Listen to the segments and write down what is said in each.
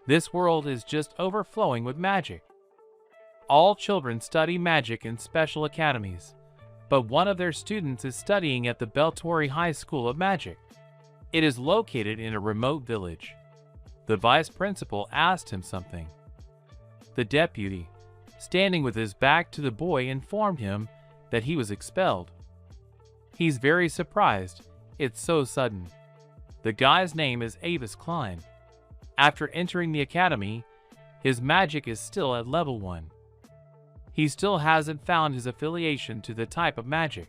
This world is just overflowing with magic. All children study magic in special academies, but one of their students is studying at the Beltori High School of Magic. It is located in a remote village. The vice principal asked him something. The deputy, standing with his back to the boy, informed him that he was expelled. He's very surprised. It's so sudden. The guy's name is Avis Klein. After entering the academy, his magic is still at level 1. He still hasn't found his affiliation to the type of magic.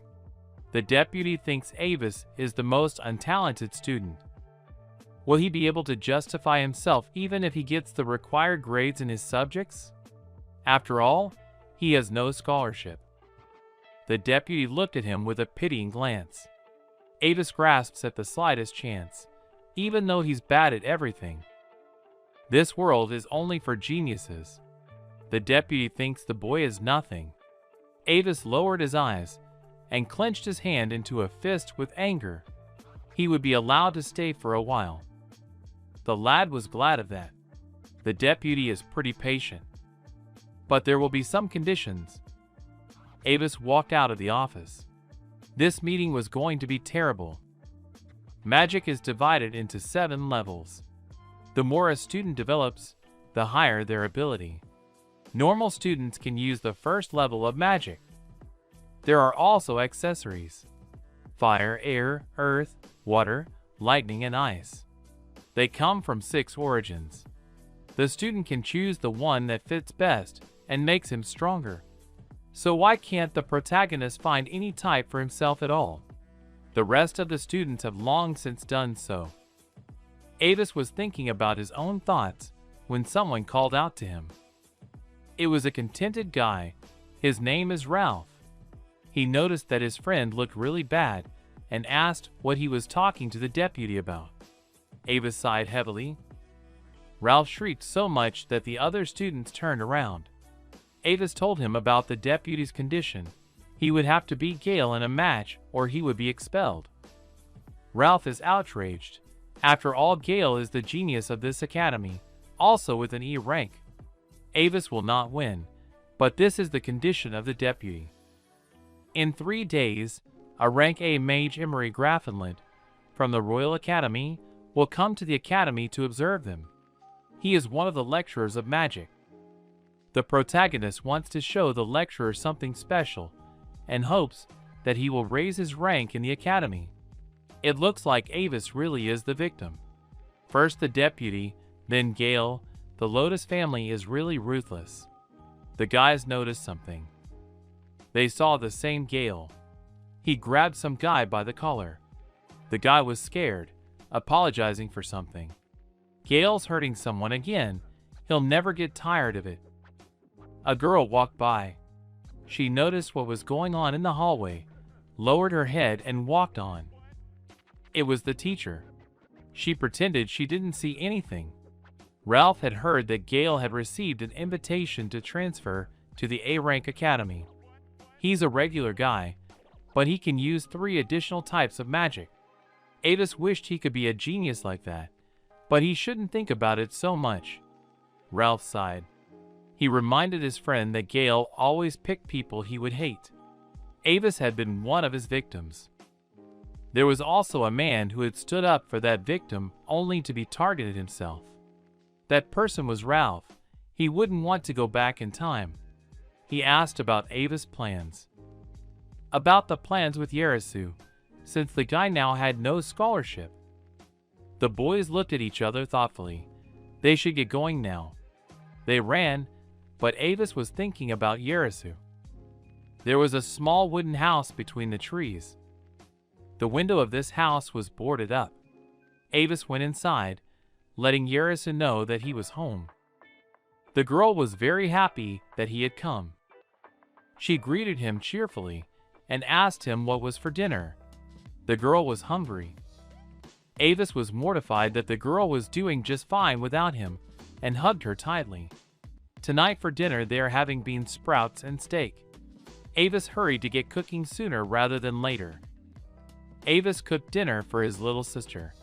The deputy thinks Avis is the most untalented student. Will he be able to justify himself even if he gets the required grades in his subjects? After all, he has no scholarship. The deputy looked at him with a pitying glance. Avis grasps at the slightest chance, even though he's bad at everything. This world is only for geniuses. The deputy thinks the boy is nothing. Avis lowered his eyes and clenched his hand into a fist with anger. He would be allowed to stay for a while. The lad was glad of that. The deputy is pretty patient. But there will be some conditions. Avis walked out of the office. This meeting was going to be terrible. Magic is divided into 7 levels. The more a student develops, the higher their ability. Normal students can use the first level of magic. There are also accessories: fire, air, earth, water, lightning, and ice. They come from 6 origins. The student can choose the one that fits best and makes him stronger. So why can't the protagonist find any type for himself at all? The rest of the students have long since done so. Avis was thinking about his own thoughts when someone called out to him. It was a contented guy. His name is Ralph. He noticed that his friend looked really bad and asked what he was talking to the deputy about. Avis sighed heavily. Ralph shrieked so much that the other students turned around. Avis told him about the deputy's condition. He would have to beat Gale in a match or he would be expelled. Ralph is outraged. After all, Gale is the genius of this academy, also with an E rank. Avis will not win, but this is the condition of the deputy. In 3 days, a rank A mage, Emery Grafenland, from the Royal Academy, will come to the academy to observe them. He is one of the lecturers of magic. The protagonist wants to show the lecturer something special and hopes that he will raise his rank in the academy. It looks like Avis really is the victim. First the deputy, then Gale. The Lotus family is really ruthless. The guys noticed something. They saw the same Gale. He grabbed some guy by the collar. The guy was scared, apologizing for something. Gale's hurting someone again. He'll never get tired of it. A girl walked by. She noticed what was going on in the hallway, lowered her head and walked on. It was the teacher. She pretended she didn't see anything. Ralph had heard that Gale had received an invitation to transfer to the A-rank academy. He's a regular guy, but he can use 3 additional types of magic. Avis wished he could be a genius like that, but he shouldn't think about it so much. Ralph sighed. He reminded his friend that Gale always picked people he would hate. Avis had been one of his victims. There was also a man who had stood up for that victim only to be targeted himself. That person was Ralph. He wouldn't want to go back in time. He asked about Avis' plans. About the plans with Yerisu, since the guy now had no scholarship. The boys looked at each other thoughtfully. They should get going now. They ran, but Avis was thinking about Yerisu. There was a small wooden house between the trees. The window of this house was boarded up. Avis went inside, letting Yerisu know that he was home. The girl was very happy that he had come. She greeted him cheerfully and asked him what was for dinner. The girl was hungry. Avis was mortified that the girl was doing just fine without him and hugged her tightly. Tonight for dinner they are having bean sprouts and steak. Avis hurried to get cooking sooner rather than later. Avis cooked dinner for his little sister.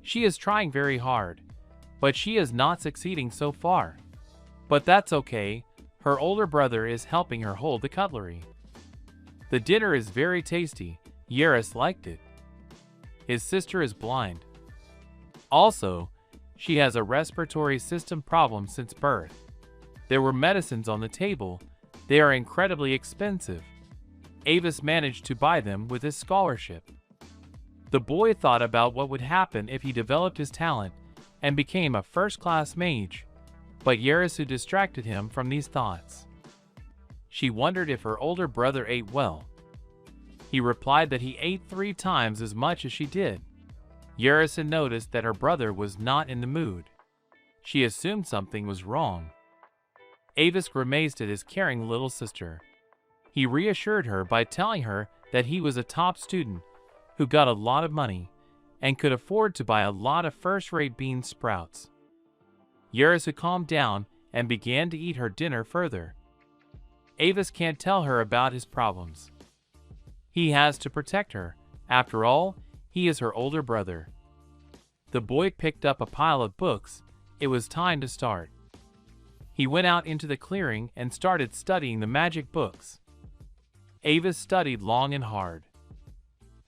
She is trying very hard. but she is not succeeding so far. But that's okay, her older brother is helping her hold the cutlery. The dinner is very tasty, Yaris liked it. His sister is blind. Also, she has a respiratory system problem since birth. There were medicines on the table. They are incredibly expensive. Avis managed to buy them with his scholarship. The boy thought about what would happen if he developed his talent and became a first-class mage, but Yarisu distracted him from these thoughts. She wondered if her older brother ate well. He replied that he ate 3 times as much as she did. Yarisu noticed that her brother was not in the mood. She assumed something was wrong. Avis grimaced at his caring little sister. He reassured her by telling her that he was a top student who got a lot of money and could afford to buy a lot of first-rate bean sprouts. Yarisu calmed down and began to eat her dinner further. Avis can't tell her about his problems. He has to protect her. After all, he is her older brother. The boy picked up a pile of books. It was time to start. He went out into the clearing and started studying the magic books. Avis studied long and hard.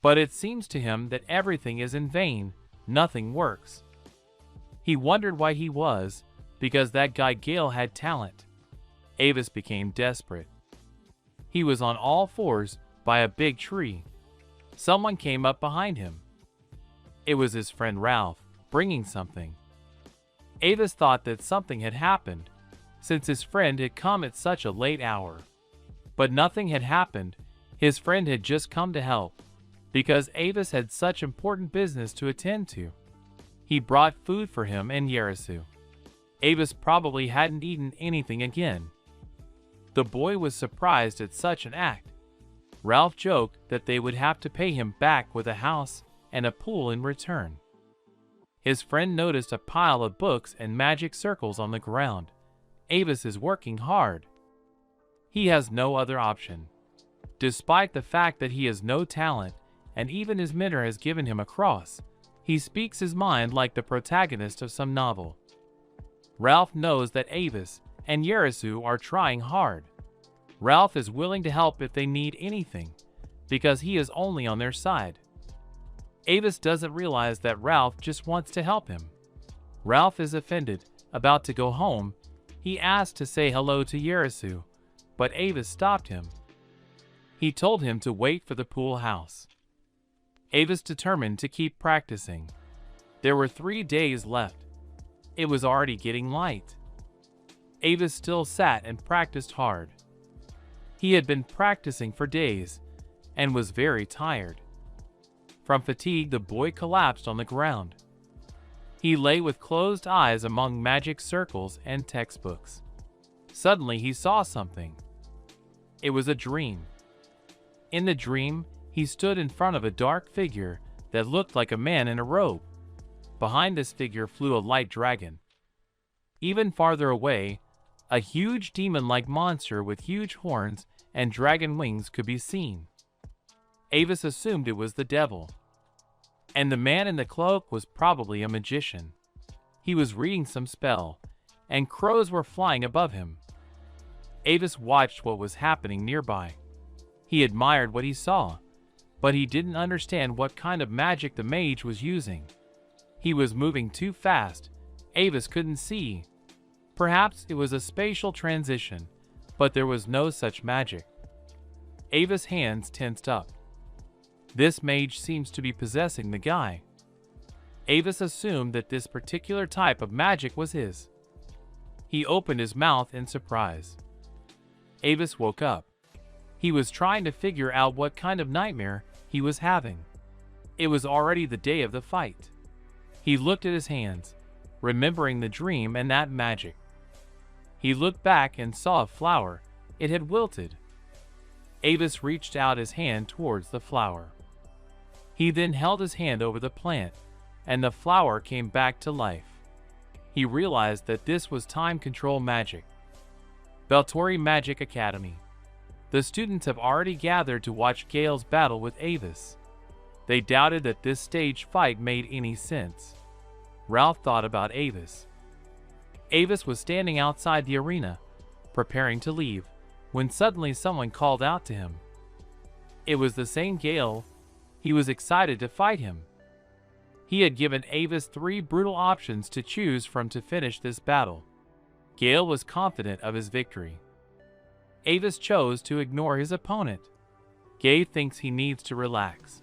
But it seems to him that everything is in vain, nothing works. He wondered why he was, because that guy Gale had talent. Avis became desperate. He was on all fours by a big tree. Someone came up behind him. It was his friend Ralph, bringing something. Avis thought that something had happened, since his friend had come at such a late hour. But nothing had happened. His friend had just come to help, because Avis had such important business to attend to. He brought food for him and Yarisu. Avis probably hadn't eaten anything again. The boy was surprised at such an act. Ralph joked that they would have to pay him back with a house and a pool in return. His friend noticed a pile of books and magic circles on the ground. Avis is working hard. He has no other option. Despite the fact that he has no talent, and even his mentor has given him a cross, he speaks his mind like the protagonist of some novel. Ralph knows that Avis and Yarisu are trying hard. Ralph is willing to help if they need anything, because he is only on their side. Avis doesn't realize that Ralph just wants to help him. Ralph is offended, about to go home. He asked to say hello to Yarisu, but Avis stopped him. He told him to wait for the pool house. Avis determined to keep practicing. There were 3 days left. It was already getting light. Avis still sat and practiced hard. He had been practicing for days and was very tired. From fatigue, the boy collapsed on the ground. He lay with closed eyes among magic circles and textbooks. Suddenly, he saw something. It was a dream. In the dream, he stood in front of a dark figure that looked like a man in a robe. Behind this figure flew a light dragon. Even farther away, a huge demon-like monster with huge horns and dragon wings could be seen. Avis assumed it was the devil. And the man in the cloak was probably a magician. He was reading some spell, and crows were flying above him. Avis watched what was happening nearby. He admired what he saw, but he didn't understand what kind of magic the mage was using. He was moving too fast. Avis couldn't see. Perhaps it was a spatial transition, but there was no such magic. Avis' hands tensed up. This mage seems to be possessing the guy. Avis assumed that this particular type of magic was his. He opened his mouth in surprise. Avis woke up. He was trying to figure out what kind of nightmare he was having. It was already the day of the fight. He looked at his hands, remembering the dream and that magic. He looked back and saw a flower. It had wilted. Avis reached out his hand towards the flower. He then held his hand over the plant, and the flower came back to life. He realized that this was time control magic. Beltori Magic Academy. The students have already gathered to watch Gale's battle with Avis. They doubted that this stage fight made any sense. Ralph thought about Avis. Avis was standing outside the arena, preparing to leave, when suddenly someone called out to him. It was the same Gale. He was excited to fight him. He had given Avis 3 brutal options to choose from to finish this battle. Gale was confident of his victory. Avis chose to ignore his opponent. Gale thinks he needs to relax.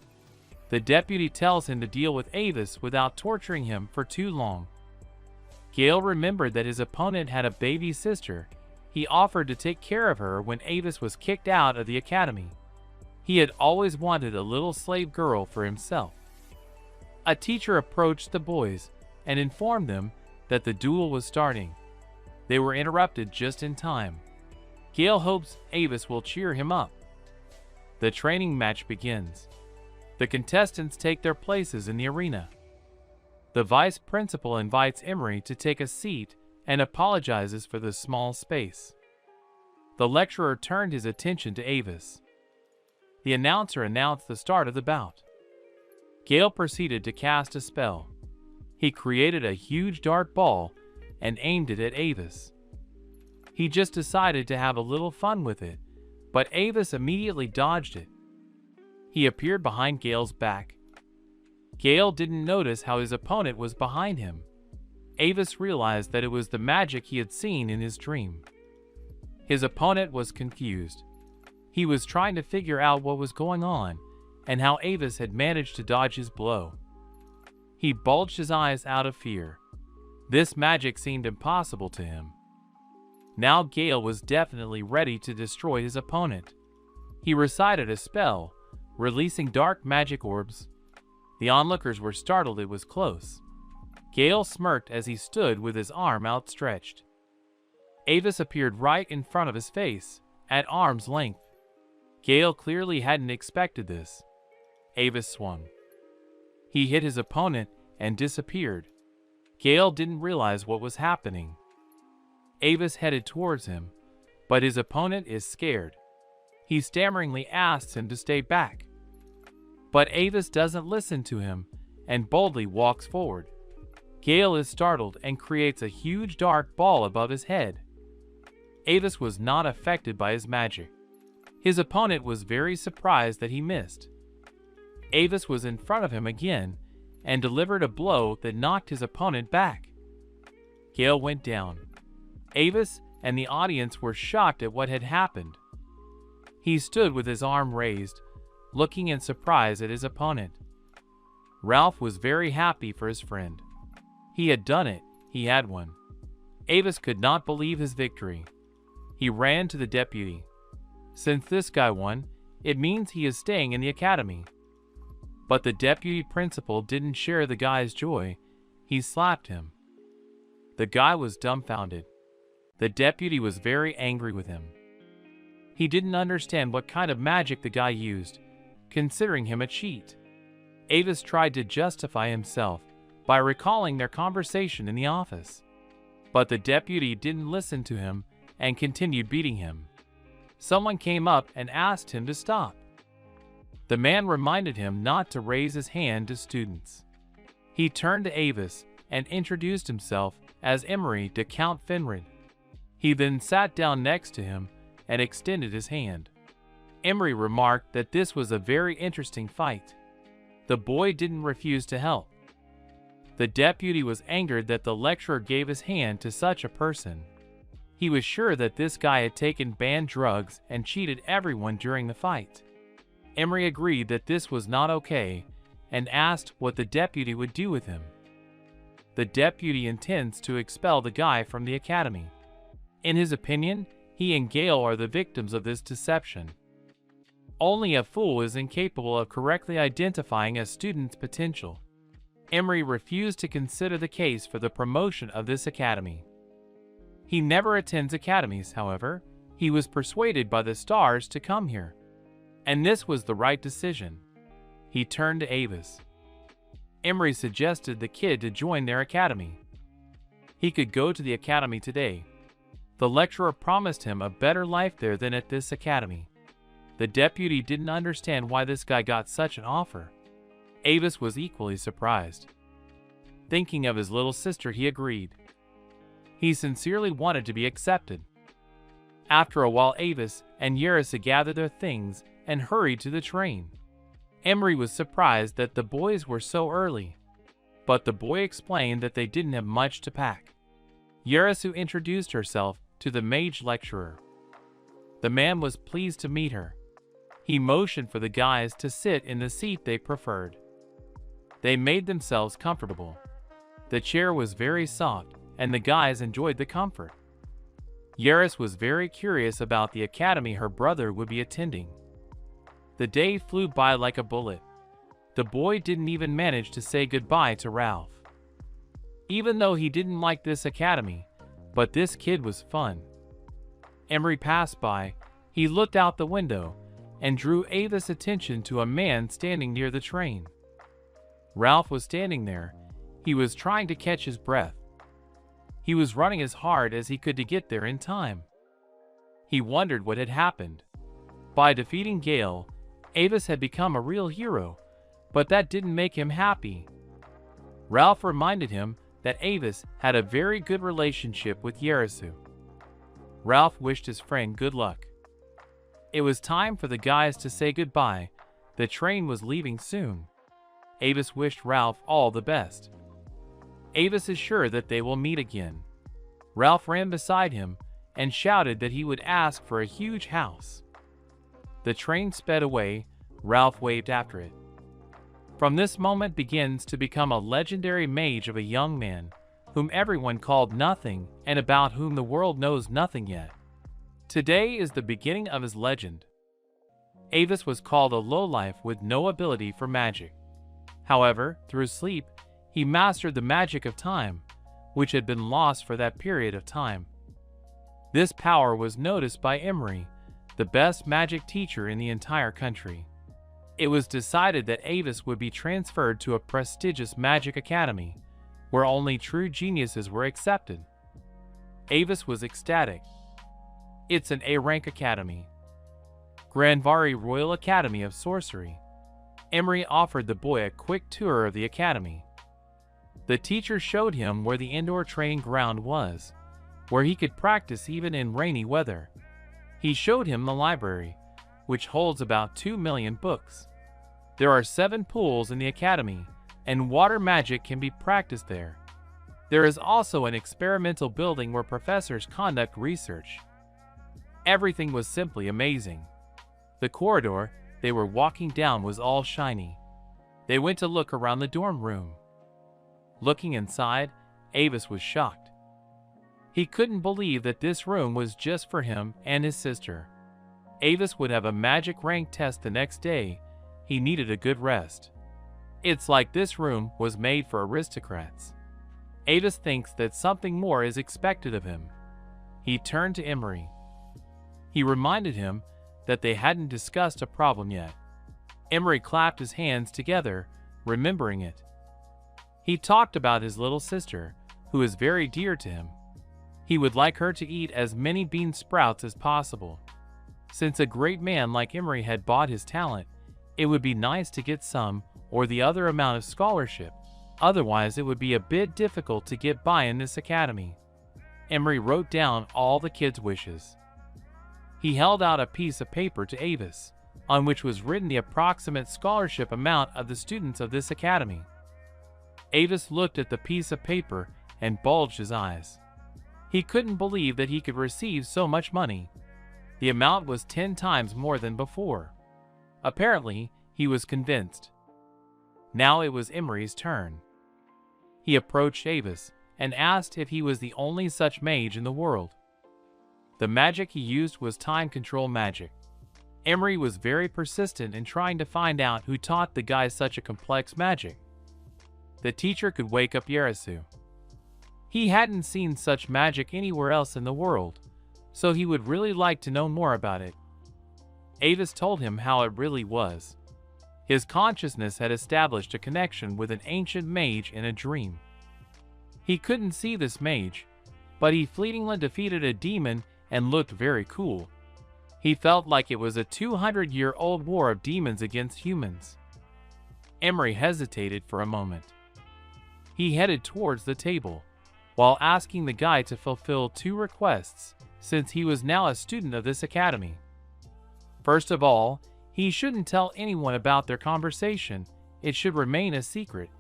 The deputy tells him to deal with Avis without torturing him for too long. Gale remembered that his opponent had a baby sister. He offered to take care of her when Avis was kicked out of the academy. He had always wanted a little slave girl for himself. A teacher approached the boys and informed them that the duel was starting. They were interrupted just in time. Gale hopes Avis will cheer him up. The training match begins. The contestants take their places in the arena. The vice principal invites Emery to take a seat and apologizes for the small space. The lecturer turned his attention to Avis. The announcer announced the start of the bout. Gale proceeded to cast a spell. He created a huge dart ball and aimed it at Avis. He just decided to have a little fun with it, but Avis immediately dodged it. He appeared behind Gale's back. Gale didn't notice how his opponent was behind him. Avis realized that it was the magic he had seen in his dream. His opponent was confused. He was trying to figure out what was going on and how Avis had managed to dodge his blow. He bulged his eyes out of fear. This magic seemed impossible to him. Now Gale was definitely ready to destroy his opponent. He recited a spell, releasing dark magic orbs. The onlookers were startled. It was close. Gale smirked as he stood with his arm outstretched. Avis appeared right in front of his face, at arm's length. Gale clearly hadn't expected this. Avis swung. He hit his opponent and disappeared. Gale didn't realize what was happening. Avis headed towards him, but his opponent is scared. He stammeringly asks him to stay back. But Avis doesn't listen to him and boldly walks forward. Gale is startled and creates a huge dark ball above his head. Avis was not affected by his magic. His opponent was very surprised that he missed. Avis was in front of him again and delivered a blow that knocked his opponent back. Gale went down. Avis and the audience were shocked at what had happened. He stood with his arm raised, looking in surprise at his opponent. Ralph was very happy for his friend. He had done it. He had won. Avis could not believe his victory. He ran to the deputy. Since this guy won, it means he is staying in the academy. But the deputy principal didn't share the guy's joy. He slapped him. The guy was dumbfounded. The deputy was very angry with him. He didn't understand what kind of magic the guy used, considering him a cheat. Avis tried to justify himself by recalling their conversation in the office. But the deputy didn't listen to him and continued beating him. Someone came up and asked him to stop. The man reminded him not to raise his hand to students. He turned to Avis and introduced himself as Emery de Count Finrod. He then sat down next to him and extended his hand. Emery remarked that this was a very interesting fight. The boy didn't refuse to help. The deputy was angered that the lecturer gave his hand to such a person. He was sure that this guy had taken banned drugs and cheated everyone during the fight. Emery agreed that this was not okay and asked what the deputy would do with him. The deputy intends to expel the guy from the academy. In his opinion, he and Gale are the victims of this deception. Only a fool is incapable of correctly identifying a student's potential. Emery refused to consider the case for the promotion of this academy. He never attends academies, however. He was persuaded by the stars to come here. And this was the right decision. He turned to Avis. Emery suggested the kid to join their academy. He could go to the academy today. The lecturer promised him a better life there than at this academy. The deputy didn't understand why this guy got such an offer. Avis was equally surprised. Thinking of his little sister, he agreed. He sincerely wanted to be accepted. After a while, Avis and Yerissa gathered their things and hurried to the train. Emery was surprised that the boys were so early, but the boy explained that they didn't have much to pack. Yerissa introduced herself to the mage lecturer. The man was pleased to meet her. He motioned for the guys to sit in the seat they preferred. They made themselves comfortable. The chair was very soft, and the guys enjoyed the comfort. Yerissa was very curious about the academy her brother would be attending. The day flew by like a bullet. The boy didn't even manage to say goodbye to Ralph. Even though he didn't like this academy, but this kid was fun. Emery passed by. He looked out the window and drew Avis' attention to a man standing near the train. Ralph was standing there. He was trying to catch his breath. He was running as hard as he could to get there in time. He wondered what had happened. By defeating Gale, Avis had become a real hero, but that didn't make him happy. Ralph reminded him that Avis had a very good relationship with Yerissa. Ralph wished his friend good luck. It was time for the guys to say goodbye. The train was leaving soon. Avis wished Ralph all the best. Avis is sure that they will meet again. Ralph ran beside him and shouted that he would ask for a huge house. The train sped away. Ralph waved after it. From this moment begins to become a legendary mage of a young man, whom everyone called Nothing and about whom the world knows nothing yet. Today is the beginning of his legend. Avis was called a lowlife with no ability for magic. However, through sleep, he mastered the magic of time, which had been lost for that period of time. This power was noticed by Emery, the best magic teacher in the entire country. It was decided that Avis would be transferred to a prestigious magic academy, where only true geniuses were accepted. Avis was ecstatic. It's an A-rank academy. Granvari Royal Academy of Sorcery. Emery offered the boy a quick tour of the academy. The teacher showed him where the indoor training ground was, where he could practice even in rainy weather. He showed him the library, which holds about 2 million books. There are 7 pools in the academy, and water magic can be practiced there. There is also an experimental building where professors conduct research. Everything was simply amazing. The corridor they were walking down was all shiny. They went to look around the dorm room. Looking inside, Avis was shocked. He couldn't believe that this room was just for him and his sister. Avis would have a magic rank test the next day. He needed a good rest. It's like this room was made for aristocrats. Avis thinks that something more is expected of him. He turned to Emery. He reminded him that they hadn't discussed a problem yet. Emery clapped his hands together, remembering it. He talked about his little sister, who is very dear to him. He would like her to eat as many bean sprouts as possible. Since a great man like Emery had bought his talent, it would be nice to get some or the other amount of scholarship. Otherwise, it would be a bit difficult to get by in this academy. Emery wrote down all the kids' wishes. He held out a piece of paper to Avis, on which was written the approximate scholarship amount of the students of this academy. Avis looked at the piece of paper and bulged his eyes. He couldn't believe that he could receive so much money. The amount was 10 times more than before. Apparently, he was convinced. Now it was Emery's turn. He approached Avis and asked if he was the only such mage in the world. The magic he used was time control magic. Emery was very persistent in trying to find out who taught the guy such a complex magic. The teacher could wake up Yerissa. He hadn't seen such magic anywhere else in the world, so he would really like to know more about it. Avis told him how it really was. His consciousness had established a connection with an ancient mage in a dream. He couldn't see this mage, but he fleetingly defeated a demon and looked very cool. He felt like it was a 200-year-old war of demons against humans. Emery hesitated for a moment. He headed towards the table, while asking the guy to fulfill 2 requests, since he was now a student of this academy. First of all, he shouldn't tell anyone about their conversation. It should remain a secret.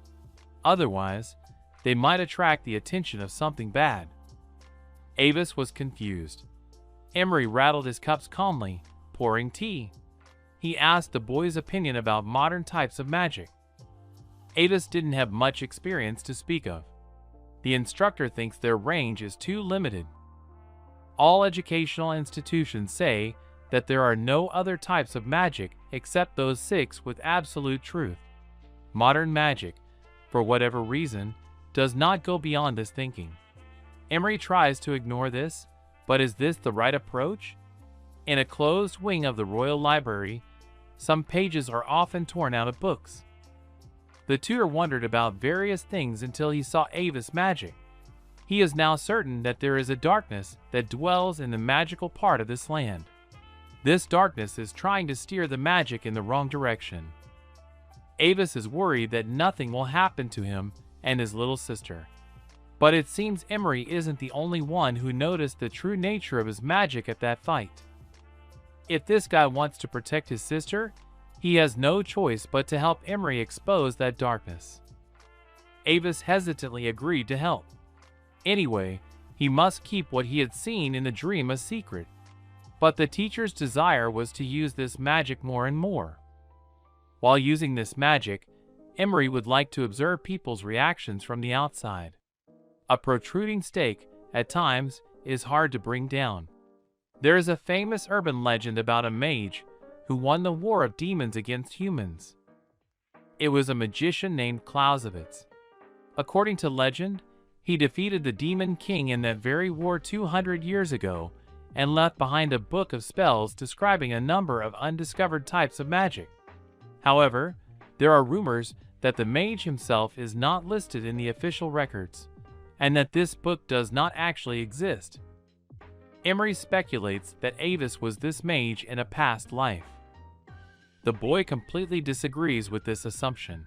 Otherwise, they might attract the attention of something bad. Avis was confused. Emery rattled his cups calmly, pouring tea. He asked the boy's opinion about modern types of magic. Avis didn't have much experience to speak of. The instructor thinks their range is too limited. All educational institutions say that there are no other types of magic except those 6 with absolute truth. Modern magic, for whatever reason, does not go beyond this thinking. Emery tries to ignore this, but is this the right approach? In a closed wing of the Royal Library, some pages are often torn out of books. The tutor wondered about various things until he saw Avis' magic. He is now certain that there is a darkness that dwells in the magical part of this land. This darkness is trying to steer the magic in the wrong direction. Avis is worried that nothing will happen to him and his little sister. But it seems Emery isn't the only one who noticed the true nature of his magic at that fight. If this guy wants to protect his sister, he has no choice but to help Emery expose that darkness. Avis hesitantly agreed to help. Anyway, he must keep what he had seen in the dream a secret. But the teacher's desire was to use this magic more and more. While using this magic, Emery would like to observe people's reactions from the outside. A protruding stake, at times, is hard to bring down. There is a famous urban legend about a mage who won the war of demons against humans. It was a magician named Clausewitz. According to legend, he defeated the Demon King in that very war 200 years ago and left behind a book of spells describing a number of undiscovered types of magic. However, there are rumors that the mage himself is not listed in the official records, and that this book does not actually exist. Emery speculates that Avis was this mage in a past life. The boy completely disagrees with this assumption.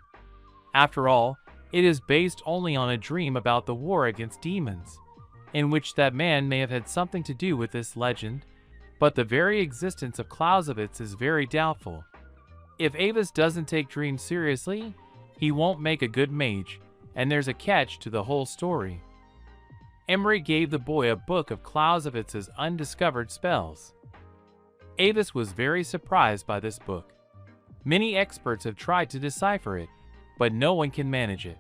After all, it is based only on a dream about the war against demons, in which that man may have had something to do with this legend, but the very existence of Clausewitz is very doubtful. If Avis doesn't take dreams seriously, he won't make a good mage, and there's a catch to the whole story. Emery gave the boy a book of Clausewitz's undiscovered spells. Avis was very surprised by this book. Many experts have tried to decipher it, but no one can manage it.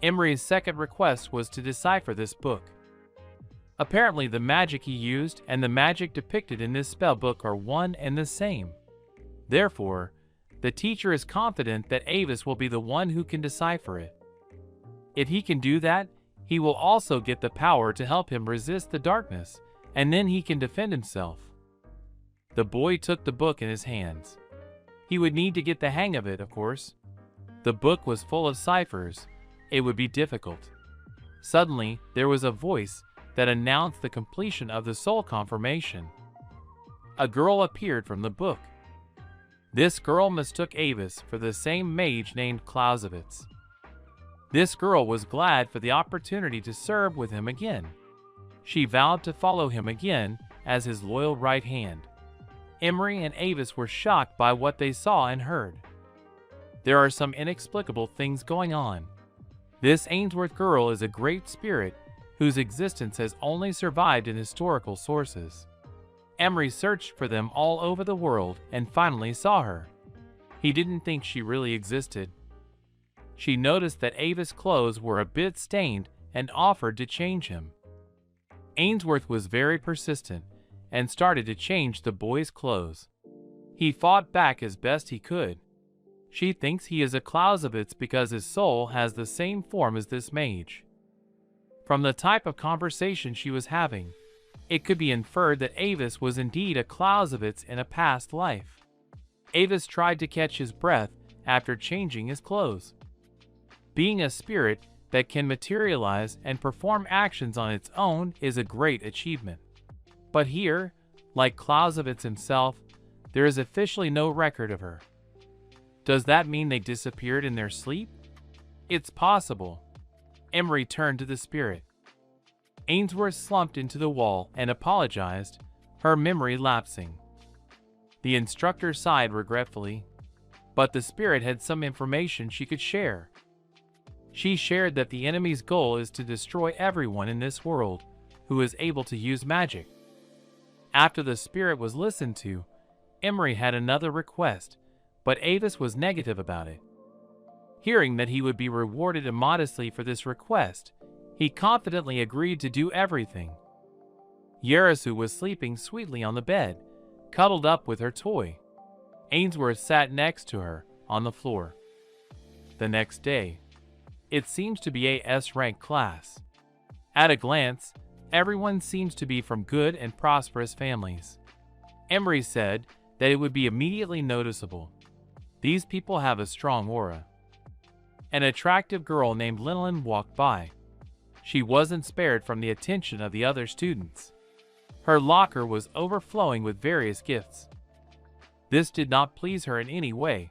Emery's second request was to decipher this book. Apparently, the magic he used and the magic depicted in this spell book are one and the same. Therefore, the teacher is confident that Avis will be the one who can decipher it. If he can do that, he will also get the power to help him resist the darkness, and then he can defend himself. The boy took the book in his hands. He would need to get the hang of it, of course. The book was full of ciphers. It would be difficult. Suddenly, there was a voice that announced the completion of the soul confirmation. A girl appeared from the book. This girl mistook Avis for the same mage named Clausewitz. This girl was glad for the opportunity to serve with him again. She vowed to follow him again as his loyal right hand. Emery and Avis were shocked by what they saw and heard. There are some inexplicable things going on. This Ainsworth girl is a great spirit whose existence has only survived in historical sources. Emery searched for them all over the world and finally saw her. He didn't think she really existed. She noticed that Avis' clothes were a bit stained and offered to change him. Ainsworth was very persistent and started to change the boy's clothes. He fought back as best he could. She thinks he is a Clausewitz because his soul has the same form as this mage. From the type of conversation she was having, it could be inferred that Avis was indeed a Clausewitz in a past life. Avis tried to catch his breath after changing his clothes. Being a spirit that can materialize and perform actions on its own is a great achievement. But here, like Clausewitz himself, there is officially no record of her. Does that mean they disappeared in their sleep? It's possible. Emery turned to the spirit. Ainsworth slumped into the wall and apologized, her memory lapsing. The instructor sighed regretfully, but the spirit had some information she could share. She shared that the enemy's goal is to destroy everyone in this world who is able to use magic. After the spirit was listened to, Emery had another request, but Avis was negative about it. Hearing that he would be rewarded immodestly for this request, he confidently agreed to do everything. Yarasu was sleeping sweetly on the bed, cuddled up with her toy. Ainsworth sat next to her, on the floor. The next day, it seems to be a S-rank class. At a glance, everyone seems to be from good and prosperous families. Emery said that it would be immediately noticeable. These people have a strong aura. An attractive girl named Linolyn walked by. She wasn't spared from the attention of the other students. Her locker was overflowing with various gifts. This did not please her in any way.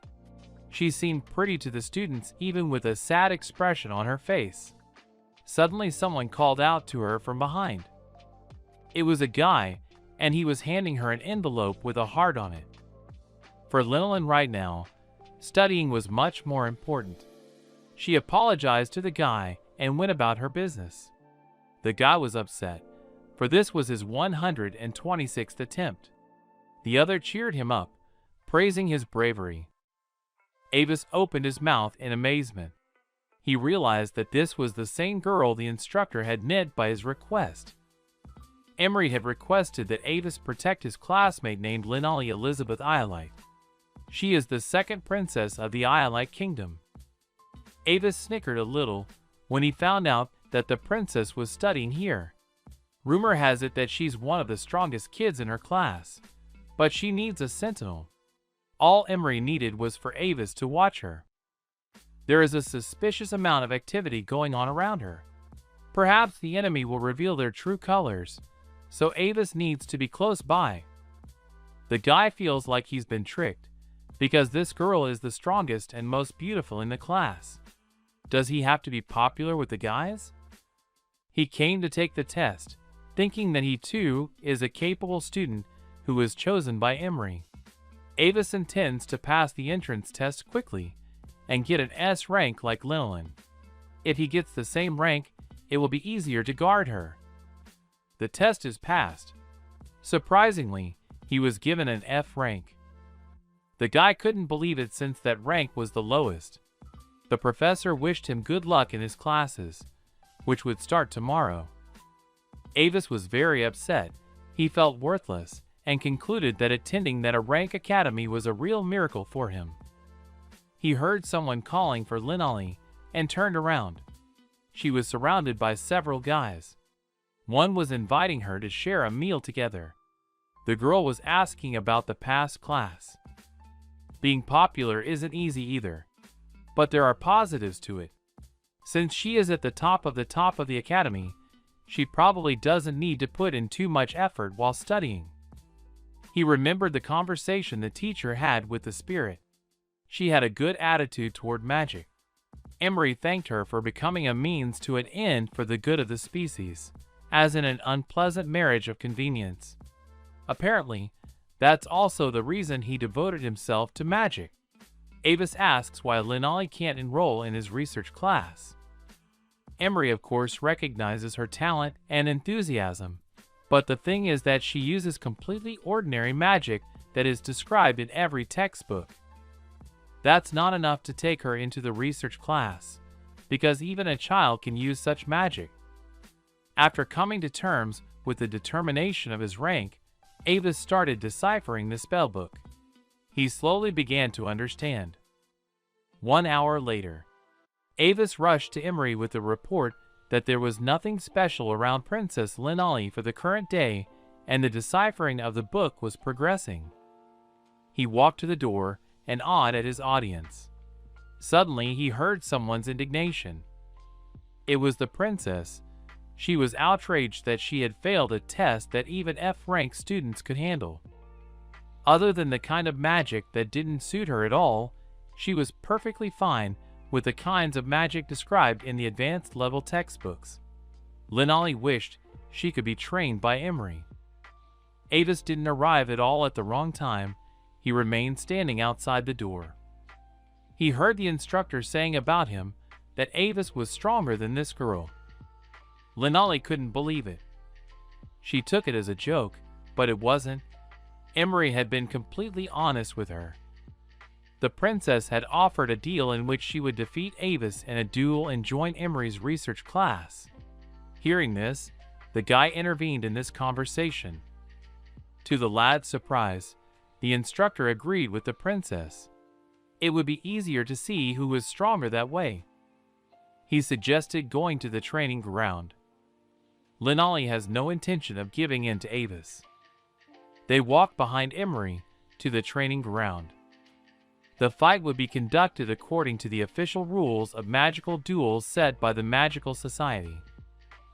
She seemed pretty to the students even with a sad expression on her face. Suddenly someone called out to her from behind. It was a guy, and he was handing her an envelope with a heart on it. For Linolyn right now, studying was much more important. She apologized to the guy and went about her business. The guy was upset, for this was his 126th attempt. The other cheered him up, praising his bravery. Avis opened his mouth in amazement. He realized that this was the same girl the instructor had met by his request. Emery had requested that Avis protect his classmate named Linolly Elizabeth Iolite. She is the second princess of the Iolite Kingdom. Avis snickered a little when he found out that the princess was studying here. Rumor has it that she's one of the strongest kids in her class, but she needs a sentinel. All Emery needed was for Avis to watch her. There is a suspicious amount of activity going on around her. Perhaps the enemy will reveal their true colors, so Avis needs to be close by. The guy feels like he's been tricked, because this girl is the strongest and most beautiful in the class. Does he have to be popular with the guys? He came to take the test, thinking that he too is a capable student who was chosen by Emery. Avis intends to pass the entrance test quickly and get an S rank like Linolyn. If he gets the same rank, it will be easier to guard her. The test is passed. Surprisingly, he was given an F rank. The guy couldn't believe it since that rank was the lowest. The professor wished him good luck in his classes, which would start tomorrow. Avis was very upset. He felt worthless and concluded that attending that rank academy was a real miracle for him. He heard someone calling for Linolly and turned around. She was surrounded by several guys. One was inviting her to share a meal together. The girl was asking about the past class. Being popular isn't easy either, but there are positives to it. Since she is at the top of the academy, she probably doesn't need to put in too much effort while studying. He remembered the conversation the teacher had with the spirit. She had a good attitude toward magic. Emery thanked her for becoming a means to an end for the good of the species, as in an unpleasant marriage of convenience. Apparently, that's also the reason he devoted himself to magic. Avis asks why Linolly can't enroll in his research class. Emery, of course, recognizes her talent and enthusiasm, but the thing is that she uses completely ordinary magic that is described in every textbook. That's not enough to take her into the research class, because even a child can use such magic. After coming to terms with the determination of his rank, Avis started deciphering the spellbook. He slowly began to understand. 1 hour later, Avis rushed to Emery with the report that there was nothing special around Princess Linolly for the current day, and the deciphering of the book was progressing. He walked to the door and awed at his audience. Suddenly, he heard someone's indignation. It was the princess. She was outraged that she had failed a test that even F-rank students could handle. Other than the kind of magic that didn't suit her at all, she was perfectly fine with the kinds of magic described in the advanced level textbooks. Linali wished she could be trained by Emery. Avis didn't arrive at all at the wrong time. He remained standing outside the door. He heard the instructor saying about him that Avis was stronger than this girl. Linali couldn't believe it. She took it as a joke, but it wasn't. Emery had been completely honest with her. The princess had offered a deal in which she would defeat Avis in a duel and join Emery's research class. Hearing this, the guy intervened in this conversation. To the lad's surprise, the instructor agreed with the princess. It would be easier to see who was stronger that way. He suggested going to the training ground. Linali has no intention of giving in to Avis. They walked behind Emery to the training ground. The fight would be conducted according to the official rules of magical duels set by the Magical Society.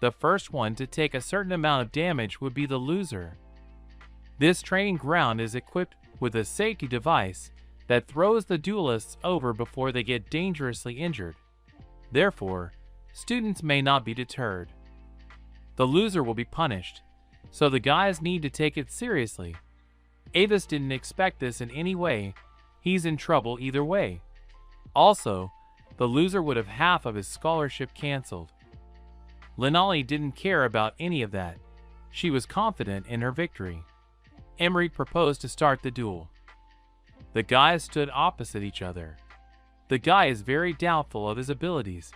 The first one to take a certain amount of damage would be the loser. This training ground is equipped with a safety device that throws the duelists over before they get dangerously injured. Therefore, students may not be deterred. The loser will be punished, so the guys need to take it seriously. Avis didn't expect this in any way. He's in trouble either way. Also, the loser would have half of his scholarship canceled. Linali didn't care about any of that. She was confident in her victory. Emery proposed to start the duel. The guys stood opposite each other. The guy is very doubtful of his abilities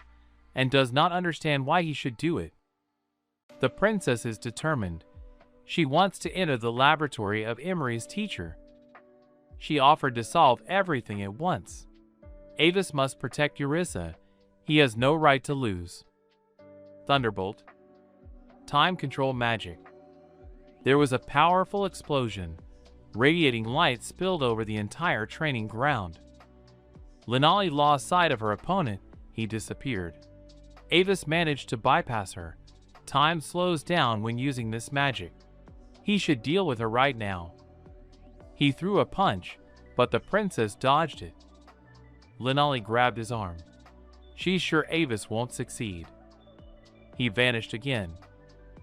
and does not understand why he should do it. The princess is determined. She wants to enter the laboratory of Emery's teacher. She offered to solve everything at once. Avis must protect Eurissa. He has no right to lose. Thunderbolt. Time control magic. There was a powerful explosion. Radiating light spilled over the entire training ground. Linali lost sight of her opponent. He disappeared. Avis managed to bypass her. Time slows down when using this magic. He should deal with her right now. He threw a punch, but the princess dodged it. Linali grabbed his arm. She's sure Avis won't succeed. He vanished again.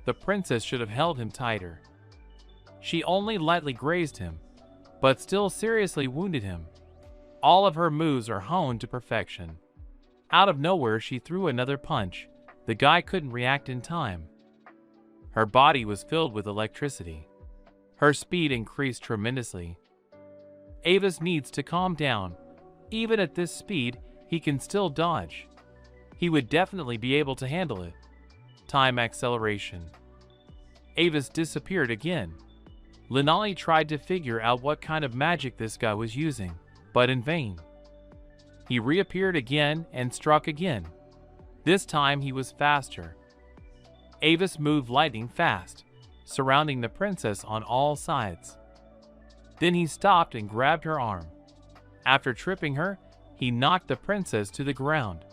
The princess should have held him tighter. She only lightly grazed him, but still seriously wounded him. All of her moves are honed to perfection. Out of nowhere, she threw another punch. The guy couldn't react in time. Her body was filled with electricity. Her speed increased tremendously. Avis needs to calm down. Even at this speed, he can still dodge. He would definitely be able to handle it. Time acceleration. Avis disappeared again. Linali tried to figure out what kind of magic this guy was using, but in vain. He reappeared again and struck again. This time he was faster. Avis moved lightning fast, surrounding the princess on all sides. Then he stopped and grabbed her arm. After tripping her, he knocked the princess to the ground.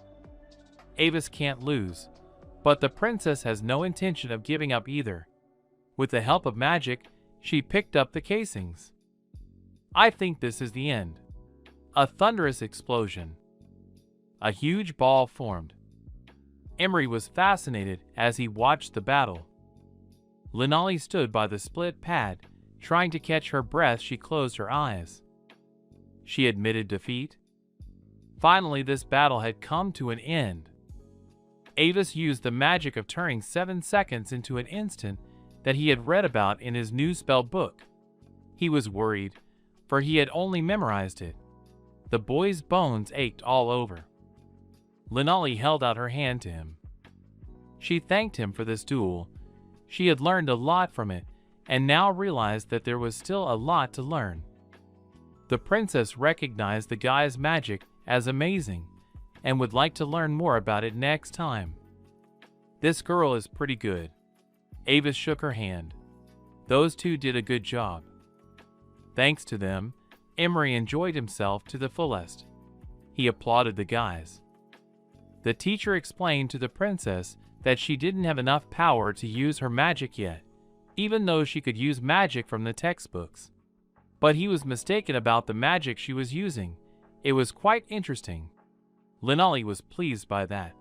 Avis can't lose, but the princess has no intention of giving up either. With the help of magic, she picked up the casings. I think this is the end. A thunderous explosion. A huge ball formed. Emery was fascinated as he watched the battle. Linali stood by the split pad, trying to catch her breath. She closed her eyes. She admitted defeat. Finally, this battle had come to an end. Avis used the magic of turning 7 seconds into an instant that he had read about in his new spell book. He was worried, for he had only memorized it. The boy's bones ached all over. Linali held out her hand to him. She thanked him for this duel. She had learned a lot from it, and now realized that there was still a lot to learn. The princess recognized the guy's magic as amazing, and would like to learn more about it next time. This girl is pretty good. Avis shook her hand. Those two did a good job. Thanks to them, Emery enjoyed himself to the fullest. He applauded the guys. The teacher explained to the princess that she didn't have enough power to use her magic yet, even though she could use magic from the textbooks. But he was mistaken about the magic she was using. It was quite interesting. Linali was pleased by that.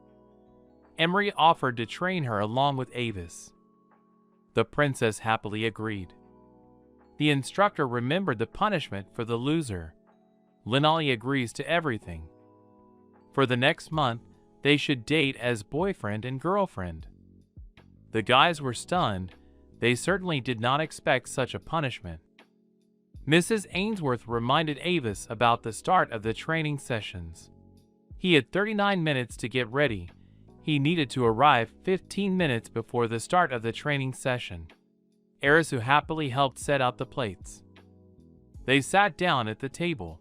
Emery offered to train her along with Avis. The princess happily agreed. The instructor remembered the punishment for the loser. Linali agrees to everything. For the next month, they should date as boyfriend and girlfriend. The guys were stunned. They certainly did not expect such a punishment. Mrs. Ainsworth reminded Avis about the start of the training sessions. He had 39 minutes to get ready. He needed to arrive 15 minutes before the start of the training session. Arisu happily helped set out the plates. They sat down at the table.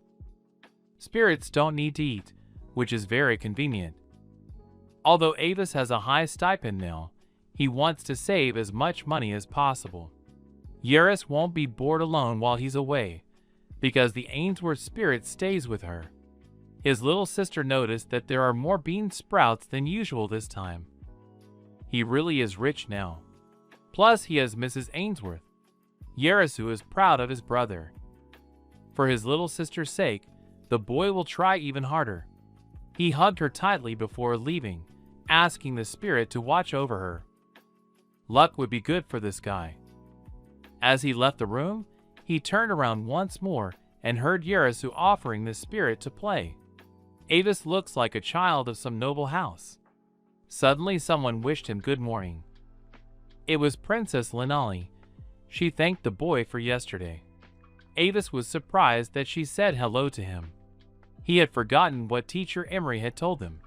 Spirits don't need to eat, which is very convenient. Although Avis has a high stipend now, he wants to save as much money as possible. Yaris won't be bored alone while he's away, because the Ainsworth spirit stays with her. His little sister noticed that there are more bean sprouts than usual this time. He really is rich now. Plus, he has Mrs. Ainsworth. Yarisu is proud of his brother. For his little sister's sake, the boy will try even harder. He hugged her tightly before leaving, asking the spirit to watch over her. Luck would be good for this guy. As he left the room, he turned around once more and heard Yarisu offering the spirit to play. Avis looks like a child of some noble house. Suddenly someone wished him good morning. It was Princess Linali. She thanked the boy for yesterday. Avis was surprised that she said hello to him. He had forgotten what teacher Emery had told him.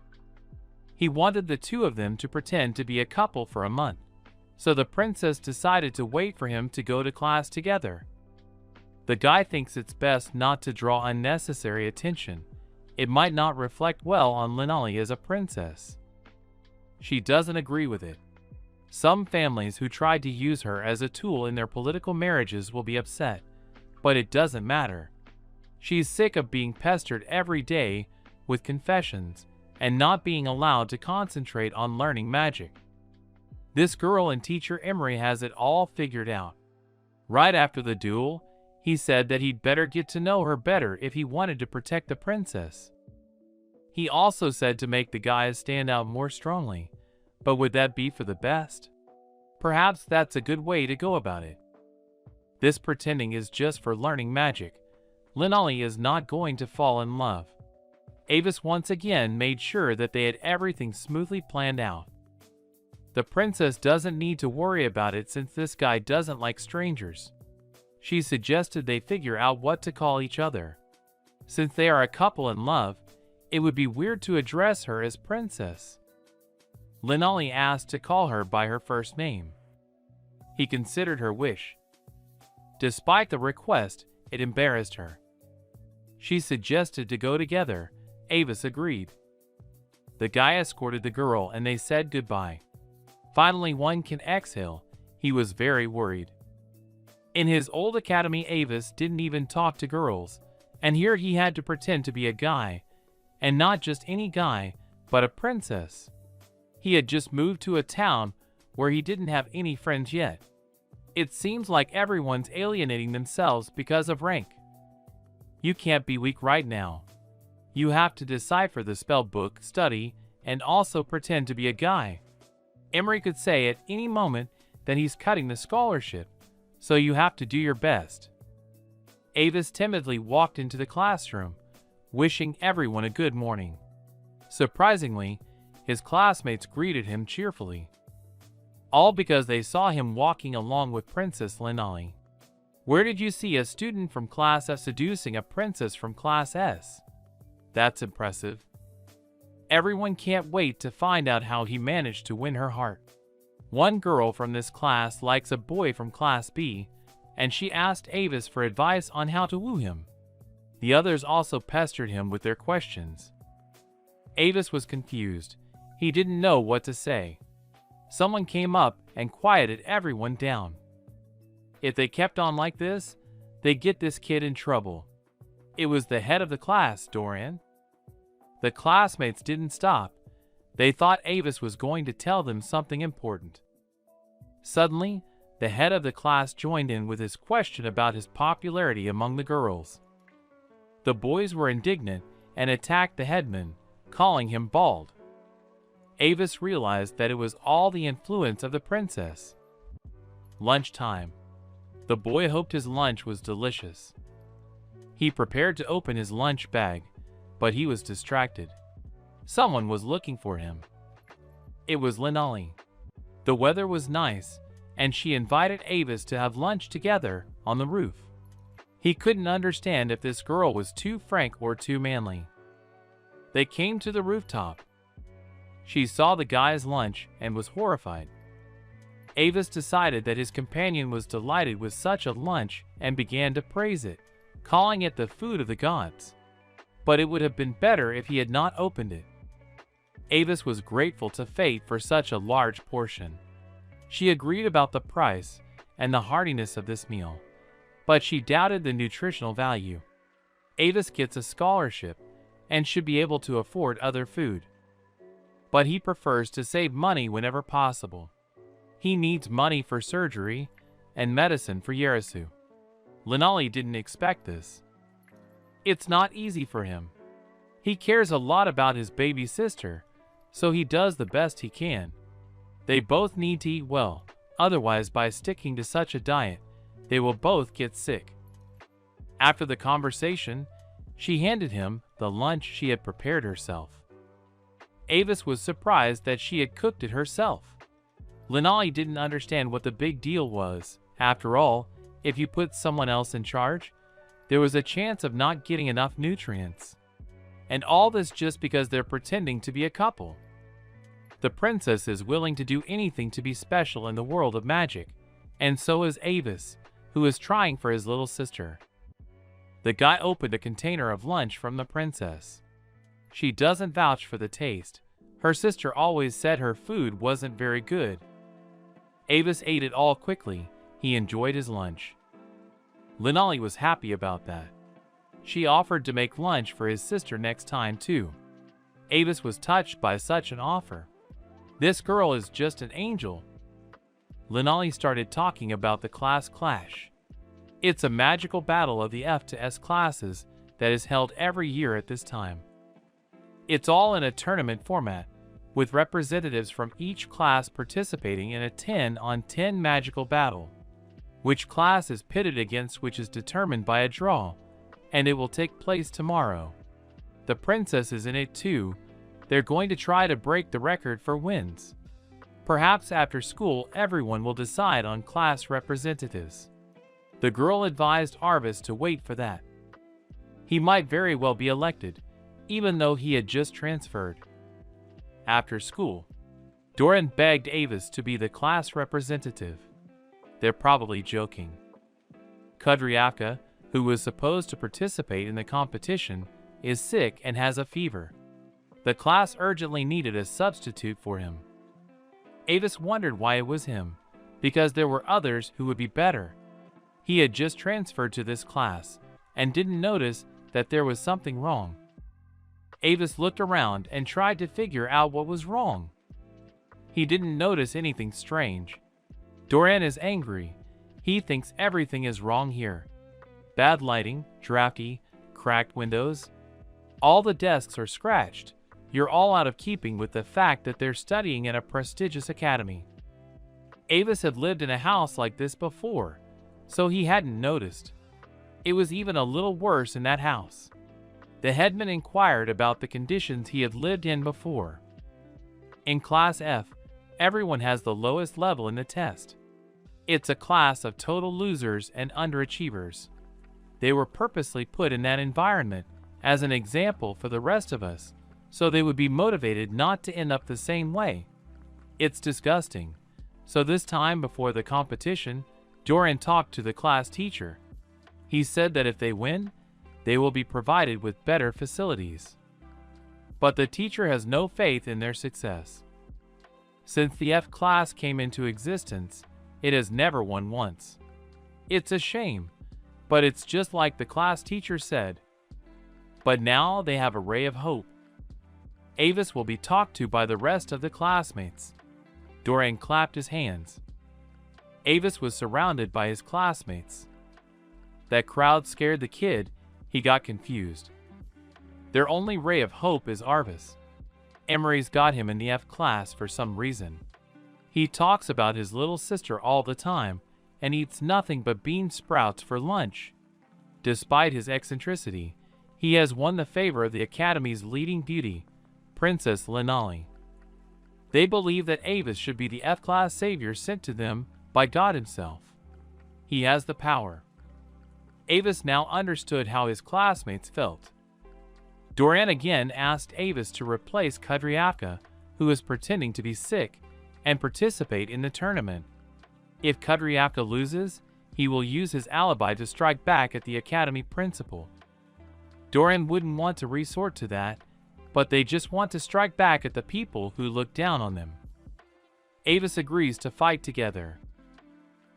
He wanted the two of them to pretend to be a couple for a month, so the princess decided to wait for him to go to class together. The guy thinks it's best not to draw unnecessary attention. It might not reflect well on Linali as a princess. She doesn't agree with it. Some families who tried to use her as a tool in their political marriages will be upset, but it doesn't matter. She's sick of being pestered every day with confessions and not being allowed to concentrate on learning magic. This girl and teacher Emery has it all figured out. Right after the duel, he said that he'd better get to know her better if he wanted to protect the princess. He also said to make the guys stand out more strongly, but would that be for the best? Perhaps that's a good way to go about it. This pretending is just for learning magic. Linali is not going to fall in love. Avis once again made sure that they had everything smoothly planned out. The princess doesn't need to worry about it since this guy doesn't like strangers. She suggested they figure out what to call each other. Since they are a couple in love, it would be weird to address her as princess. Linali asked to call her by her first name. He considered her wish. Despite the request, it embarrassed her. She suggested to go together. Avis agreed. The guy escorted the girl and they said goodbye. Finally, one can exhale. He was very worried. In his old academy, Avis didn't even talk to girls, and here he had to pretend to be a guy, and not just any guy, but a princess. He had just moved to a town where he didn't have any friends yet. It seems like everyone's alienating themselves because of rank. You can't be weak right now. You have to decipher the spell book, study, and also pretend to be a guy. Emery could say at any moment that he's cutting the scholarship, so you have to do your best. Avis timidly walked into the classroom, wishing everyone a good morning. Surprisingly, his classmates greeted him cheerfully. All because they saw him walking along with Princess Linali. Where did you see a student from Class F seducing a princess from Class S? That's impressive. Everyone can't wait to find out how he managed to win her heart. One girl from this class likes a boy from Class B, and she asked Avis for advice on how to woo him. The others also pestered him with their questions. Avis was confused. He didn't know what to say. Someone came up and quieted everyone down. If they kept on like this, they'd get this kid in trouble. It was the head of the class, Dorian. The classmates didn't stop. They thought Avis was going to tell them something important. Suddenly, the head of the class joined in with his question about his popularity among the girls. The boys were indignant and attacked the headman, calling him bald. Avis realized that it was all the influence of the princess. Lunchtime. The boy hoped his lunch was delicious. He prepared to open his lunch bag, but he was distracted. Someone was looking for him. It was Linali. The weather was nice, and she invited Avis to have lunch together on the roof. He couldn't understand if this girl was too frank or too manly. They came to the rooftop. She saw the guy's lunch and was horrified. Avis decided that his companion was delighted with such a lunch and began to praise it, calling it the food of the gods. But it would have been better if he had not opened it. Avis was grateful to fate for such a large portion. She agreed about the price and the heartiness of this meal, but she doubted the nutritional value. Avis gets a scholarship and should be able to afford other food. But he prefers to save money whenever possible. He needs money for surgery and medicine for Yerisu. Linali didn't expect this. It's not easy for him. He cares a lot about his baby sister, so he does the best he can. They both need to eat well, otherwise by sticking to such a diet, they will both get sick. After the conversation, she handed him the lunch she had prepared herself. Avis was surprised that she had cooked it herself. Linali didn't understand what the big deal was. After all, if you put someone else in charge, there was a chance of not getting enough nutrients. And all this just because they're pretending to be a couple. The princess is willing to do anything to be special in the world of magic, and so is Avis, who is trying for his little sister. The guy opened a container of lunch from the princess. She doesn't vouch for the taste. Her sister always said her food wasn't very good. Avis ate it all quickly. He enjoyed his lunch. Linali was happy about that. She offered to make lunch for his sister next time too. Avis was touched by such an offer. This girl is just an angel. Linali started talking about the class clash. It's a magical battle of the F to S classes that is held every year at this time. It's all in a tournament format, with representatives from each class participating in a 10-on-10 magical battle. Which class is pitted against which is determined by a draw, and it will take place tomorrow. The princess is in it too. They're going to try to break the record for wins. Perhaps after school everyone will decide on class representatives. The girl advised Arvis to wait for that. He might very well be elected, even though he had just transferred. After school, Doran begged Avis to be the class representative. They're probably joking. Kudryavka, who was supposed to participate in the competition, is sick and has a fever. The class urgently needed a substitute for him. Avis wondered why it was him, because there were others who would be better. He had just transferred to this class and didn't notice that there was something wrong. Avis looked around and tried to figure out what was wrong. He didn't notice anything strange. Doran is angry. He thinks everything is wrong here. Bad lighting, drafty, cracked windows. All the desks are scratched. You're all out of keeping with the fact that they're studying in a prestigious academy. Avis had lived in a house like this before, so he hadn't noticed. It was even a little worse in that house. The headman inquired about the conditions he had lived in before. In Class F, everyone has the lowest level in the test. It's a class of total losers and underachievers. They were purposely put in that environment as an example for the rest of us, so they would be motivated not to end up the same way. It's disgusting. So this time before the competition, Doran talked to the class teacher. He said that if they win, they will be provided with better facilities. But the teacher has no faith in their success. Since the F class came into existence, it has never won once. It's a shame, but it's just like the class teacher said. But now they have a ray of hope. Avis will be talked to by the rest of the classmates. Doran clapped his hands. Avis was surrounded by his classmates. That crowd scared the kid. He got confused. Their only ray of hope is Arvis. Emery's got him in the F class for some reason. He talks about his little sister all the time and eats nothing but bean sprouts for lunch. Despite his eccentricity, he has won the favor of the Academy's leading beauty, Princess Linali. They believe that Avis should be the F-class savior sent to them by God himself. He has the power. Avis now understood how his classmates felt. Dorian again asked Avis to replace Kudryavka, who was pretending to be sick, and participate in the tournament. If Kudryavka loses, he will use his alibi to strike back at the Academy principal. Dorian wouldn't want to resort to that, but they just want to strike back at the people who look down on them. Avis agrees to fight together.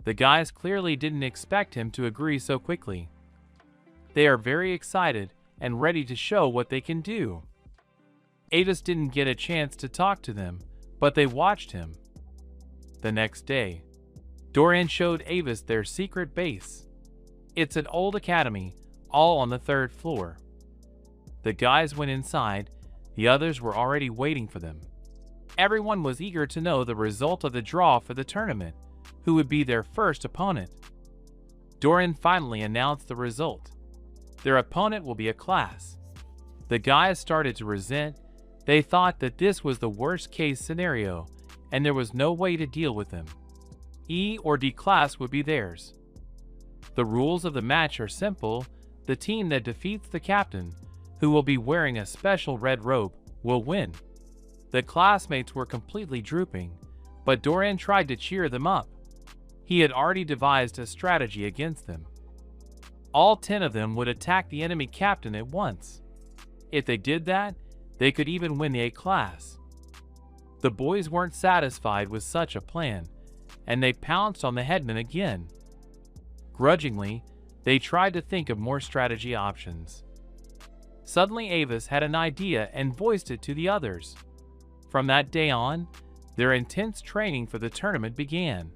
The guys clearly didn't expect him to agree so quickly. They are very excited and ready to show what they can do. Avis didn't get a chance to talk to them, but they watched him. The next day, Dorian showed Avis their secret base. It's an old academy, all on the 3rd floor. The guys went inside. The others were already waiting for them. Everyone was eager to know the result of the draw for the tournament, who would be their first opponent. Dorian finally announced the result. Their opponent will be a class. The guys started to resent. They thought that this was the worst-case scenario, and there was no way to deal with them. E or D class would be theirs. The rules of the match are simple. The team that defeats the captain, who will be wearing a special red robe, will win. The classmates were completely drooping, but Dorian tried to cheer them up. He had already devised a strategy against them. All 10 of them would attack the enemy captain at once. If they did that, they could even win the A class. The boys weren't satisfied with such a plan, and they pounced on the headman again. Grudgingly, they tried to think of more strategy options. Suddenly Avis had an idea and voiced it to the others. From that day on, their intense training for the tournament began.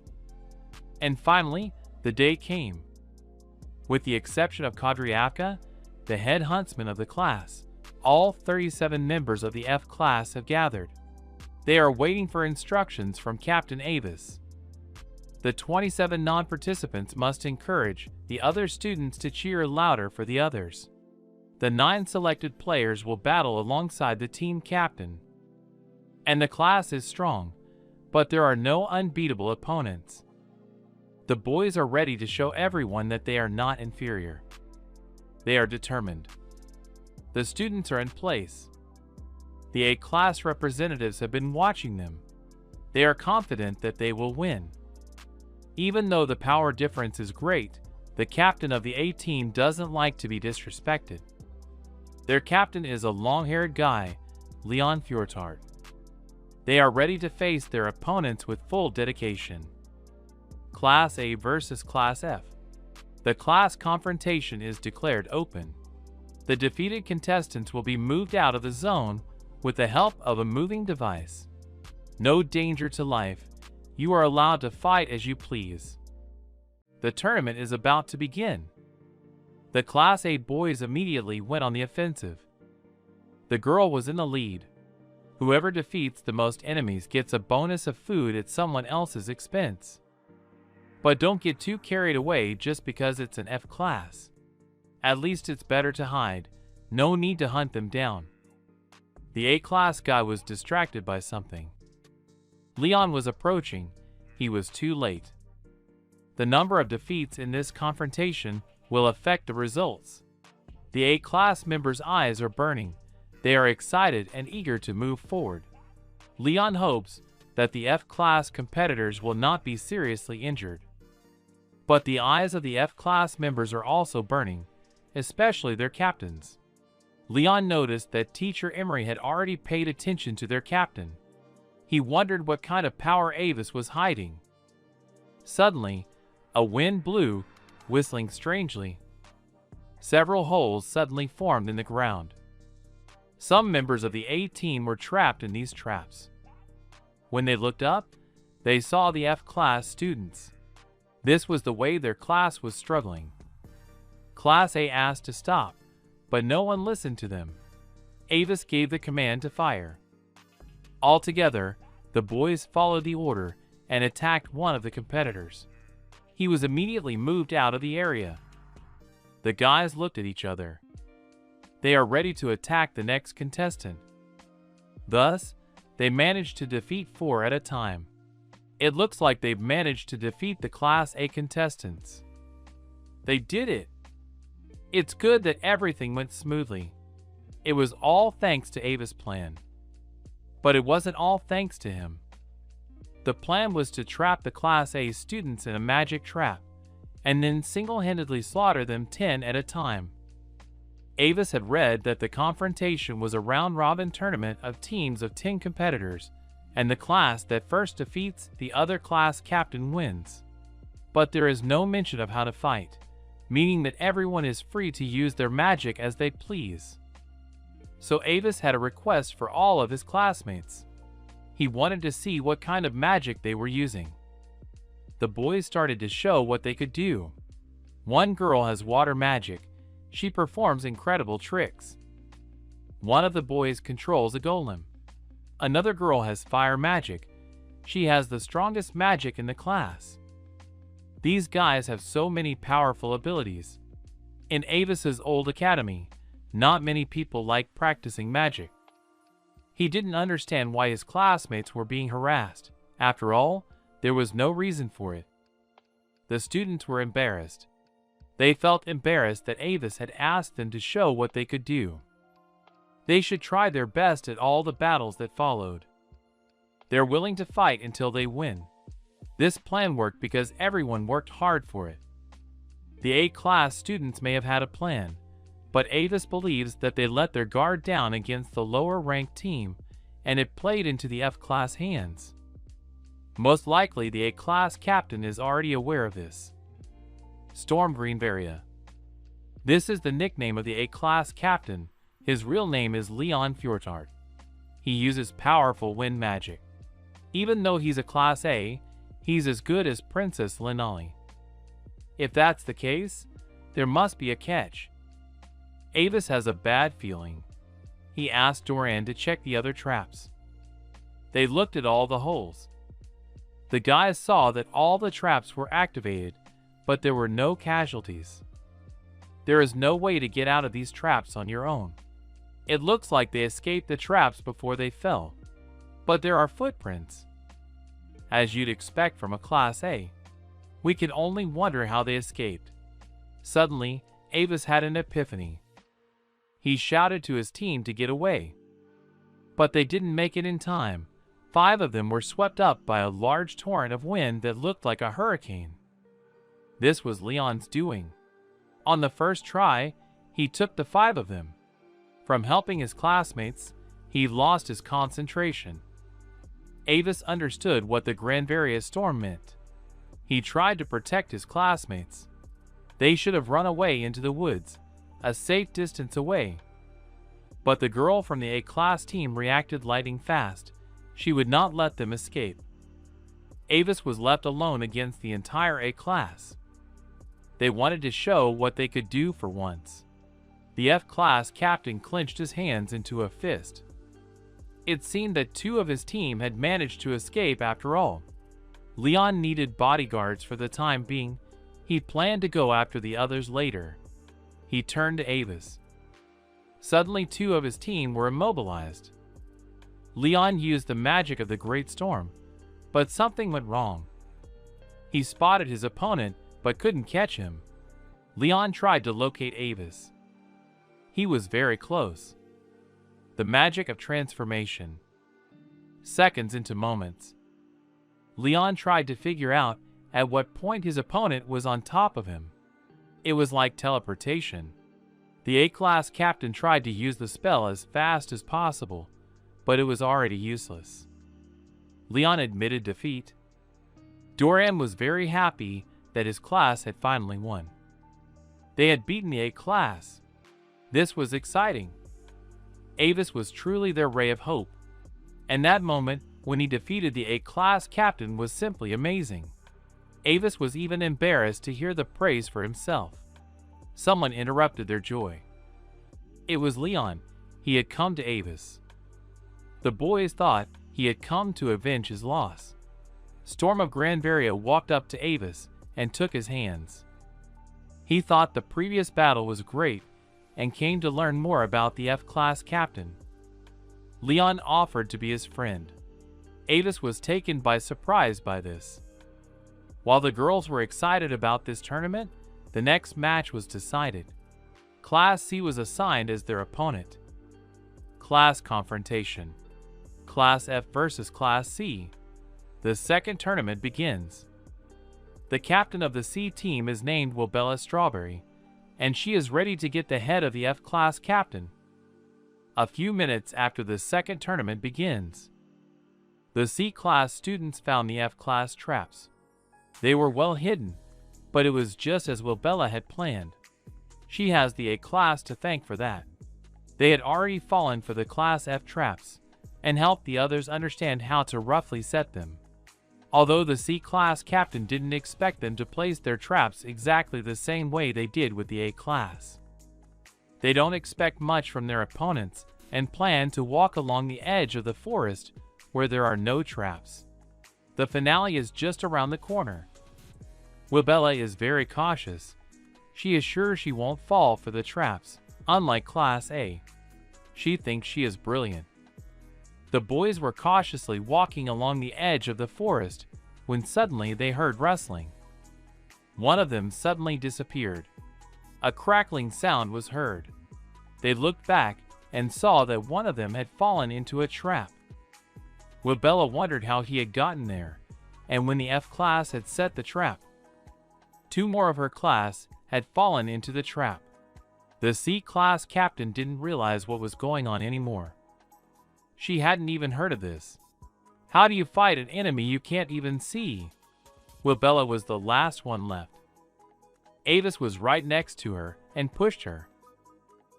And finally, the day came. With the exception of Kudryavka, the head huntsman of the class, all 37 members of the F class have gathered. They are waiting for instructions from Captain Avis. The 27 non-participants must encourage the other students to cheer louder for the others. The 9 selected players will battle alongside the team captain. And the class is strong, but there are no unbeatable opponents. The boys are ready to show everyone that they are not inferior. They are determined. The students are in place. The A-class representatives have been watching them. They are confident that they will win. Even though the power difference is great, the captain of the A team doesn't like to be disrespected. Their captain is a long-haired guy, Leon Fjortart. They are ready to face their opponents with full dedication. Class A versus Class F. The class confrontation is declared open. The defeated contestants will be moved out of the zone with the help of a moving device. No danger to life. You are allowed to fight as you please. The tournament is about to begin. The Class A boys immediately went on the offensive. The girl was in the lead. Whoever defeats the most enemies gets a bonus of food at someone else's expense. But don't get too carried away just because it's an F class. At least it's better to hide. No need to hunt them down. The A-class guy was distracted by something. Leon was approaching. He was too late. The number of defeats in this confrontation will affect the results. The A-class members' eyes are burning. They are excited and eager to move forward. Leon hopes that the F-class competitors will not be seriously injured. But the eyes of the F-class members are also burning, especially their captains. Leon noticed that Teacher Emery had already paid attention to their captain. He wondered what kind of power Avis was hiding. Suddenly, a wind blew, whistling strangely. Several holes suddenly formed in the ground. Some members of the A team were trapped in these traps. When they looked up, they saw the F-class students. This was the way their class was struggling. Class A asked to stop, but no one listened to them. Avis gave the command to fire. Altogether, the boys followed the order and attacked one of the competitors. He was immediately moved out of the area. The guys looked at each other. They are ready to attack the next contestant. Thus, they managed to defeat 4 at a time. It looks like they've managed to defeat the Class A contestants. They did it! It's good that everything went smoothly. It was all thanks to Ava's plan. But it wasn't all thanks to him. The plan was to trap the Class A students in a magic trap, and then single-handedly slaughter them 10 at a time. Avis had read that the confrontation was a round-robin tournament of teams of 10 competitors, and the class that first defeats the other class captain wins. But there is no mention of how to fight, meaning that everyone is free to use their magic as they please. So Avis had a request for all of his classmates. He wanted to see what kind of magic they were using. The boys started to show what they could do. One girl has water magic. She performs incredible tricks. One of the boys controls a golem. Another girl has fire magic. She has the strongest magic in the class. These guys have so many powerful abilities. In Avis's old academy, not many people liked practicing magic. He didn't understand why his classmates were being harassed. After all, there was no reason for it. The students were embarrassed. They felt embarrassed that Avis had asked them to show what they could do. They should try their best at all the battles that followed. They're willing to fight until they win. This plan worked because everyone worked hard for it. The A-class students may have had a plan, but Avis believes that they let their guard down against the lower-ranked team, and it played into the F-class hands. Most likely, the A-class captain is already aware of this. Storm Greenvaria. This is the nickname of the A-class captain. His real name is Leon Fjortart. He uses powerful wind magic. Even though he's a Class A, he's as good as Princess Linali. If that's the case, there must be a catch. Avis has a bad feeling. He asked Doran to check the other traps. They looked at all the holes. The guys saw that all the traps were activated, but there were no casualties. There is no way to get out of these traps on your own. It looks like they escaped the traps before they fell, but there are footprints. As you'd expect from a Class A, we can only wonder how they escaped. Suddenly, Avis had an epiphany. He shouted to his team to get away. But they didn't make it in time. 5 of them were swept up by a large torrent of wind that looked like a hurricane. This was Leon's doing. On the first try, he took the 5 of them. From helping his classmates, he lost his concentration. Avis understood what the Greenvaria storm meant. He tried to protect his classmates. They should have run away into the woods, a safe distance away. But the girl from the A-class team reacted lightning fast. She would not let them escape. Avis was left alone against the entire A-class. They wanted to show what they could do for once. The F-class captain clenched his hands into a fist. It seemed that 2 of his team had managed to escape after all. Leon needed bodyguards for the time being. He planned to go after the others later. He turned to Avis. Suddenly 2 of his team were immobilized. Leon used the magic of the Great Storm, but something went wrong. He spotted his opponent but couldn't catch him. Leon tried to locate Avis. He was very close. The magic of transformation. Seconds into moments. Leon tried to figure out at what point his opponent was on top of him. It was like teleportation. The A-class captain tried to use the spell as fast as possible, but it was already useless. Leon admitted defeat. Doran was very happy that his class had finally won. They had beaten the A-class. This was exciting. Avis was truly their ray of hope, and that moment when he defeated the A-class captain was simply amazing. Avis was even embarrassed to hear the praise for himself. Someone interrupted their joy. It was Leon. He had come to Avis. The boys thought he had come to avenge his loss. Storm of Granvaria walked up to Avis and took his hands. He thought the previous battle was great and came to learn more about the F-Class captain. Leon offered to be his friend. Avis was taken by surprise by this. While the girls were excited about this tournament, the next match was decided. Class C was assigned as their opponent. Class confrontation. Class F versus Class C. The second tournament begins. The captain of the C team is named Wilbella Strawberry, and she is ready to get the head of the F-Class captain. A few minutes after the second tournament begins, the C-Class students found the F-Class traps. They were well hidden, but it was just as Wilbella had planned. She has the A-Class to thank for that. They had already fallen for the Class F traps and helped the others understand how to roughly set them. Although the C-Class captain didn't expect them to place their traps exactly the same way they did with the A-Class. They don't expect much from their opponents and plan to walk along the edge of the forest where there are no traps. The finale is just around the corner. Wilbella is very cautious. She is sure she won't fall for the traps, unlike Class A. She thinks she is brilliant. The boys were cautiously walking along the edge of the forest when suddenly they heard rustling. One of them suddenly disappeared. A crackling sound was heard. They looked back and saw that one of them had fallen into a trap. Wilbella wondered how he had gotten there, and when the F-Class had set the trap, two more of her class had fallen into the trap. The C-Class captain didn't realize what was going on anymore. She hadn't even heard of this. How do you fight an enemy you can't even see? Wilbella was the last one left. Avis was right next to her and pushed her.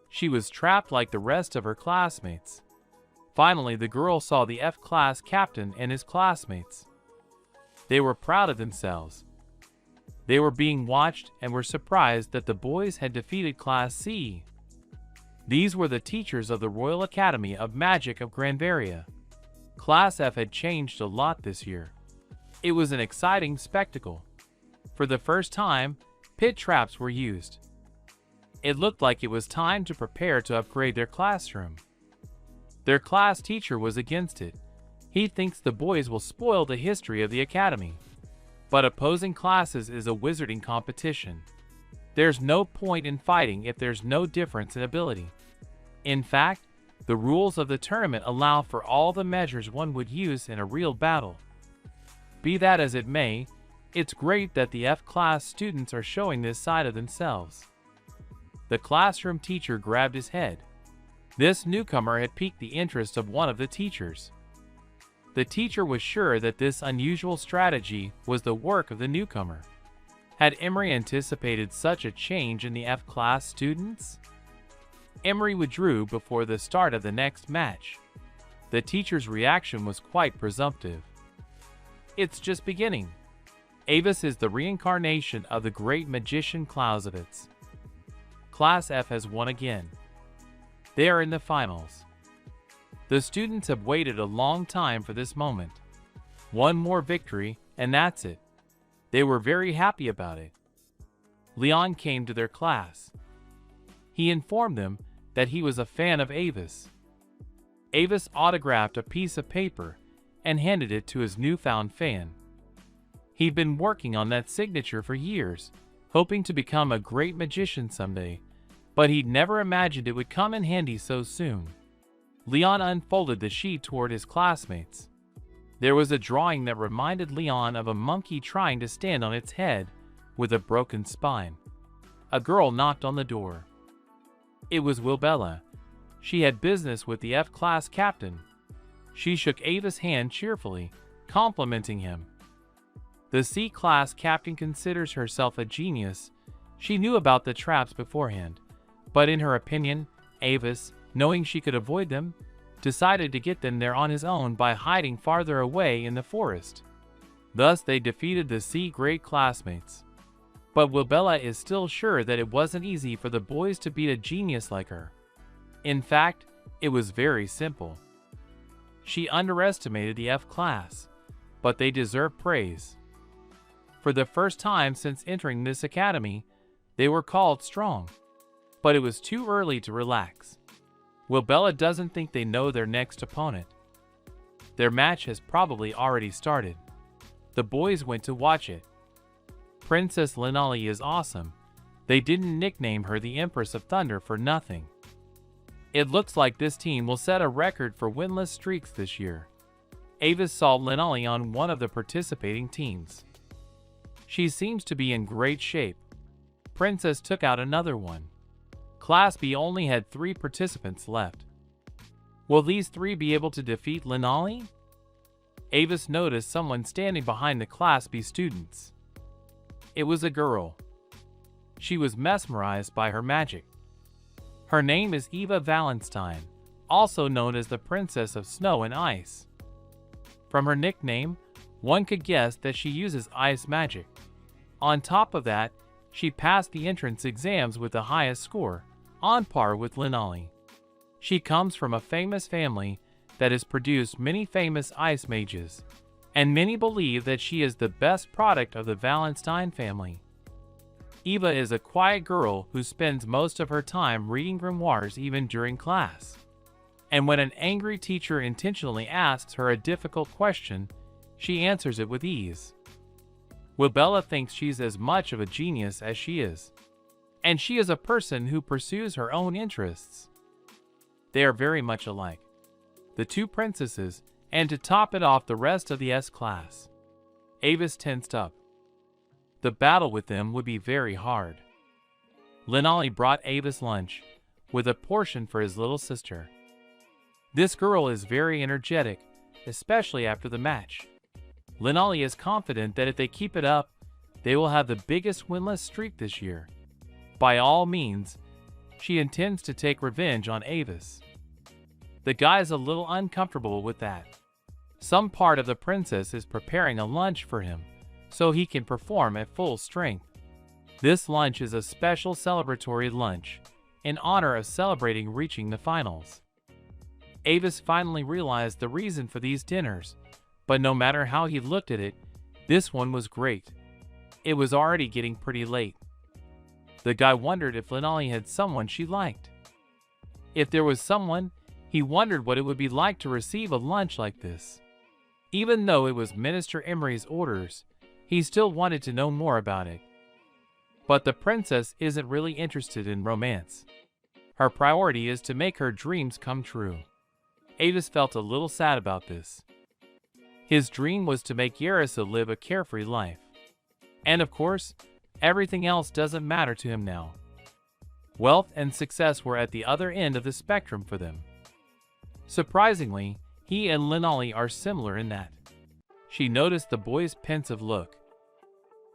She was trapped like the rest of her classmates. Finally, the girl saw the F-Class captain and his classmates. They were proud of themselves. They were being watched and were surprised that the boys had defeated Class C. These were the teachers of the Royal Academy of Magic of Granvaria. Class F had changed a lot this year. It was an exciting spectacle. For the first time, pit traps were used. It looked like it was time to prepare to upgrade their classroom. Their class teacher was against it. He thinks the boys will spoil the history of the academy. But opposing classes is a wizarding competition. There's no point in fighting if there's no difference in ability. In fact, the rules of the tournament allow for all the measures one would use in a real battle. Be that as it may, it's great that the F-Class students are showing this side of themselves. The classroom teacher grabbed his head. This newcomer had piqued the interest of one of the teachers. The teacher was sure that this unusual strategy was the work of the newcomer. Had Emery anticipated such a change in the F-Class students? Emery withdrew before the start of the next match. The teacher's reaction was quite presumptive. It's just beginning. Avis is the reincarnation of the great magician Clausewitz. Class F has won again. They are in the finals. The students have waited a long time for this moment. One more victory, and that's it. They were very happy about it. Leon came to their class. He informed them that he was a fan of Avis. Avis autographed a piece of paper and handed it to his newfound fan. He'd been working on that signature for years, hoping to become a great magician someday, but he'd never imagined it would come in handy so soon. Leon unfolded the sheet toward his classmates. There was a drawing that reminded Leon of a monkey trying to stand on its head with a broken spine. A girl knocked on the door. It was Wilbella. She had business with the F-Class captain. She shook Ava's hand cheerfully, complimenting him. The C-Class captain considers herself a genius. She knew about the traps beforehand, but in her opinion, Avis, knowing she could avoid them, decided to get them there on his own by hiding farther away in the forest. Thus they defeated the C-grade classmates. But Wilbella is still sure that it wasn't easy for the boys to beat a genius like her. In fact, it was very simple. She underestimated the F class, but they deserve praise. For the first time since entering this academy, they were called strong. But it was too early to relax. Wilbella doesn't think they know their next opponent. Their match has probably already started. The boys went to watch it. Princess Linali is awesome. They didn't nickname her the Empress of Thunder for nothing. It looks like this team will set a record for winless streaks this year. Avis saw Linali on one of the participating teams. She seems to be in great shape. Princess took out another one. Class B only had 3 participants left. Will these 3 be able to defeat Linali? Avis noticed someone standing behind the Class B students. It was a girl. She was mesmerized by her magic. Her name is Eva Valenstein, also known as the Princess of Snow and Ice. From her nickname, one could guess that she uses ice magic. On top of that, she passed the entrance exams with the highest score, on par with Linali. She comes from a famous family that has produced many famous ice mages, and many believe that she is the best product of the Valenstein family. Eva is a quiet girl who spends most of her time reading grimoires even during class. And when an angry teacher intentionally asks her a difficult question, she answers it with ease. Wilbella thinks she's as much of a genius as she is. And she is a person who pursues her own interests. They are very much alike. The 2 princesses, and to top it off the rest of the S class. Avis tensed up. The battle with them would be very hard. Linali brought Avis lunch, with a portion for his little sister. This girl is very energetic, especially after the match. Linali is confident that if they keep it up, they will have the biggest winless streak this year. By all means, she intends to take revenge on Avis. The guy is a little uncomfortable with that. Some part of the princess is preparing a lunch for him, so he can perform at full strength. This lunch is a special celebratory lunch, in honor of celebrating reaching the finals. Avis finally realized the reason for these dinners, but no matter how he looked at it, this one was great. It was already getting pretty late. The guy wondered if Linali had someone she liked. If there was someone, he wondered what it would be like to receive a lunch like this. Even though it was Minister Emery's orders, he still wanted to know more about it. But the princess isn't really interested in romance. Her priority is to make her dreams come true. Avis felt a little sad about this. His dream was to make Yerissa live a carefree life. And of course, everything else doesn't matter to him now. Wealth and success were at the other end of the spectrum for them. Surprisingly, he and Linali are similar in that. She noticed the boy's pensive look.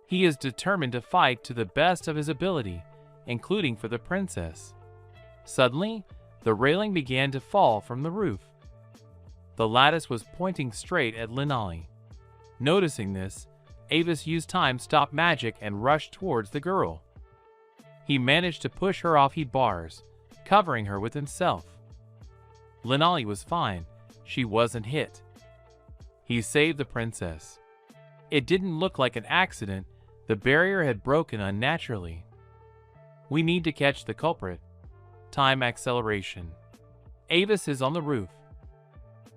He is determined to fight to the best of his ability, including for the princess. Suddenly, the railing began to fall from the roof. The lattice was pointing straight at Linali. Noticing this, Avis used time stop magic and rushed towards the girl. He managed to push her off heat bars, covering her with himself. Linali was fine. She wasn't hit. He saved the princess. It didn't look like an accident. The barrier had broken unnaturally. We need to catch the culprit. Time acceleration. Avis is on the roof.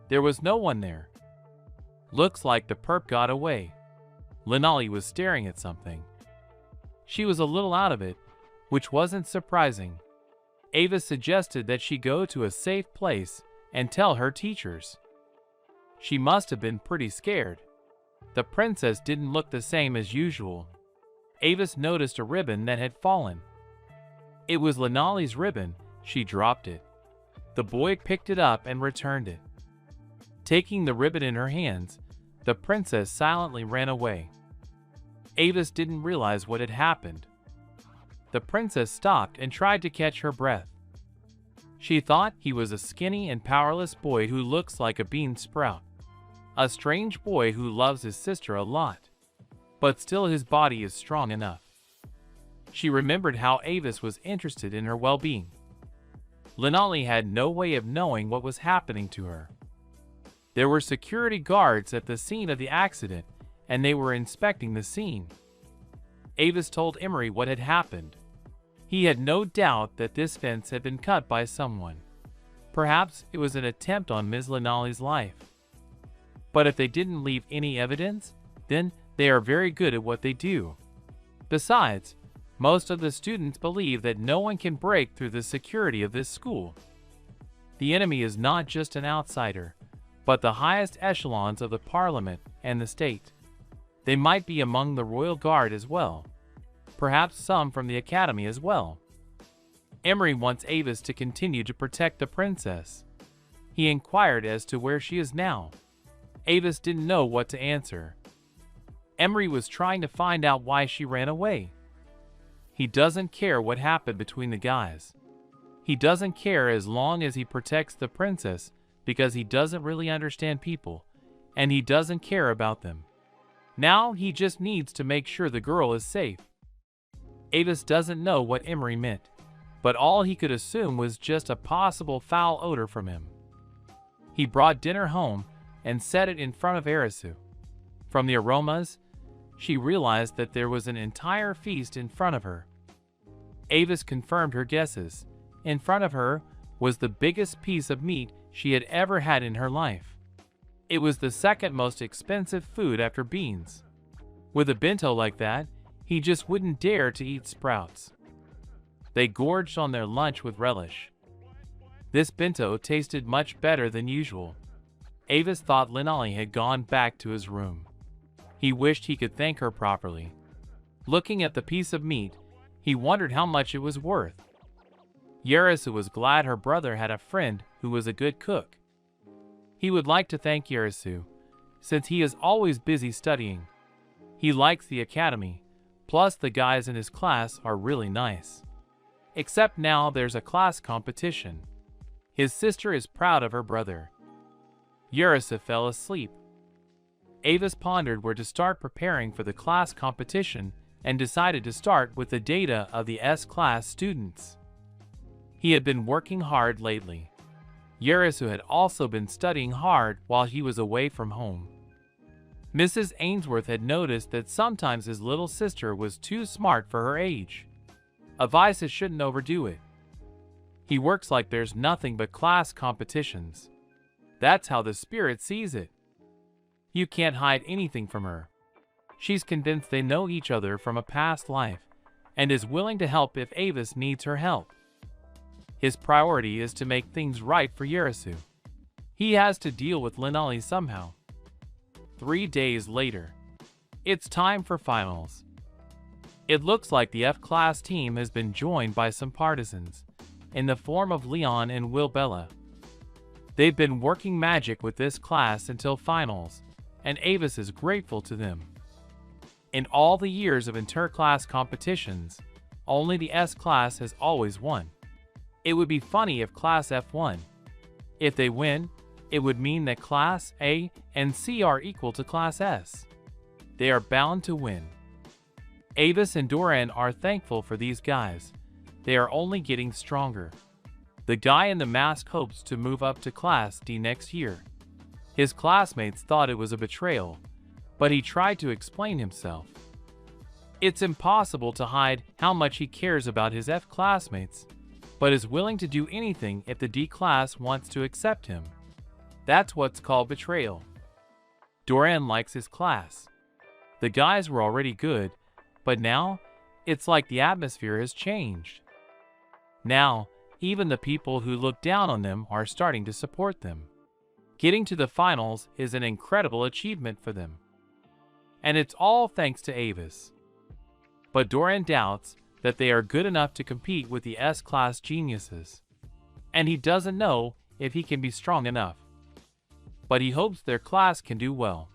There was no one there. Looks like the perp got away. Linali was staring at something. She was a little out of it, which wasn't surprising. Avis suggested that she go to a safe place and tell her teachers. She must have been pretty scared. The princess didn't look the same as usual. Avis noticed a ribbon that had fallen. It was Linali's ribbon. She dropped it. The boy picked it up and returned it. Taking the ribbon in her hands, the princess silently ran away. Avis didn't realize what had happened. The princess stopped and tried to catch her breath. She thought he was a skinny and powerless boy who looks like a bean sprout. A strange boy who loves his sister a lot. But still his body is strong enough. She remembered how Avis was interested in her well-being. Linali had no way of knowing what was happening to her. There were security guards at the scene of the accident, and they were inspecting the scene. Avis told Emery what had happened. He had no doubt that this fence had been cut by someone. Perhaps it was an attempt on Ms. Linalli's life. But if they didn't leave any evidence, then they are very good at what they do. Besides, most of the students believe that no one can break through the security of this school. The enemy is not just an outsider, but the highest echelons of the parliament and the state. They might be among the royal guard as well. Perhaps some from the academy as well. Emery wants Avis to continue to protect the princess. He inquired as to where she is now. Avis didn't know what to answer. Emery was trying to find out why she ran away. He doesn't care what happened between the guys. He doesn't care as long as he protects the princess, because he doesn't really understand people, and he doesn't care about them. Now he just needs to make sure the girl is safe. Avis doesn't know what Emery meant, but all he could assume was just a possible foul odor from him. He brought dinner home and set it in front of Arisu. From the aromas, she realized that there was an entire feast in front of her. Avis confirmed her guesses. In front of her was the biggest piece of meat she had ever had in her life. It was the second most expensive food after beans. With a bento like that, he just wouldn't dare to eat sprouts. They gorged on their lunch with relish. This bento tasted much better than usual. Avis thought Linalli had gone back to his room. He wished he could thank her properly. Looking at the piece of meat, he wondered how much it was worth. Yarisu was glad her brother had a friend who was a good cook. He would like to thank Yarisu, since he is always busy studying. He likes the academy, plus the guys in his class are really nice. Except now there's a class competition. His sister is proud of her brother. Yarisu fell asleep. Avis pondered where to start preparing for the class competition and decided to start with the data of the S-class students. He had been working hard lately. Yarisu had also been studying hard while he was away from home. Mrs. Ainsworth had noticed that sometimes his little sister was too smart for her age. Avisa shouldn't overdo it. He works like there's nothing but class competitions. That's how the spirit sees it. You can't hide anything from her. She's convinced they know each other from a past life and is willing to help if Avis needs her help. His priority is to make things right for Yarisu. He has to deal with Linalli somehow. 3 days later. It's time for finals. It looks like the F-class team has been joined by some partisans, in the form of Leon and Wilbella. They've been working magic with this class until finals, and Avis is grateful to them. In all the years of inter-class competitions, only the S-class has always won. It would be funny if Class F won. If they win, it would mean that Class A and C are equal to Class S. They are bound to win. Avis and Doran are thankful for these guys. They are only getting stronger. The guy in the mask hopes to move up to Class D next year. His classmates thought it was a betrayal, but he tried to explain himself. It's impossible to hide how much he cares about his F classmates, but is willing to do anything if the D class wants to accept him. That's what's called betrayal. Doran likes his class. The guys were already good, but now it's like the atmosphere has changed. Now, even the people who look down on them are starting to support them. Getting to the finals is an incredible achievement for them. And it's all thanks to Avis. But Doran doubts that they are good enough to compete with the S-class geniuses. And he doesn't know if he can be strong enough. But he hopes their class can do well.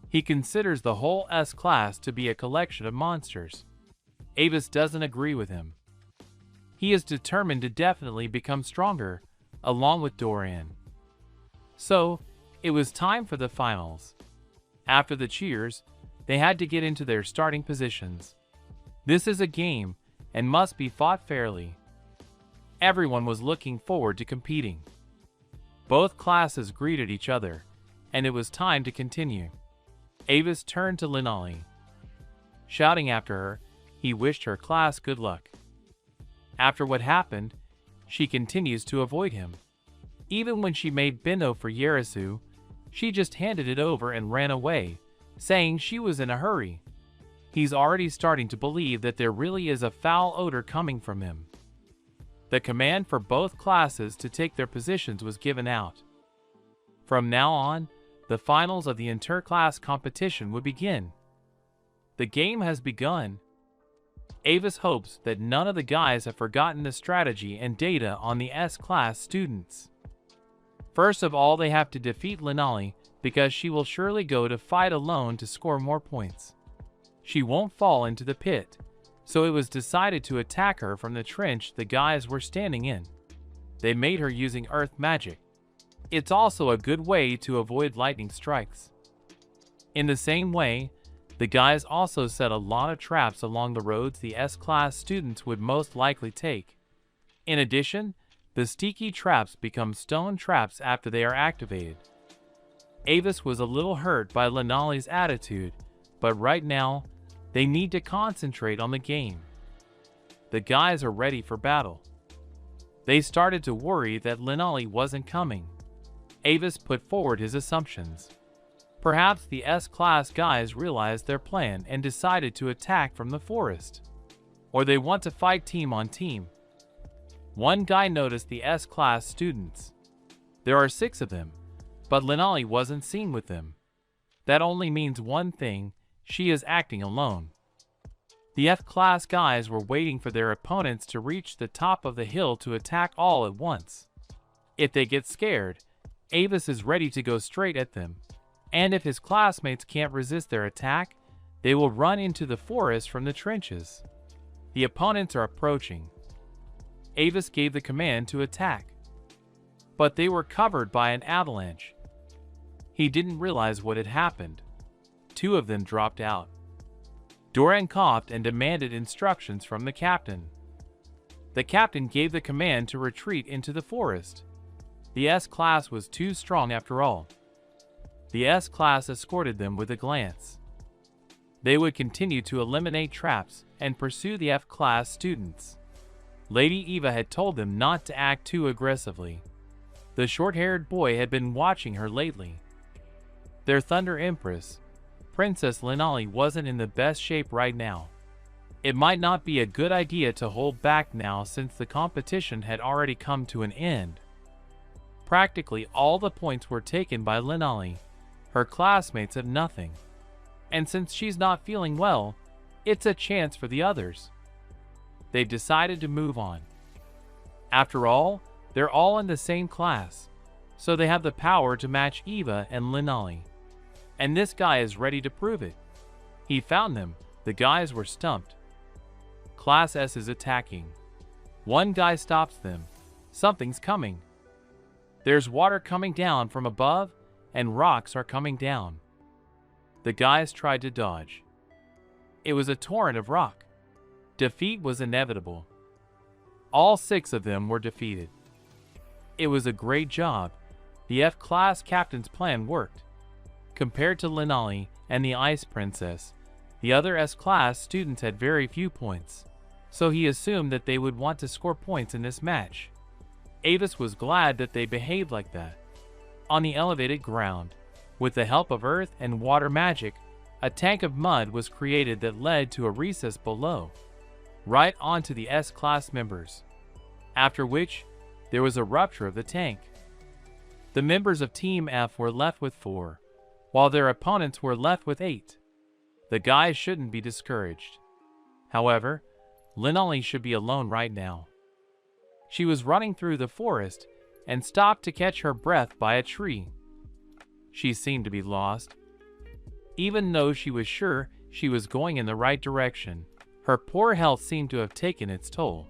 He considers the whole S-class to be a collection of monsters. Avis doesn't agree with him. He is determined to definitely become stronger, along with Doran. So, it was time for the finals. After the cheers, they had to get into their starting positions. This is a game, and must be fought fairly. Everyone was looking forward to competing. Both classes greeted each other, and it was time to continue. Avis turned to Linali. Shouting after her, he wished her class good luck. After what happened, she continues to avoid him. Even when she made bento for Yarasu, she just handed it over and ran away, saying she was in a hurry. He's already starting to believe that there really is a foul odor coming from him. The command for both classes to take their positions was given out. From now on, the finals of the inter-class competition would begin. The game has begun. Avis hopes that none of the guys have forgotten the strategy and data on the S-class students. First of all, they have to defeat Linali because she will surely go to fight alone to score more points. She won't fall into the pit, so it was decided to attack her from the trench the guys were standing in. They made her using earth magic. It's also a good way to avoid lightning strikes. In the same way, the guys also set a lot of traps along the roads the S-class students would most likely take. In addition, the sticky traps become stone traps after they are activated. Avis was a little hurt by Linali's attitude, but right now, they need to concentrate on the game. The guys are ready for battle. They started to worry that Linali wasn't coming. Avis put forward his assumptions. Perhaps the S-class guys realized their plan and decided to attack from the forest. Or they want to fight team on team. One guy noticed the S-class students. There are 6 of them, but Linali wasn't seen with them. That only means one thing: she is acting alone. The F-class guys were waiting for their opponents to reach the top of the hill to attack all at once. If they get scared, Avis is ready to go straight at them, and if his classmates can't resist their attack, they will run into the forest from the trenches. The opponents are approaching. Avis gave the command to attack, but they were covered by an avalanche. He didn't realize what had happened. 2 of them dropped out. Doran coughed and demanded instructions from the captain. The captain gave the command to retreat into the forest. The S-class was too strong after all. The S-class escorted them with a glance. They would continue to eliminate traps and pursue the F-class students. Lady Eva had told them not to act too aggressively. The short-haired boy had been watching her lately. Their Thunder Empress, Princess Linali, wasn't in the best shape right now. It might not be a good idea to hold back now since the competition had already come to an end. Practically all the points were taken by Linali. Her classmates have nothing. And since she's not feeling well, it's a chance for the others. They've decided to move on. After all, they're all in the same class, so they have the power to match Eva and Linali. And this guy is ready to prove it. He found them. The guys were stumped. Class S is attacking. One guy stops them. Something's coming. There's water coming down from above, and rocks are coming down. The guys tried to dodge. It was a torrent of rock. Defeat was inevitable. All 6 of them were defeated. It was a great job. The F-class captain's plan worked. Compared to Linali and the Ice Princess, the other S-class students had very few points, so he assumed that they would want to score points in this match. Avis was glad that they behaved like that. On the elevated ground, with the help of earth and water magic, a tank of mud was created that led to a recess below, right onto the S-class members, after which there was a rupture of the tank. The members of Team F were left with 4, while their opponents were left with 8. The guys shouldn't be discouraged. However, Linali should be alone right now. She was running through the forest and stopped to catch her breath by a tree. She seemed to be lost. Even though she was sure she was going in the right direction, her poor health seemed to have taken its toll.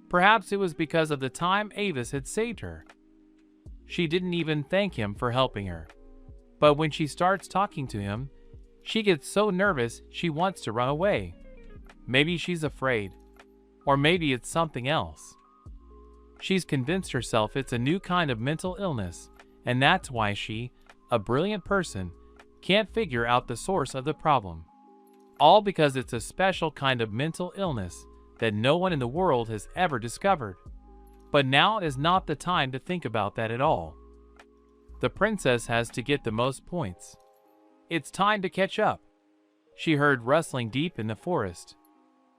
Perhaps it was because of the time Avis had saved her. She didn't even thank him for helping her. But when she starts talking to him, she gets so nervous she wants to run away. Maybe she's afraid. Or maybe it's something else. She's convinced herself it's a new kind of mental illness, and that's why she, a brilliant person, can't figure out the source of the problem. All because it's a special kind of mental illness that no one in the world has ever discovered. But now is not the time to think about that at all. The princess has to get the most points. It's time to catch up. She heard rustling deep in the forest.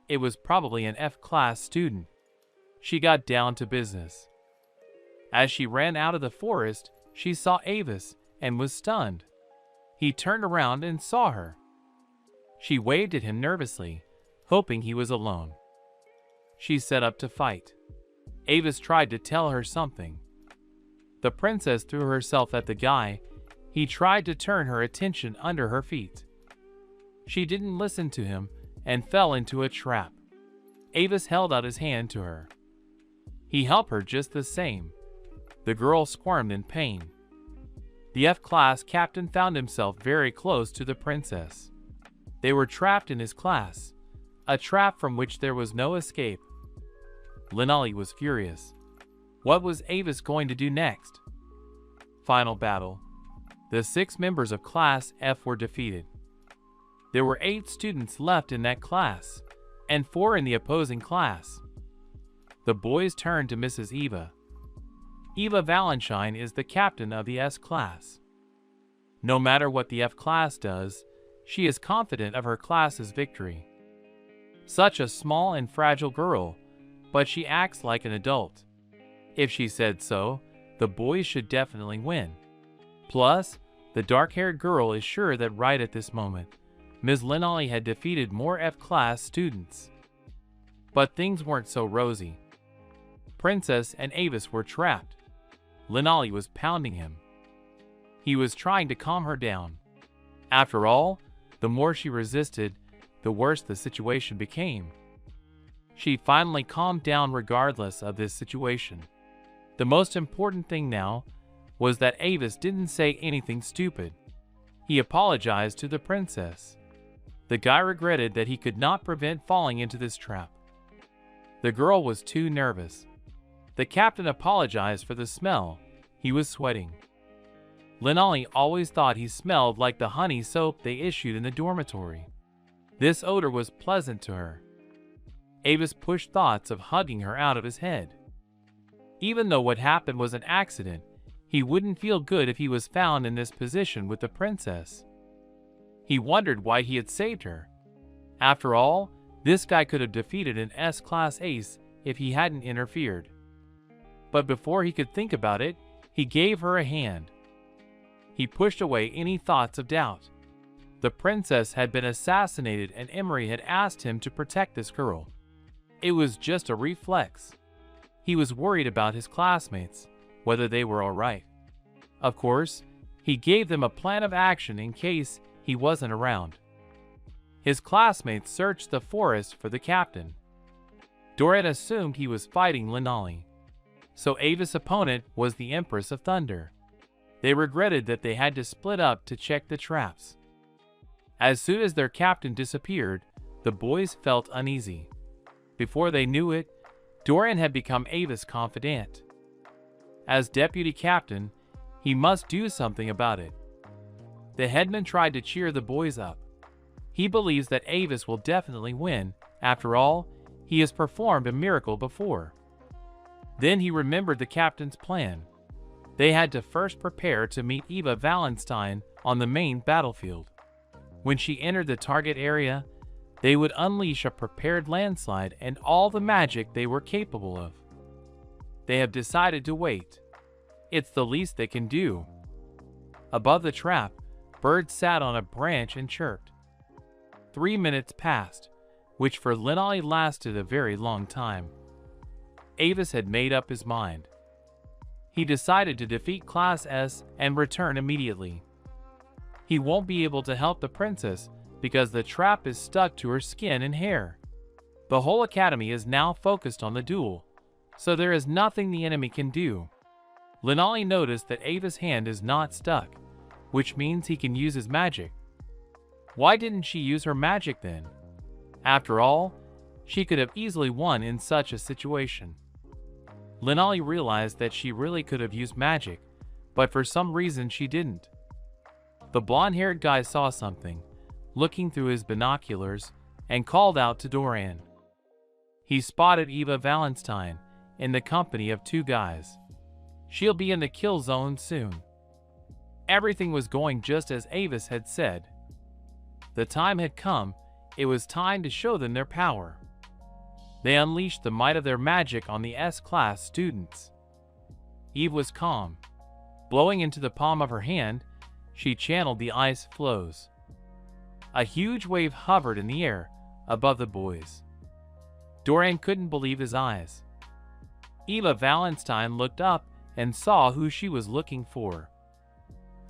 It was probably an F-class student. She got down to business. As she ran out of the forest, she saw Avis and was stunned. He turned around and saw her. She waved at him nervously, hoping he was alone. She set up to fight. Avis tried to tell her something. The princess threw herself at the guy. He tried to turn her attention under her feet. She didn't listen to him and fell into a trap. Avis held out his hand to her. He helped her just the same. The girl squirmed in pain. The F-class captain found himself very close to the princess. They were trapped in his class, a trap from which there was no escape. Linali was furious. What was Avis going to do next? Final battle. The 6 members of Class F were defeated. There were 8 students left in that class, and 4 in the opposing class. The boys turned to Mrs. Eva. Eva Valentine is the captain of the S class. No matter what the F class does, she is confident of her class's victory. Such a small and fragile girl, but she acts like an adult. If she said so, the boys should definitely win. Plus, the dark-haired girl is sure that right at this moment, Ms. Linali had defeated more F-class students. But things weren't so rosy. Princess and Avis were trapped. Linali was pounding him. He was trying to calm her down. After all, the more she resisted, the worse the situation became. She finally calmed down regardless of this situation. The most important thing now was that Avis didn't say anything stupid. He apologized to the princess. The guy regretted that he could not prevent falling into this trap. The girl was too nervous. The captain apologized for the smell. He was sweating. Linali always thought he smelled like the honey soap they issued in the dormitory. This odor was pleasant to her. Avis pushed thoughts of hugging her out of his head. Even though what happened was an accident, he wouldn't feel good if he was found in this position with the princess. He wondered why he had saved her. After all, this guy could have defeated an S-class ace if he hadn't interfered. But before he could think about it, he gave her a hand. He pushed away any thoughts of doubt. The princess had been assassinated and Emery had asked him to protect this girl. It was just a reflex. He was worried about his classmates, whether they were alright. Of course, he gave them a plan of action in case he wasn't around. His classmates searched the forest for the captain. Dorette assumed he was fighting Linali, so Avis' opponent was the Empress of Thunder. They regretted that they had to split up to check the traps. As soon as their captain disappeared, the boys felt uneasy. Before they knew it, Dorian had become Avis' confidant. As deputy captain, he must do something about it. The headman tried to cheer the boys up. He believes that Avis will definitely win. After all, he has performed a miracle before. Then he remembered the captain's plan. They had to first prepare to meet Eva Valentine on the main battlefield. When she entered the target area, they would unleash a prepared landslide and all the magic they were capable of. They have decided to wait. It's the least they can do. Above the trap, birds sat on a branch and chirped. 3 minutes passed, which for Linali lasted a very long time. Avis had made up his mind. He decided to defeat Class S and return immediately. He won't be able to help the princess because the trap is stuck to her skin and hair. The whole academy is now focused on the duel, so there is nothing the enemy can do. Linali noticed that Ava's hand is not stuck, which means he can use his magic. Why didn't she use her magic then? After all, she could have easily won in such a situation. Linali realized that she really could have used magic, but for some reason she didn't. The blonde-haired guy saw something, looking through his binoculars, and called out to Doran. He spotted Eva Valentine in the company of two guys. She'll be in the kill zone soon. Everything was going just as Avis had said. The time had come. It was time to show them their power. They unleashed the might of their magic on the S-Class students. Eve was calm. Blowing into the palm of her hand, she channeled the ice flows. A huge wave hovered in the air above the boys. Doran couldn't believe his eyes. Eva Valentine looked up and saw who she was looking for.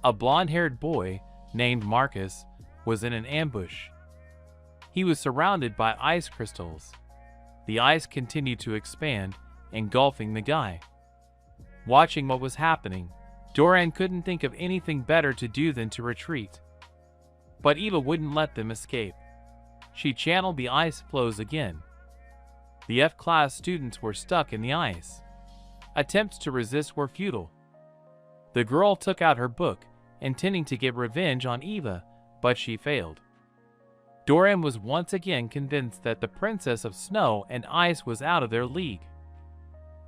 A blonde-haired boy named Marcus was in an ambush. He was surrounded by ice crystals. The ice continued to expand, engulfing the guy. Watching what was happening, Doran couldn't think of anything better to do than to retreat. But Eva wouldn't let them escape. She channeled the ice flows again. The F-Class students were stuck in the ice. Attempts to resist were futile. The girl took out her book, intending to get revenge on Eva, but she failed. Doran was once again convinced that the Princess of Snow and Ice was out of their league.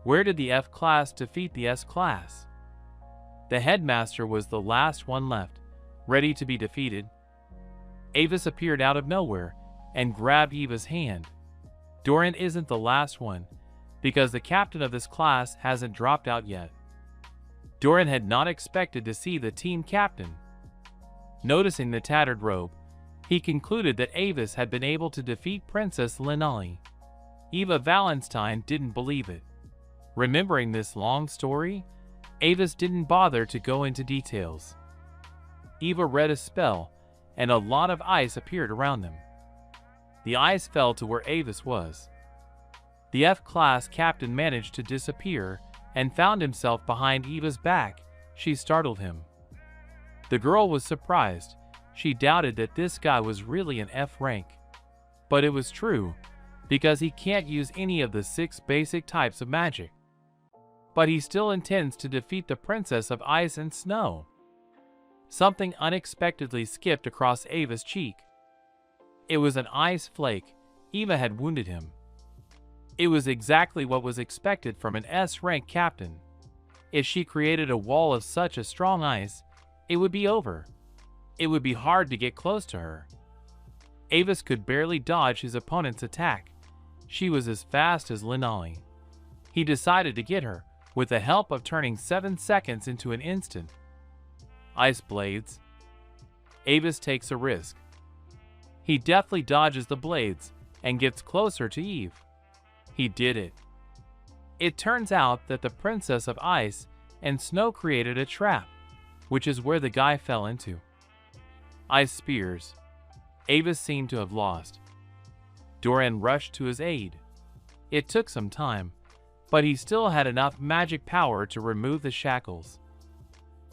Where did the F-Class defeat the S-Class? The headmaster was the last one left, ready to be defeated. Avis appeared out of nowhere and grabbed Eva's hand. Doran isn't the last one, because the captain of this class hasn't dropped out yet. Doran had not expected to see the team captain. Noticing the tattered robe, he concluded that Avis had been able to defeat Princess Linali. Eva Valentine didn't believe it. Remembering this long story, Avis didn't bother to go into details. Eva read a spell, and a lot of ice appeared around them. The ice fell to where Avis was. The F-Class captain managed to disappear and found himself behind Eva's back. She startled him. The girl was surprised. She doubted that this guy was really an F rank. But it was true, because he can't use any of the 6 basic types of magic. But he still intends to defeat the Princess of Ice and Snow. Something unexpectedly skipped across Ava's cheek. It was an ice flake. Eva had wounded him. It was exactly what was expected from an S-rank captain. If she created a wall of such a strong ice, it would be over. It would be hard to get close to her. Avis could barely dodge his opponent's attack. She was as fast as Linali. He decided to get her, with the help of turning 7 seconds into an instant. Ice blades. Avis takes a risk. He deftly dodges the blades and gets closer to Eve. He did it. It turns out that the Princess of Ice and Snow created a trap, which is where the guy fell into. Ice spears. Avis seemed to have lost. Doran rushed to his aid. It took some time, but he still had enough magic power to remove the shackles.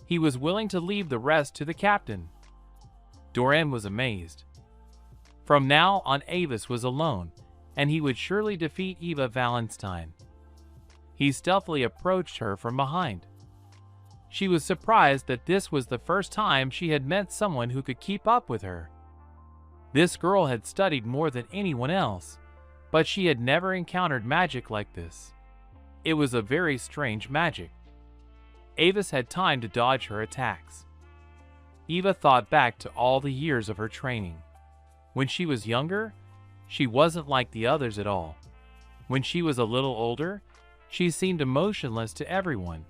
He was willing to leave the rest to the captain. Doran was amazed. From now on, Avis was alone, and he would surely defeat Eva Valentine. He stealthily approached her from behind. She was surprised that this was the first time she had met someone who could keep up with her. This girl had studied more than anyone else, but she had never encountered magic like this. It was a very strange magic. Avis had time to dodge her attacks. Eva thought back to all the years of her training. When she was younger, she wasn't like the others at all. When she was a little older, she seemed emotionless to everyone,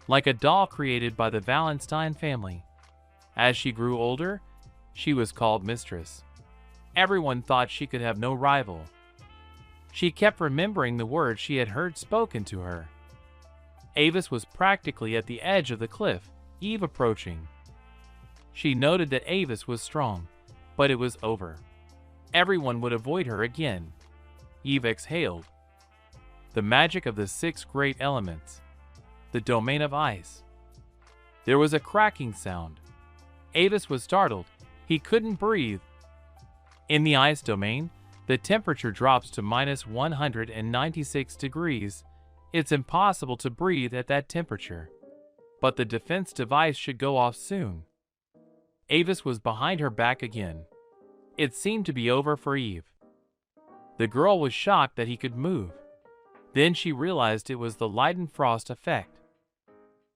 like a doll created by the Valentine family. As she grew older, she was called Mistress. Everyone thought she could have no rival. She kept remembering the words she had heard spoken to her. Avis was practically at the edge of the cliff, Eve approaching. She noted that Avis was strong, but it was over. Everyone would avoid her again. Eve exhaled. The magic of the 6 great elements. The domain of ice. There was a cracking sound. Avis was startled. He couldn't breathe. In the ice domain, the temperature drops to -196 degrees. It's impossible to breathe at that temperature. But the defense device should go off soon. Avis was behind her back again. It seemed to be over for Eve. The girl was shocked that he could move. Then she realized it was the Leidenfrost effect.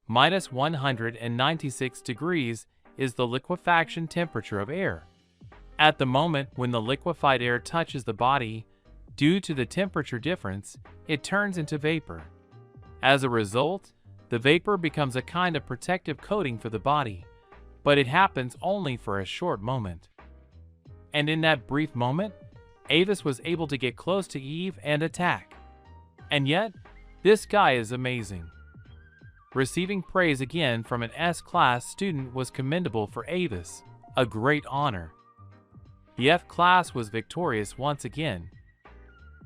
Minus 196 degrees is the liquefaction temperature of air. At the moment when the liquefied air touches the body, due to the temperature difference, it turns into vapor. As a result, the vapor becomes a kind of protective coating for the body, but it happens only for a short moment. And in that brief moment, Avis was able to get close to Eve and attack. And yet, this guy is amazing. Receiving praise again from an S-class student was commendable for Avis, a great honor. The F-class was victorious once again.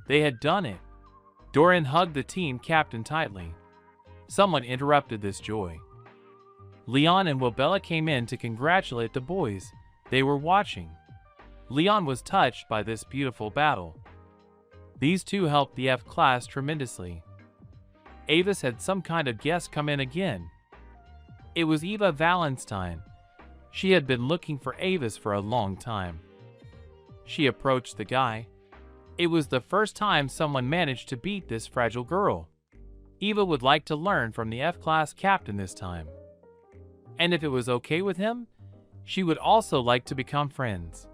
They had done it. Doran hugged the team captain tightly. Someone interrupted this joy. Leon and Wobella came in to congratulate the boys. They were watching. Leon was touched by this beautiful battle. These two helped the F-class tremendously. Avis had some kind of guest come in again. It was Eva Valenstein. She had been looking for Avis for a long time. She approached the guy. It was the first time someone managed to beat this fragile girl. Eva would like to learn from the F-class captain this time. And if it was okay with him, she would also like to become friends.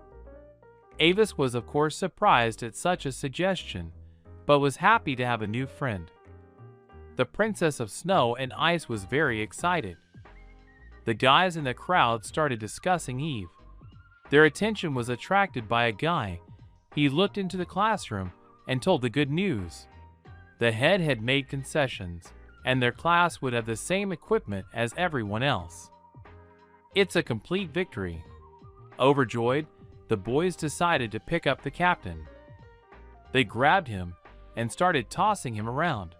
Avis was of course surprised at such a suggestion, but was happy to have a new friend. The Princess of Snow and Ice was very excited. The guys in the crowd started discussing Eve. Their attention was attracted by a guy. He looked into the classroom and told the good news. The head had made concessions, and their class would have the same equipment as everyone else. It's a complete victory. Overjoyed, the boys decided to pick up the captain. They grabbed him and started tossing him around.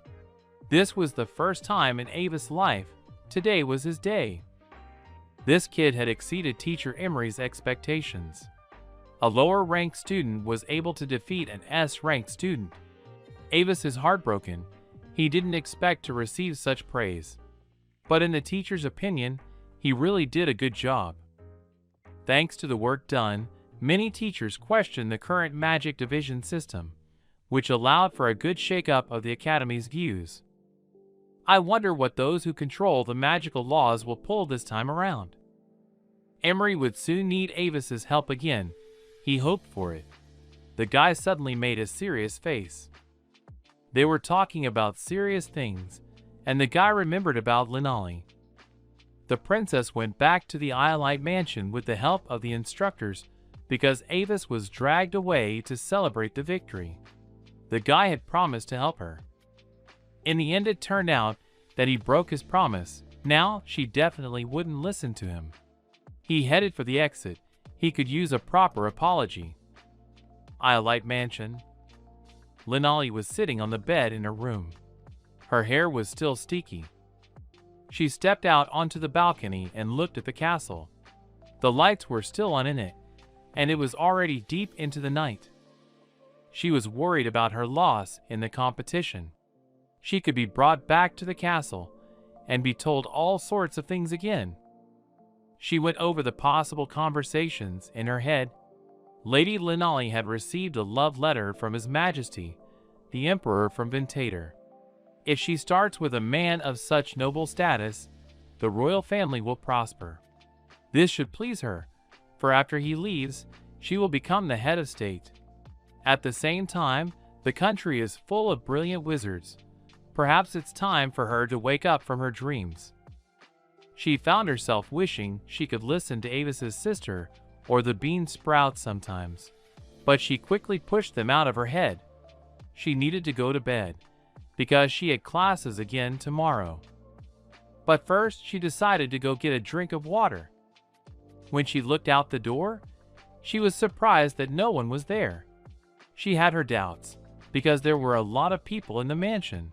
This was the first time in Avis' life. Today was his day. This kid had exceeded Teacher Emery's expectations. A lower-ranked student was able to defeat an S-ranked student. Avis is heartbroken. He didn't expect to receive such praise. But in the teacher's opinion, he really did a good job. Thanks to the work done, many teachers questioned the current Magic Division system, which allowed for a good shake-up of the Academy's views. I wonder what those who control the magical laws will pull this time around. Emery would soon need Avis's help again. He hoped for it. The guy suddenly made a serious face. They were talking about serious things, and the guy remembered about Linali. The princess went back to the Iolite mansion with the help of the instructors because Avis was dragged away to celebrate the victory. The guy had promised to help her. In the end, it turned out that he broke his promise. Now, she definitely wouldn't listen to him. He headed for the exit. He could use a proper apology. Iolite Mansion. Linali was sitting on the bed in her room. Her hair was still sticky. She stepped out onto the balcony and looked at the castle. The lights were still on in it, and it was already deep into the night. She was worried about her loss in the competition. She could be brought back to the castle and be told all sorts of things again. She went over the possible conversations in her head. Lady Linali had received a love letter from His Majesty, the Emperor from Ventator. If she starts with a man of such noble status, the royal family will prosper. This should please her, for after he leaves, she will become the head of state. At the same time, the country is full of brilliant wizards. Perhaps it's time for her to wake up from her dreams. She found herself wishing she could listen to Avis's sister or the bean sprouts sometimes, but she quickly pushed them out of her head. She needed to go to bed, because she had classes again tomorrow. But first, she decided to go get a drink of water. When she looked out the door, she was surprised that no one was there. She had her doubts, because there were a lot of people in the mansion,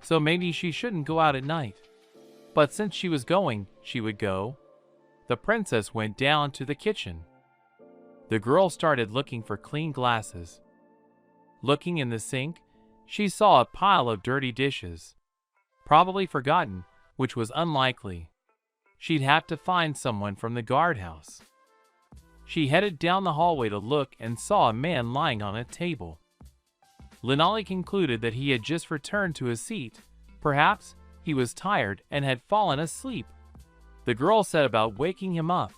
so maybe she shouldn't go out at night. But since she was going, she would go. The princess went down to the kitchen. The girl started looking for clean glasses. Looking in the sink, she saw a pile of dirty dishes. Probably forgotten, which was unlikely. She'd have to find someone from the guardhouse. She headed down the hallway to look and saw a man lying on a table. Lenali concluded that he had just returned to his seat. Perhaps he was tired and had fallen asleep. The girl set about waking him up.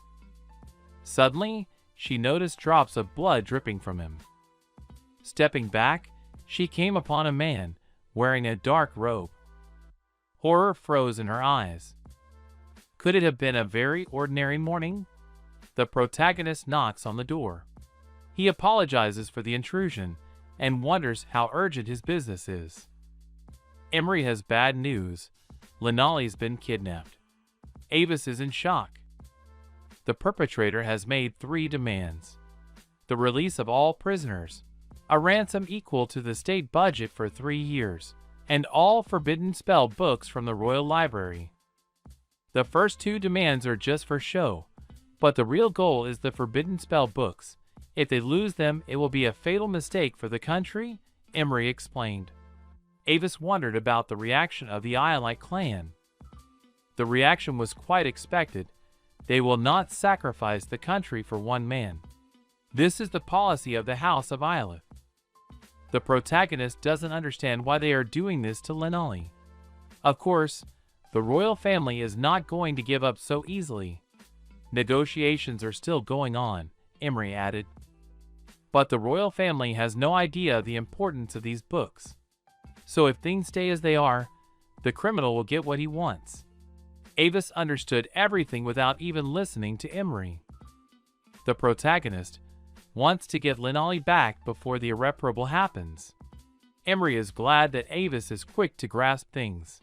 Suddenly, she noticed drops of blood dripping from him. Stepping back, she came upon a man wearing a dark robe. Horror froze in her eyes. Could it have been a very ordinary morning? The protagonist knocks on the door. He apologizes for the intrusion and wonders how urgent his business is. Emery has bad news. Lenali's been kidnapped. Avis is in shock. The perpetrator has made 3 demands: the release of all prisoners, a ransom equal to the state budget for 3 years, and all forbidden spell books from the Royal Library. The first 2 demands are just for show, but the real goal is the forbidden spell books. If they lose them, it will be a fatal mistake for the country, Emery explained. Avis wondered about the reaction of the Iolite clan. The reaction was quite expected. They will not sacrifice the country for one man. This is the policy of the House of Iolith. The protagonist doesn't understand why they are doing this to Lenali. Of course, the royal family is not going to give up so easily. Negotiations are still going on, Emery added. But the royal family has no idea of the importance of these books. So if things stay as they are, the criminal will get what he wants. Avis understood everything without even listening to Emery. The protagonist wants to get Lenali back before the irreparable happens. Emery is glad that Avis is quick to grasp things.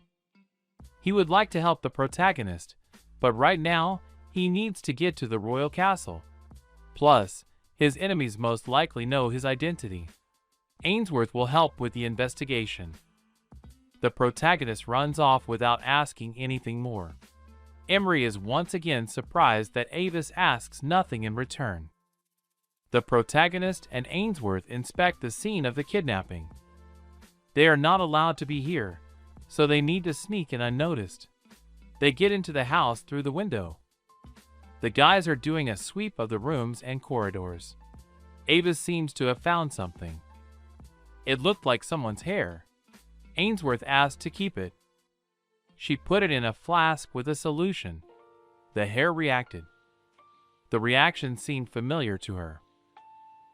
He would like to help the protagonist, but right now, he needs to get to the royal castle. Plus, his enemies most likely know his identity. Ainsworth will help with the investigation. The protagonist runs off without asking anything more. Emery is once again surprised that Avis asks nothing in return. The protagonist and Ainsworth inspect the scene of the kidnapping. They are not allowed to be here, so they need to sneak in unnoticed. They get into the house through the window. The guys are doing a sweep of the rooms and corridors. Avis seems to have found something. It looked like someone's hair. Ainsworth asked to keep it. She put it in a flask with a solution. The hair reacted. The reaction seemed familiar to her.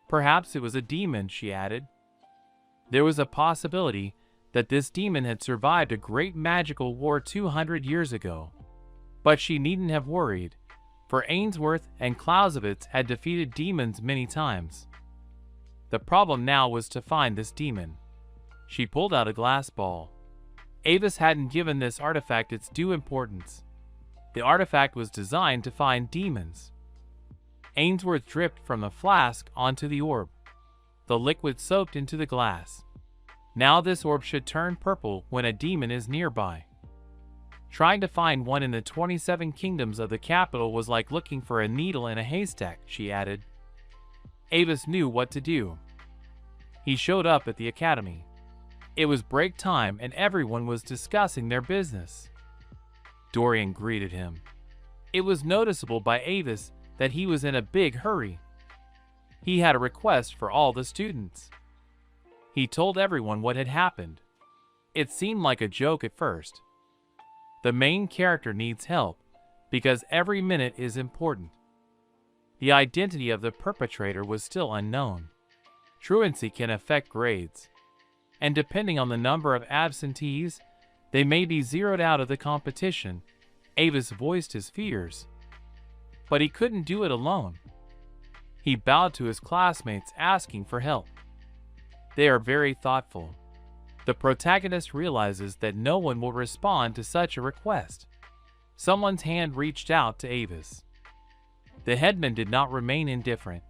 Perhaps it was a demon, she added. There was a possibility that this demon had survived a great magical war 200 years ago. But she needn't have worried, for Ainsworth and Clausewitz had defeated demons many times. The problem now was to find this demon. She pulled out a glass ball. Avis hadn't given this artifact its due importance. The artifact was designed to find demons. Ainsworth dripped from the flask onto the orb. The liquid soaked into the glass. Now this orb should turn purple when a demon is nearby. Trying to find one in the 27 kingdoms of the capital was like looking for a needle in a haystack, she added. Avis knew what to do. He showed up at the academy. It was break time and everyone was discussing their business. Dorian greeted him. It was noticeable by Avis that he was in a big hurry. He had a request for all the students. He told everyone what had happened. It seemed like a joke at first. The main character needs help because every minute is important. The identity of the perpetrator was still unknown. Truancy can affect grades, and depending on the number of absentees, they may be zeroed out of the competition. Avis voiced his fears. But he couldn't do it alone. He bowed to his classmates asking for help. They are very thoughtful. The protagonist realizes that no one will respond to such a request. Someone's hand reached out to Avis. The headman did not remain indifferent,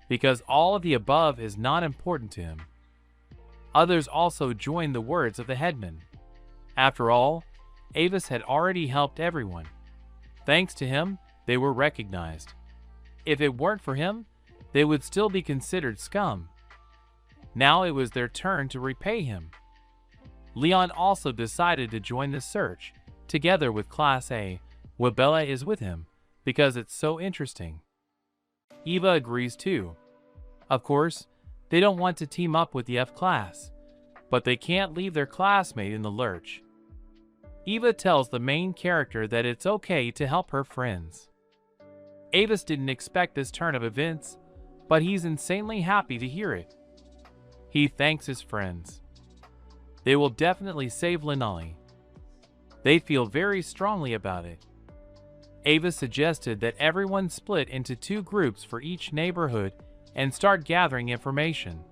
because all of the above is not important to him. Others also joined the words of the headman. After all, Avis had already helped everyone. Thanks to him, they were recognized. If it weren't for him, they would still be considered scum. Now it was their turn to repay him. Leon also decided to join the search, together with Class A. Wabella is with him, because it's so interesting. Eva agrees too. Of course, they don't want to team up with the F class, but they can't leave their classmate in the lurch. Eva tells the main character that it's okay to help her friends. Avis didn't expect this turn of events, but he's insanely happy to hear it. He thanks his friends. They will definitely save Linali. They feel very strongly about it. Ava suggested that everyone split into 2 groups for each neighborhood and start gathering information.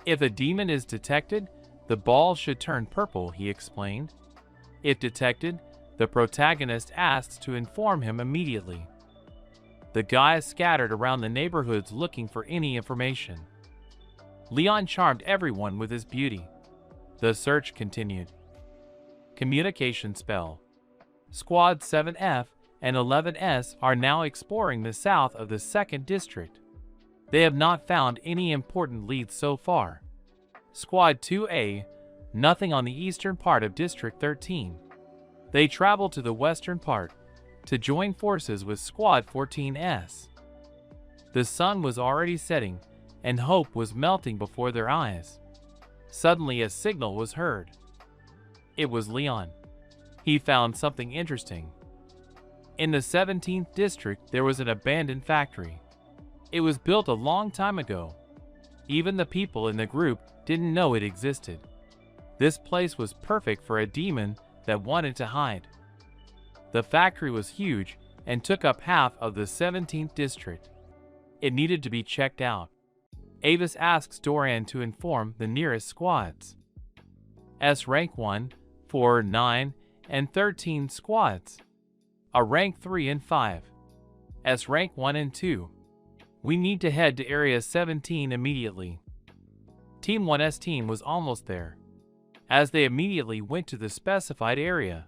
If a demon is detected, the ball should turn purple, he explained. If detected, the protagonist asks to inform him immediately. The guys scattered around the neighborhoods looking for any information. Leon charmed everyone with his beauty. The search continued. Communication spell. Squad 7F and 11S are now exploring the south of the 2nd District. They have not found any important leads so far. Squad 2A, nothing on the eastern part of District 13. They travel to the western part to join forces with Squad 14S. The sun was already setting and hope was melting before their eyes. Suddenly a signal was heard. It was Leon. He found something interesting. In the 17th District, there was an abandoned factory. It was built a long time ago. Even the people in the group didn't know it existed. This place was perfect for a demon that wanted to hide. The factory was huge and took up half of the 17th District. It needed to be checked out. Avis asks Doran to inform the nearest squads. S rank 1, 4, 9, and 13 squads. A rank 3 and 5. S rank 1 and 2. We need to head to Area 17 immediately. Team 1's team was almost there, as they immediately went to the specified area.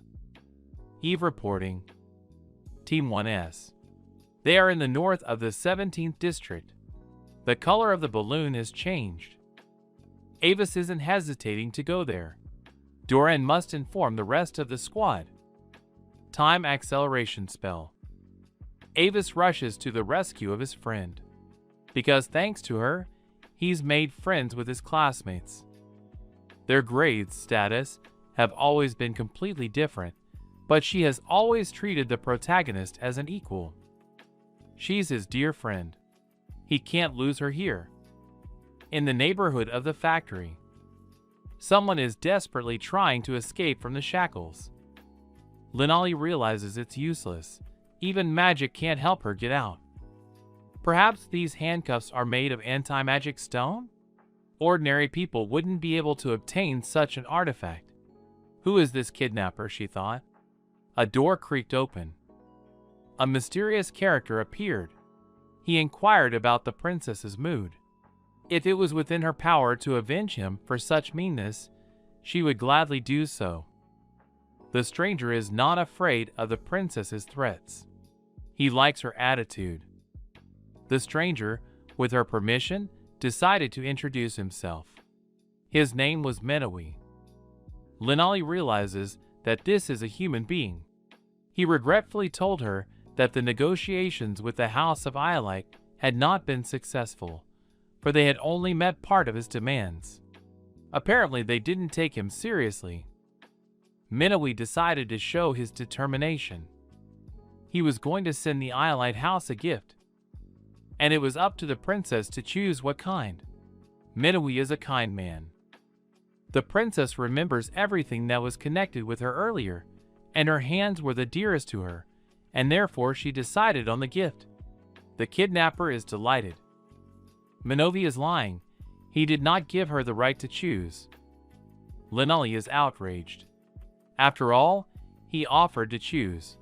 Eve reporting. Team 1S. They are in the north of the 17th District. The color of the balloon has changed. Avis isn't hesitating to go there. Doran must inform the rest of the squad. Time acceleration spell. Avis rushes to the rescue of his friend. Because thanks to her, he's made friends with his classmates. Their grades, status, have always been completely different, but she has always treated the protagonist as an equal. She's his dear friend. He can't lose her here. In the neighborhood of the factory, someone is desperately trying to escape from the shackles. Linali realizes it's useless. Even magic can't help her get out. Perhaps these handcuffs are made of anti-magic stone? Ordinary people wouldn't be able to obtain such an artifact. Who is this kidnapper, she thought. A door creaked open. A mysterious character appeared. He inquired about the princess's mood. If it was within her power to avenge him for such meanness, she would gladly do so. The stranger is not afraid of the princess's threats. He likes her attitude. The stranger, with her permission, decided to introduce himself. His name was Menawi. Linali realizes that this is a human being. He regretfully told her that the negotiations with the House of Iolite had not been successful, for they had only met part of his demands. Apparently, they didn't take him seriously. Menawi decided to show his determination. He was going to send the Iolite House a gift, and it was up to the princess to choose what kind. Menawi is a kind man. The princess remembers everything that was connected with her earlier, and her hands were the dearest to her, and therefore she decided on the gift. The kidnapper is delighted. Menawi is lying. He did not give her the right to choose. Linali is outraged. After all, he offered to choose.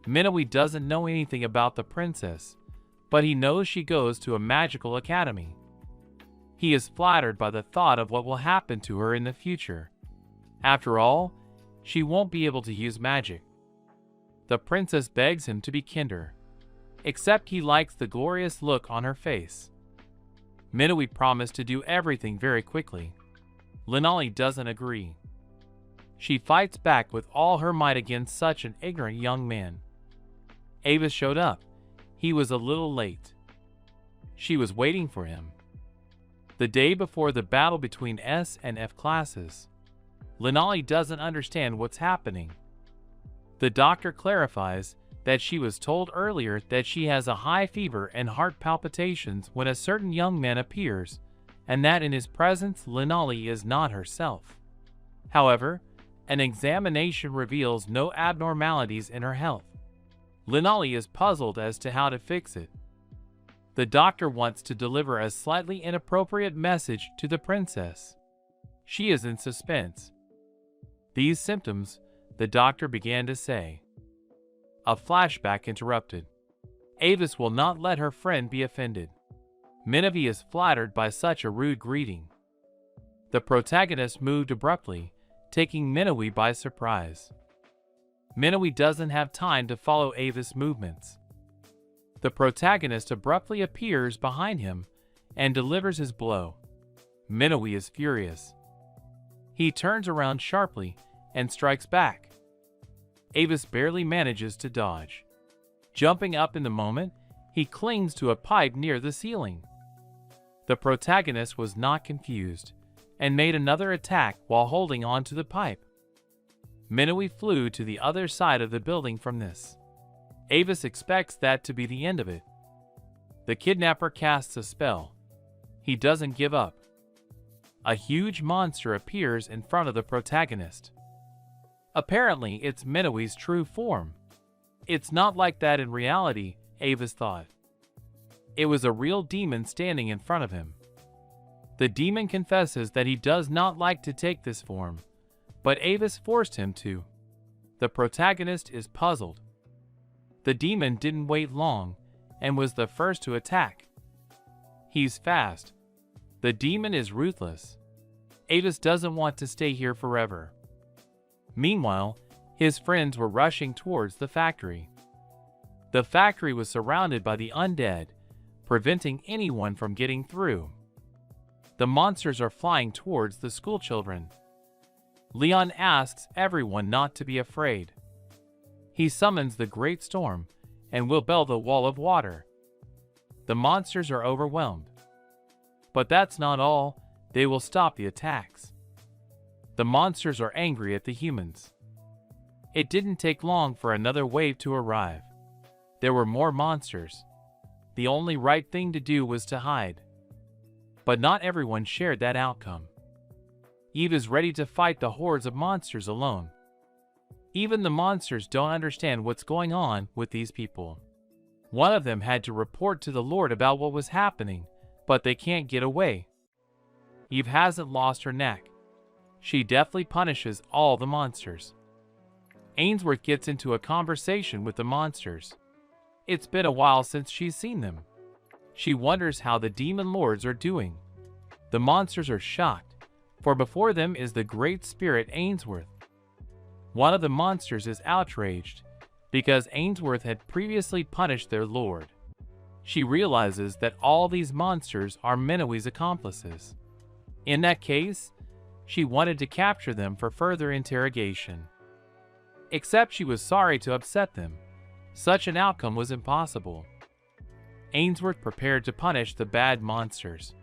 Menawi doesn't know anything about the princess, but he knows she goes to a magical academy. He is flattered by the thought of what will happen to her in the future. After all, she won't be able to use magic. The princess begs him to be kinder, except he likes the glorious look on her face. Menawi promised to do everything very quickly. Linali doesn't agree. She fights back with all her might against such an ignorant young man. Avis showed up. He was a little late. She was waiting for him. The day before the battle between S and F classes, Linali doesn't understand what's happening. The doctor clarifies that she was told earlier that she has a high fever and heart palpitations when a certain young man appears, and that in his presence Linali is not herself. However, an examination reveals no abnormalities in her health. Linali is puzzled as to how to fix it. The doctor wants to deliver a slightly inappropriate message to the princess. She is in suspense. These symptoms, the doctor began to say. A flashback interrupted. Avis will not let her friend be offended. Minami is flattered by such a rude greeting. The protagonist moved abruptly, taking Minami by surprise. Minami doesn't have time to follow Avis' movements. The protagonist abruptly appears behind him and delivers his blow. Minami is furious. He turns around sharply and strikes back. Avis barely manages to dodge. Jumping up in the moment, he clings to a pipe near the ceiling. The protagonist was not confused and made another attack while holding on to the pipe. Minami flew to the other side of the building from this. Avis expects that to be the end of it. The kidnapper casts a spell. He doesn't give up. A huge monster appears in front of the protagonist. Apparently, it's Minami's true form. It's not like that in reality, Avis thought. It was a real demon standing in front of him. The demon confesses that he does not like to take this form, but Avis forced him to. The protagonist is puzzled. The demon didn't wait long and was the first to attack. He's fast. The demon is ruthless. Avis doesn't want to stay here forever. Meanwhile, his friends were rushing towards the factory. The factory was surrounded by the undead, preventing anyone from getting through. The monsters are flying towards the schoolchildren. Leon asks everyone not to be afraid. He summons the Great Storm and will build a wall of water. The monsters are overwhelmed. But that's not all, they will stop the attacks. The monsters are angry at the humans. It didn't take long for another wave to arrive. There were more monsters. The only right thing to do was to hide. But not everyone shared that outcome. Eve is ready to fight the hordes of monsters alone. Even the monsters don't understand what's going on with these people. One of them had to report to the Lord about what was happening, but they can't get away. Eve hasn't lost her neck. She deftly punishes all the monsters. Ainsworth gets into a conversation with the monsters. It's been a while since she's seen them. She wonders how the demon lords are doing. The monsters are shocked, for before them is the great spirit Ainsworth. One of the monsters is outraged because Ainsworth had previously punished their lord. She realizes that all these monsters are Minami's accomplices. In that case, she wanted to capture them for further interrogation. Except she was sorry to upset them. Such an outcome was impossible. Ainsworth prepared to punish the bad monsters.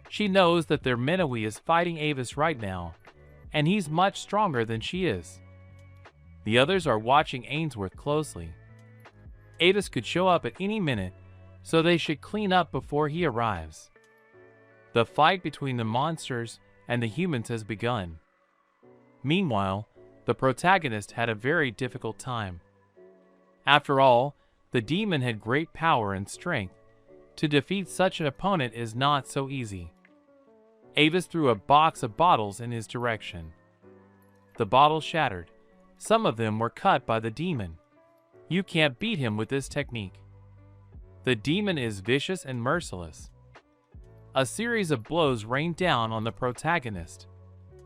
She knows that their Minami is fighting Avis right now, and he's much stronger than she is. The others are watching Ainsworth closely. Avis could show up at any minute, so they should clean up before he arrives. The fight between the monsters and the humans has begun. Meanwhile, the protagonist had a very difficult time. After all, the demon had great power and strength. To defeat such an opponent is not so easy. Avis threw a box of bottles in his direction. The bottles shattered. Some of them were cut by the demon. You can't beat him with this technique. The demon is vicious and merciless. A series of blows rained down on the protagonist.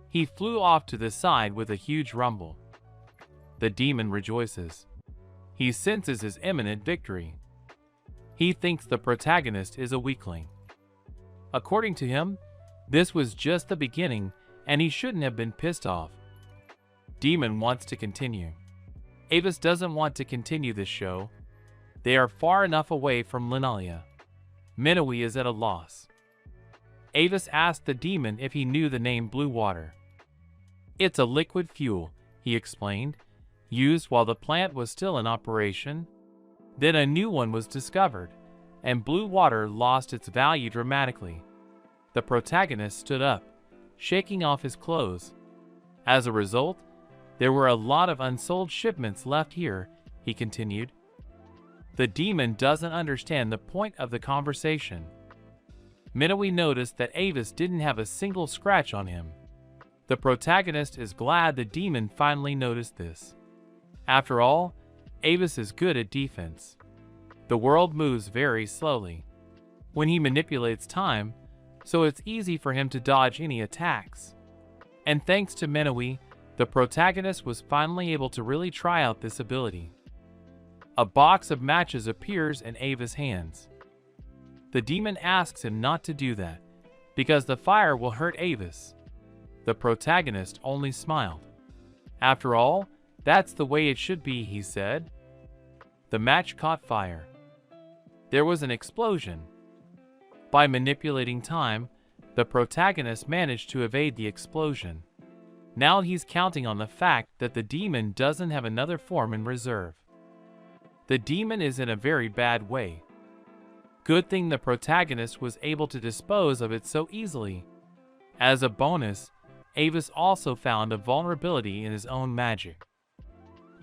He flew off to the side with a huge rumble. The demon rejoices. He senses his imminent victory. He thinks the protagonist is a weakling. According to him, this was just the beginning and he shouldn't have been pissed off. Demon wants to continue. Avis doesn't want to continue this show. They are far enough away from Linalia. Minowi is at a loss. Avis asked the demon if he knew the name Blue Water. It's a liquid fuel, he explained, used while the plant was still in operation. Then a new one was discovered, and Blue Water lost its value dramatically. The protagonist stood up, shaking off his clothes. As a result, there were a lot of unsold shipments left here, he continued. The demon doesn't understand the point of the conversation. Minowi noticed that Avis didn't have a single scratch on him. The protagonist is glad the demon finally noticed this. After all, Avis is good at defense. The world moves very slowly when he manipulates time, so it's easy for him to dodge any attacks. And thanks to Minowi, the protagonist was finally able to really try out this ability. A box of matches appears in Avis' hands. The demon asks him not to do that, because the fire will hurt Avis. The protagonist only smiled. After all, that's the way it should be, he said. The match caught fire. There was an explosion. By manipulating time, the protagonist managed to evade the explosion. Now he's counting on the fact that the demon doesn't have another form in reserve. The demon is in a very bad way. Good thing the protagonist was able to dispose of it so easily. As a bonus, Avis also found a vulnerability in his own magic.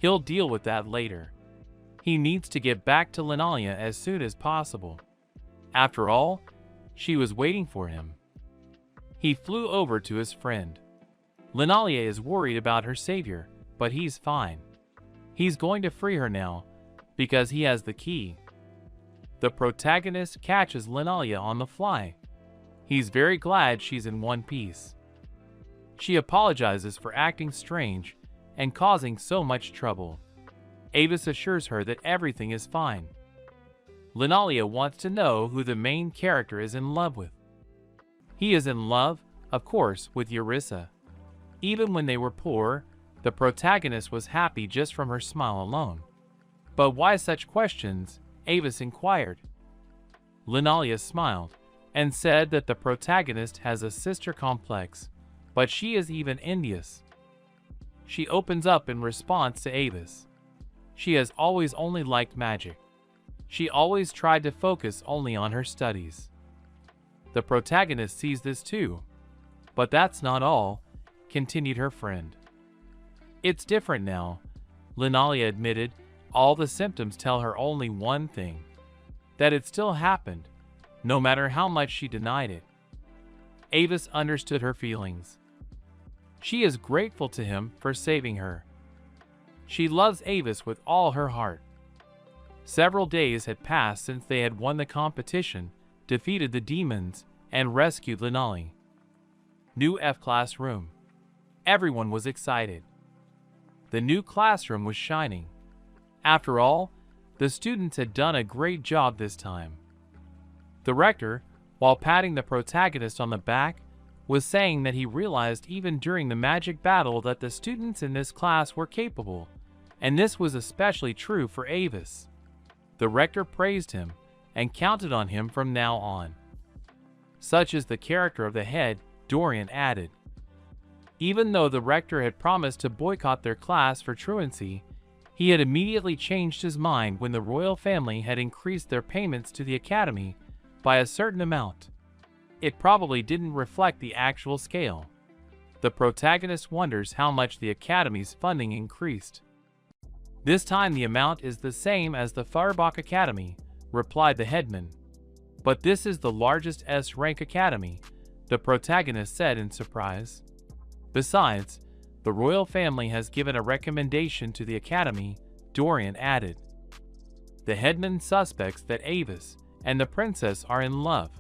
He'll deal with that later. He needs to get back to Linalia as soon as possible. After all, she was waiting for him. He flew over to his friend. Linalia is worried about her savior, but he's fine. He's going to free her now, because he has the key. The protagonist catches Linalia on the fly. He's very glad she's in one piece. She apologizes for acting strange and causing so much trouble. Avis assures her that everything is fine. Linalia wants to know who the main character is in love with. He is in love, of course, with Eurissa. Even when they were poor, the protagonist was happy just from her smile alone. But why such questions? Avis inquired. Linalia smiled and said that the protagonist has a sister complex, but she is even envious. She opens up in response to Avis. She has always only liked magic. She always tried to focus only on her studies. The protagonist sees this too. But that's not all, continued her friend. It's different now, Linalia admitted. All the symptoms tell her only one thing, that it still happened, no matter how much she denied it. Avis understood her feelings. She is grateful to him for saving her. She loves Avis with all her heart. Several days had passed since they had won the competition, defeated the demons, and rescued Linalia. New F-class room. Everyone was excited. The new classroom was shining. After all, the students had done a great job this time. The rector, while patting the protagonist on the back, was saying that he realized even during the magic battle that the students in this class were capable, and this was especially true for Avis. The rector praised him and counted on him from now on. Such is the character of the head, Dorian added. Even though the rector had promised to boycott their class for truancy, he had immediately changed his mind when the royal family had increased their payments to the academy by a certain amount. It probably didn't reflect the actual scale. The protagonist wonders how much the academy's funding increased. This time the amount is the same as the Feuerbach Academy, replied the headman. But this is the largest S-rank academy, the protagonist said in surprise. Besides, the royal family has given a recommendation to the academy, Dorian added. The headman suspects that Avis and the princess are in love.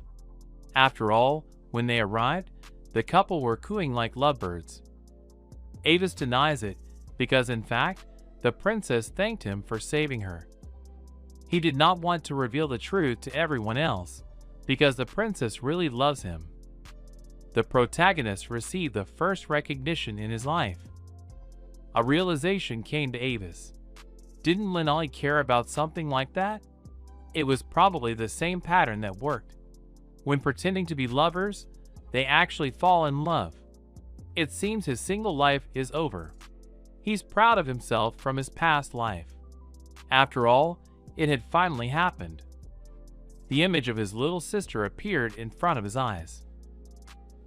After all, when they arrived, the couple were cooing like lovebirds. Avis denies it because, in fact, the princess thanked him for saving her. He did not want to reveal the truth to everyone else because the princess really loves him. The protagonist received the first recognition in his life. A realization came to Avis. Didn't Linalia care about something like that? It was probably the same pattern that worked. When pretending to be lovers, they actually fall in love. It seems his single life is over. He's proud of himself from his past life. After all, it had finally happened. The image of his little sister appeared in front of his eyes.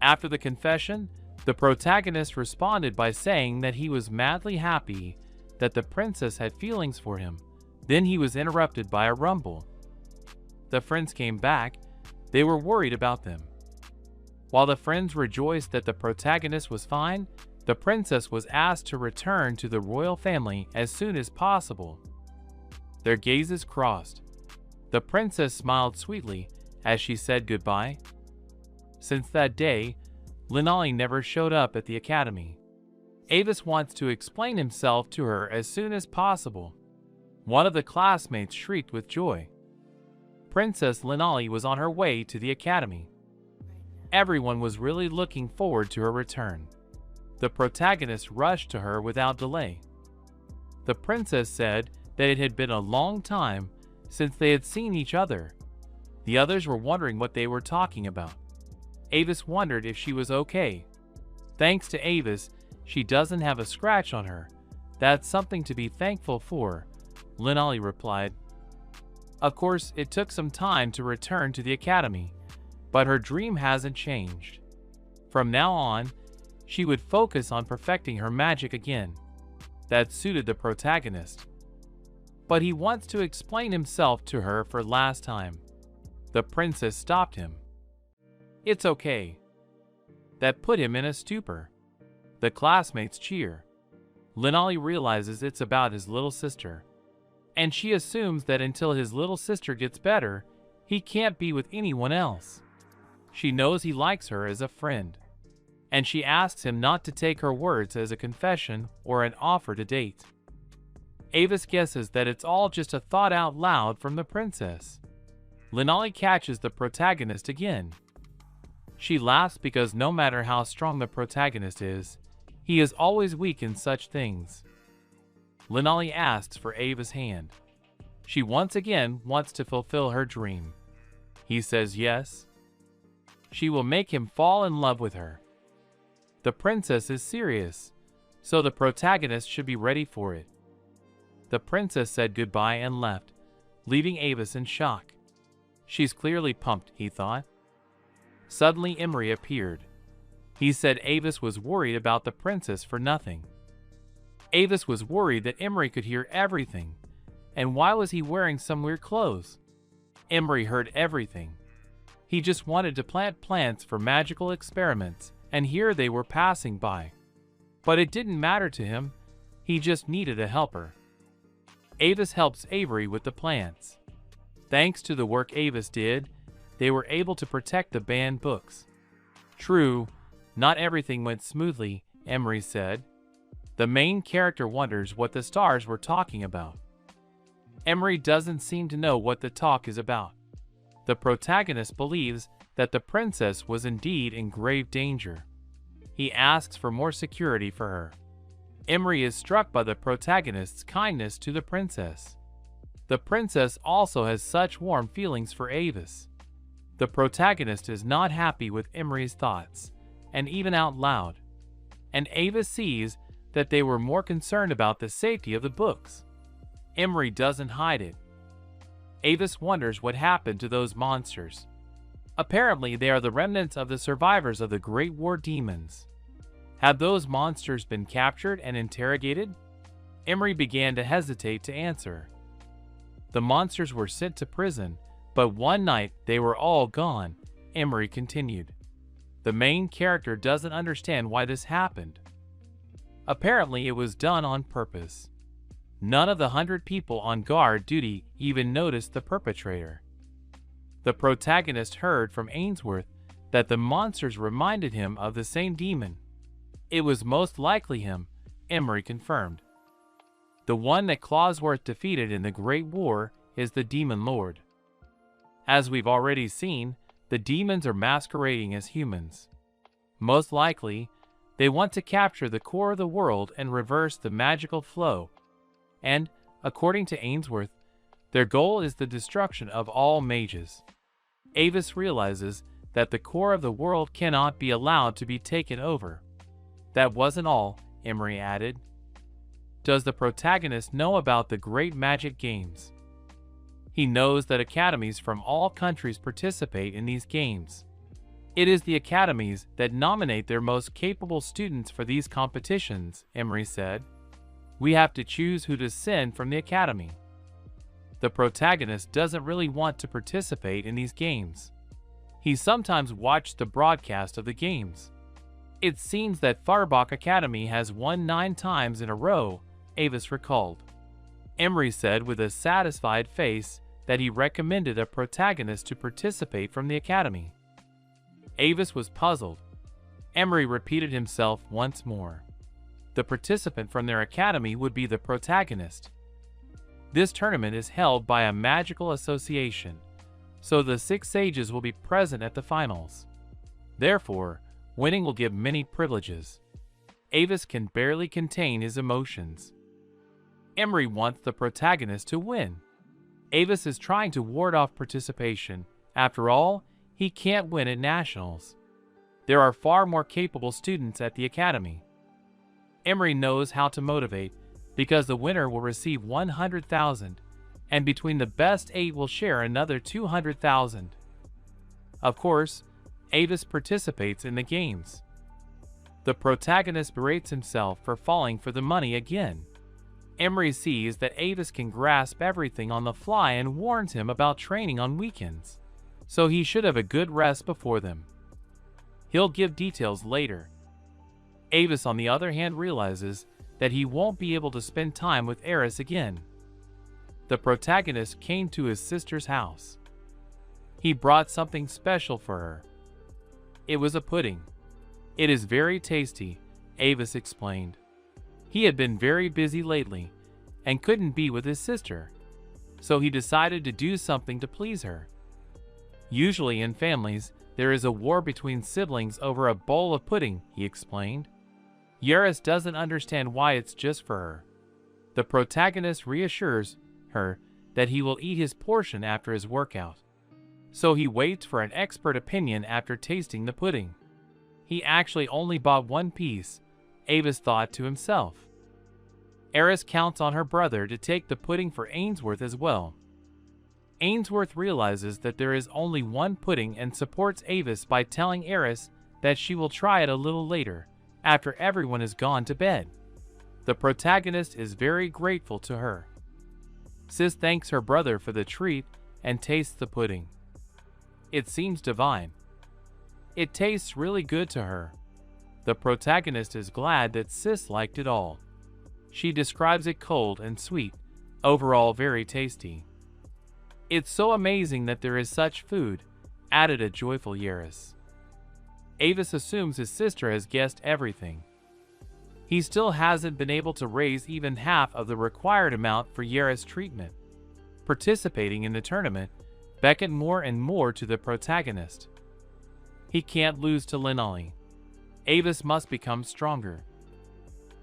After the confession, the protagonist responded by saying that he was madly happy that the princess had feelings for him. Then he was interrupted by a rumble. The friends came back. They were worried about them. While the friends rejoiced that the protagonist was fine, the princess was asked to return to the royal family as soon as possible. Their gazes crossed. The princess smiled sweetly as she said goodbye. Since that day, Linali never showed up at the academy. Avis wants to explain himself to her as soon as possible. One of the classmates shrieked with joy. Princess Linali was on her way to the academy. Everyone was really looking forward to her return. The protagonist rushed to her without delay. The princess said that it had been a long time since they had seen each other. The others were wondering what they were talking about. Avis wondered if she was okay. Thanks to Avis, she doesn't have a scratch on her. That's something to be thankful for, Linali replied. Of course, it took some time to return to the academy, but her dream hasn't changed. From now on, she would focus on perfecting her magic again. That suited the protagonist. But he wants to explain himself to her for last time. The princess stopped him. It's okay. That put him in a stupor. The classmates cheer. Linali realizes it's about his little sister, and she assumes that until his little sister gets better, he can't be with anyone else. She knows he likes her as a friend, and she asks him not to take her words as a confession or an offer to date. Avis guesses that it's all just a thought out loud from the princess. Linali catches the protagonist again. She laughs because no matter how strong the protagonist is, he is always weak in such things. Linali asks for Ava's hand. She once again wants to fulfill her dream. He says yes. She will make him fall in love with her. The princess is serious, so the protagonist should be ready for it. The princess said goodbye and left, leaving Avis in shock. She's clearly pumped, he thought. Suddenly Emery appeared. He said Avis was worried about the princess for nothing. Avis was worried that Emery could hear everything, and why was he wearing some weird clothes? Emery heard everything. He just wanted to plant plants for magical experiments, and here they were passing by. But it didn't matter to him. He just needed a helper. Avis helps Avery with the plants. Thanks to the work Avis did, they were able to protect the banned books. True, not everything went smoothly, Emery said. The main character wonders what the stars were talking about. Emery doesn't seem to know what the talk is about. The protagonist believes that the princess was indeed in grave danger. He asks for more security for her. Emery is struck by the protagonist's kindness to the princess. The princess also has such warm feelings for Avis. The protagonist is not happy with Emery's thoughts, and even out loud. And Avis sees that they were more concerned about the safety of the books. Emery doesn't hide it. Avis wonders what happened to those monsters. Apparently, they are the remnants of the survivors of the Great War demons. Had those monsters been captured and interrogated? Emery began to hesitate to answer. The monsters were sent to prison, but one night they were all gone, Emery continued. The main character doesn't understand why this happened. Apparently, it was done on purpose. None of the 100 people on guard duty even noticed the perpetrator. The protagonist heard from Ainsworth that the monsters reminded him of the same demon. It was most likely him, Emery confirmed. The one that Clawsworth defeated in the Great War is the Demon Lord. As we've already seen, the demons are masquerading as humans. Most likely, they want to capture the core of the world and reverse the magical flow. And, according to Ainsworth, Their goal is the destruction of all mages. Avis realizes that the core of the world cannot be allowed to be taken over. That wasn't all, Emery added. Does the protagonist know about the Great Magic Games? He knows that academies from all countries participate in these games. It is the academies that nominate their most capable students for these competitions, Emery said. We have to choose who to send from the academy. The protagonist doesn't really want to participate in these games. He sometimes watched the broadcast of the games. It seems that Farbach Academy has won 9 times in a row, Avis recalled. Emery said with a satisfied face that he recommended a protagonist to participate from the academy. Avis was puzzled. Emery repeated himself once more. The participant from their academy would be the protagonist. This tournament is held by a magical association, so the 6 sages will be present at the finals. Therefore, winning will give many privileges. Avis can barely contain his emotions. Emery wants the protagonist to win. Avis is trying to ward off participation. After all, he can't win at nationals. There are far more capable students at the academy. Emery knows how to motivate, because the winner will receive 100,000, and between the best 8 will share another 200,000. Of course, Avis participates in the games. The protagonist berates himself for falling for the money again. Emery sees that Avis can grasp everything on the fly and warns him about training on weekends, so he should have a good rest before them. He'll give details later. Avis, on the other hand, realizes that he won't be able to spend time with Eris again. The protagonist came to his sister's house. He brought something special for her. It was a pudding. It is very tasty, Avis explained. He had been very busy lately and couldn't be with his sister, so he decided to do something to please her. Usually in families, there is a war between siblings over a bowl of pudding, he explained. Eris doesn't understand why it's just for her. The protagonist reassures her that he will eat his portion after his workout. So he waits for an expert opinion after tasting the pudding. He actually only bought 1 piece, Avis thought to himself. Eris counts on her brother to take the pudding for Ainsworth as well. Ainsworth realizes that there is only 1 pudding and supports Avis by telling Eris that she will try it a little later, after everyone has gone to bed. The protagonist is very grateful to her. Sis thanks her brother for the treat and tastes the pudding. It seems divine. It tastes really good to her. The protagonist is glad that Sis liked it all. She describes it cold and sweet, overall very tasty. It's so amazing that there is such food, added a joyful Eris. Avis assumes his sister has guessed everything. He still hasn't been able to raise even half of the required amount for Eris' treatment. Participating in the tournament beckoned more and more to the protagonist. He can't lose to Linali. Avis must become stronger.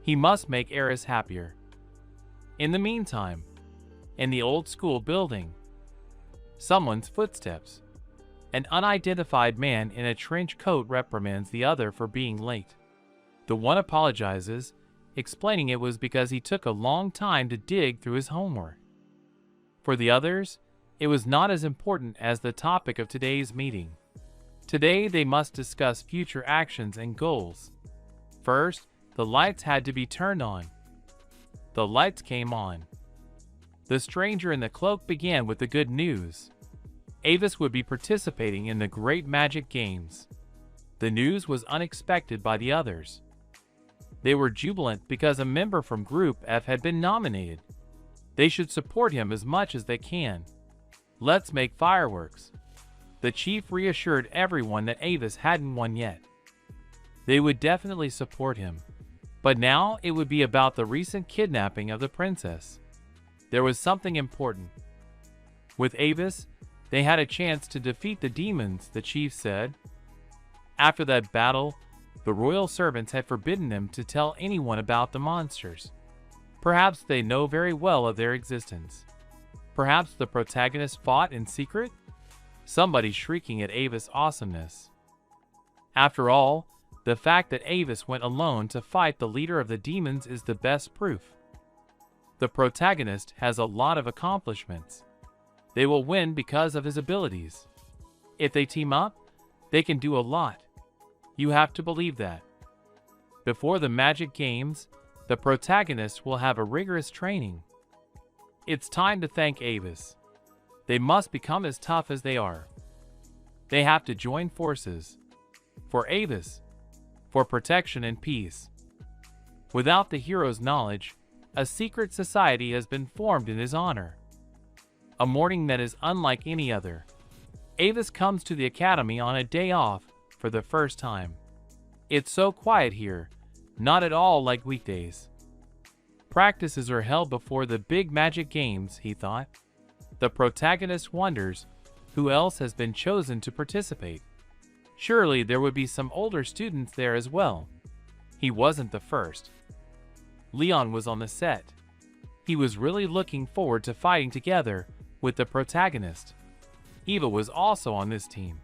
He must make Eris happier. In the meantime, in the old school building, someone's footsteps. An unidentified man in a trench coat reprimands the other for being late. The one apologizes, explaining it was because he took a long time to dig through his homework. For the others, it was not as important as the topic of today's meeting. Today they must discuss future actions and goals. First, the lights had to be turned on. The lights came on. The stranger in the cloak began with the good news. Avis would be participating in the Great Magic Games. The news was unexpected by the others. They were jubilant because a member from Group F had been nominated. They should support him as much as they can. Let's make fireworks. The chief reassured everyone that Avis hadn't won yet. They would definitely support him. But now it would be about the recent kidnapping of the princess. There was something important. With Avis, they had a chance to defeat the demons, the chief said. After that battle, the royal servants had forbidden them to tell anyone about the monsters. Perhaps they know very well of their existence. Perhaps the protagonist fought in secret? Somebody shrieking at Avis' awesomeness. After all, the fact that Avis went alone to fight the leader of the demons is the best proof. The protagonist has a lot of accomplishments. They will win because of his abilities. If they team up, they can do a lot. You have to believe that. Before the Magic Games, the protagonist will have a rigorous training. It's time to thank Avis. They must become as tough as they are. They have to join forces. For Avis. For protection and peace. Without the hero's knowledge, a secret society has been formed in his honor. A morning that is unlike any other. Avis comes to the academy on a day off for the first time. It's so quiet here, not at all like weekdays. Practices are held before the big Magic Games, he thought. The protagonist wonders who else has been chosen to participate. Surely there would be some older students there as well. He wasn't the first. Leon was on the set. He was really looking forward to fighting together with the protagonist. Eva was also on this team.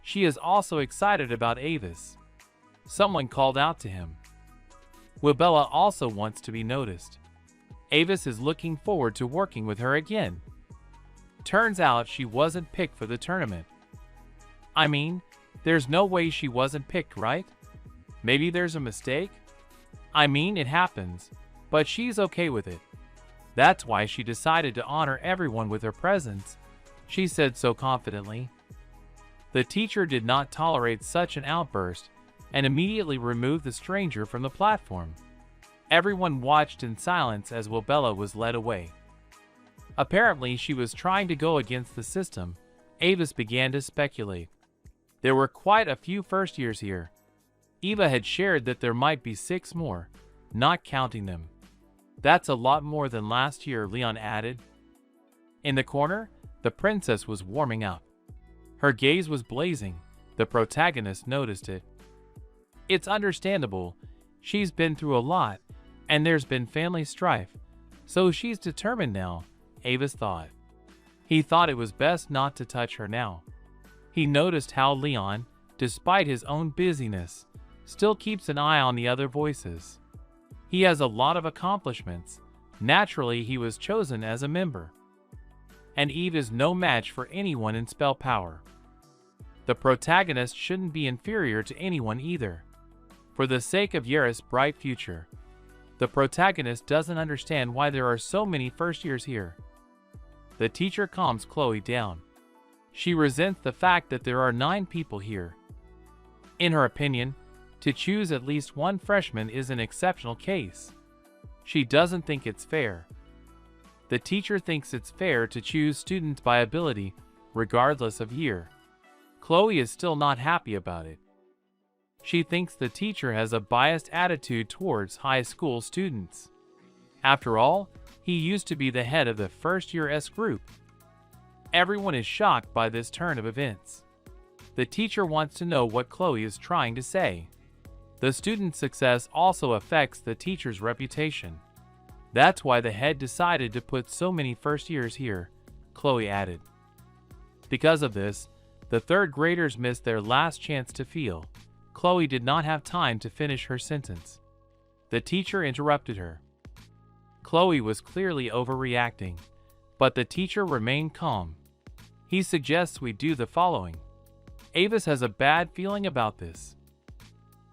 She is also excited about Avis. Someone called out to him. Wibella also wants to be noticed. Avis is looking forward to working with her again. Turns out she wasn't picked for the tournament. I mean, there's no way she wasn't picked, right? Maybe there's a mistake? I mean, it happens, but she's okay with it. That's why she decided to honor everyone with her presence, she said so confidently. The teacher did not tolerate such an outburst and immediately removed the stranger from the platform. Everyone watched in silence as Wibella was led away. Apparently, she was trying to go against the system. Avis began to speculate. There were quite a few first years here. Eva had shared that there might be 6 more, not counting them. That's a lot more than last year, Leon added. In the corner, the princess was warming up. Her gaze was blazing. The protagonist noticed it. It's understandable. She's been through a lot, and there's been family strife, so she's determined now, Avis thought. He thought it was best not to touch her now. He noticed how Leon, despite his own busyness, still keeps an eye on the other voices. He has a lot of accomplishments. Naturally, he was chosen as a member. And Eve is no match for anyone in spell power. The protagonist shouldn't be inferior to anyone either. For the sake of Yaris' bright future, the protagonist doesn't understand why there are so many first years here. The teacher calms Chloe down. She resents the fact that there are 9 people here. In her opinion, to choose at least one freshman is an exceptional case. She doesn't think it's fair. The teacher thinks it's fair to choose students by ability, regardless of year. Chloe is still not happy about it. She thinks the teacher has a biased attitude towards high school students. After all, he used to be the head of the first-year S group. Everyone is shocked by this turn of events. The teacher wants to know what Chloe is trying to say. The student's success also affects the teacher's reputation. That's why the head decided to put so many first years here, Chloe added. Because of this, the 3rd graders missed their last chance to feel. Chloe did not have time to finish her sentence. The teacher interrupted her. Chloe was clearly overreacting, but the teacher remained calm. He suggests we do the following. Avis has a bad feeling about this.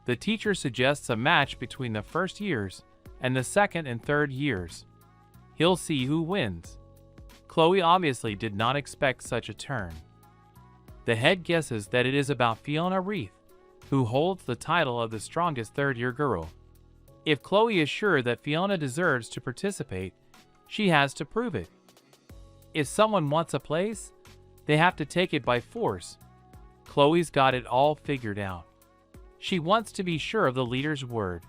The teacher suggests a match between the first years and the 2nd and 3rd years. He'll see who wins. Chloe obviously did not expect such a turn. The head guesses that it is about Fiona Wreath, who holds the title of the strongest 3rd-year girl. If Chloe is sure that Fiona deserves to participate, she has to prove it. If someone wants a place, they have to take it by force. Chloe's got it all figured out. She wants to be sure of the leader's word,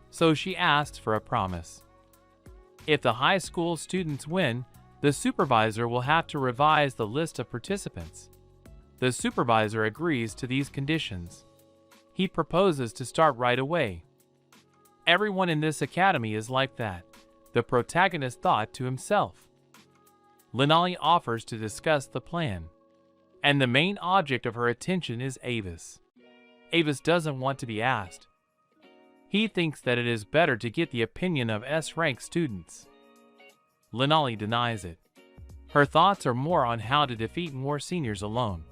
so she asks for a promise. If the high school students win, the supervisor will have to revise the list of participants. The supervisor agrees to these conditions. He proposes to start right away. Everyone in this academy is like that, the protagonist thought to himself. Linali offers to discuss the plan, and the main object of her attention is Avis. Avis doesn't want to be asked. He thinks that it is better to get the opinion of S-rank students. Linali denies it. Her thoughts are more on how to defeat more seniors alone.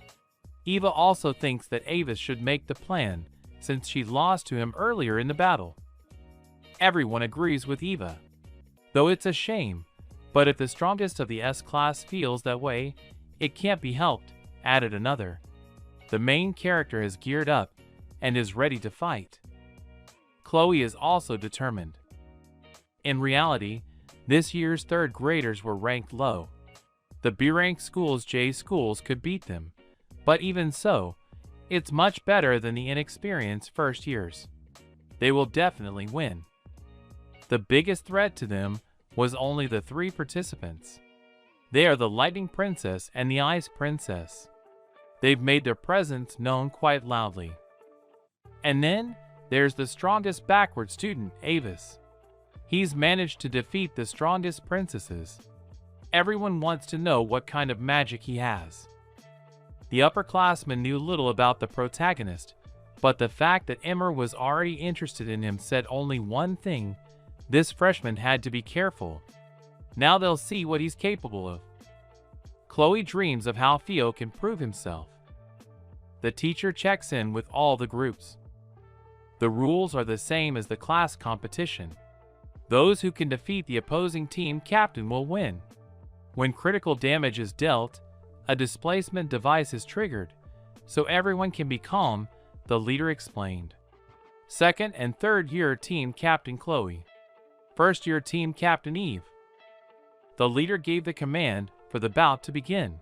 Eva also thinks that Avis should make the plan since she lost to him earlier in the battle. Everyone agrees with Eva, though it's a shame, but if the strongest of the S-class feels that way, it can't be helped, added another. The main character is geared up and is ready to fight. Chloe is also determined. In reality, this year's third graders were ranked low. The B-rank schools J schools could beat them, but even so, it's much better than the inexperienced first years. They will definitely win. The biggest threat to them was only the three participants. They are the Lightning Princess and the Ice Princess. They've made their presence known quite loudly. And then, there's the strongest backward student, Avis. He's managed to defeat the strongest princesses. Everyone wants to know what kind of magic he has. The upperclassmen knew little about the protagonist, but the fact that Emmer was already interested in him said only one thing: this freshman had to be careful. Now they'll see what he's capable of. Chloe dreams of how Theo can prove himself. The teacher checks in with all the groups. The rules are the same as the class competition. Those who can defeat the opposing team captain will win. When critical damage is dealt, a displacement device is triggered, so everyone can be calm, the leader explained. Second and third year team captain Chloe. First year team captain Eve. The leader gave the command for the bout to begin.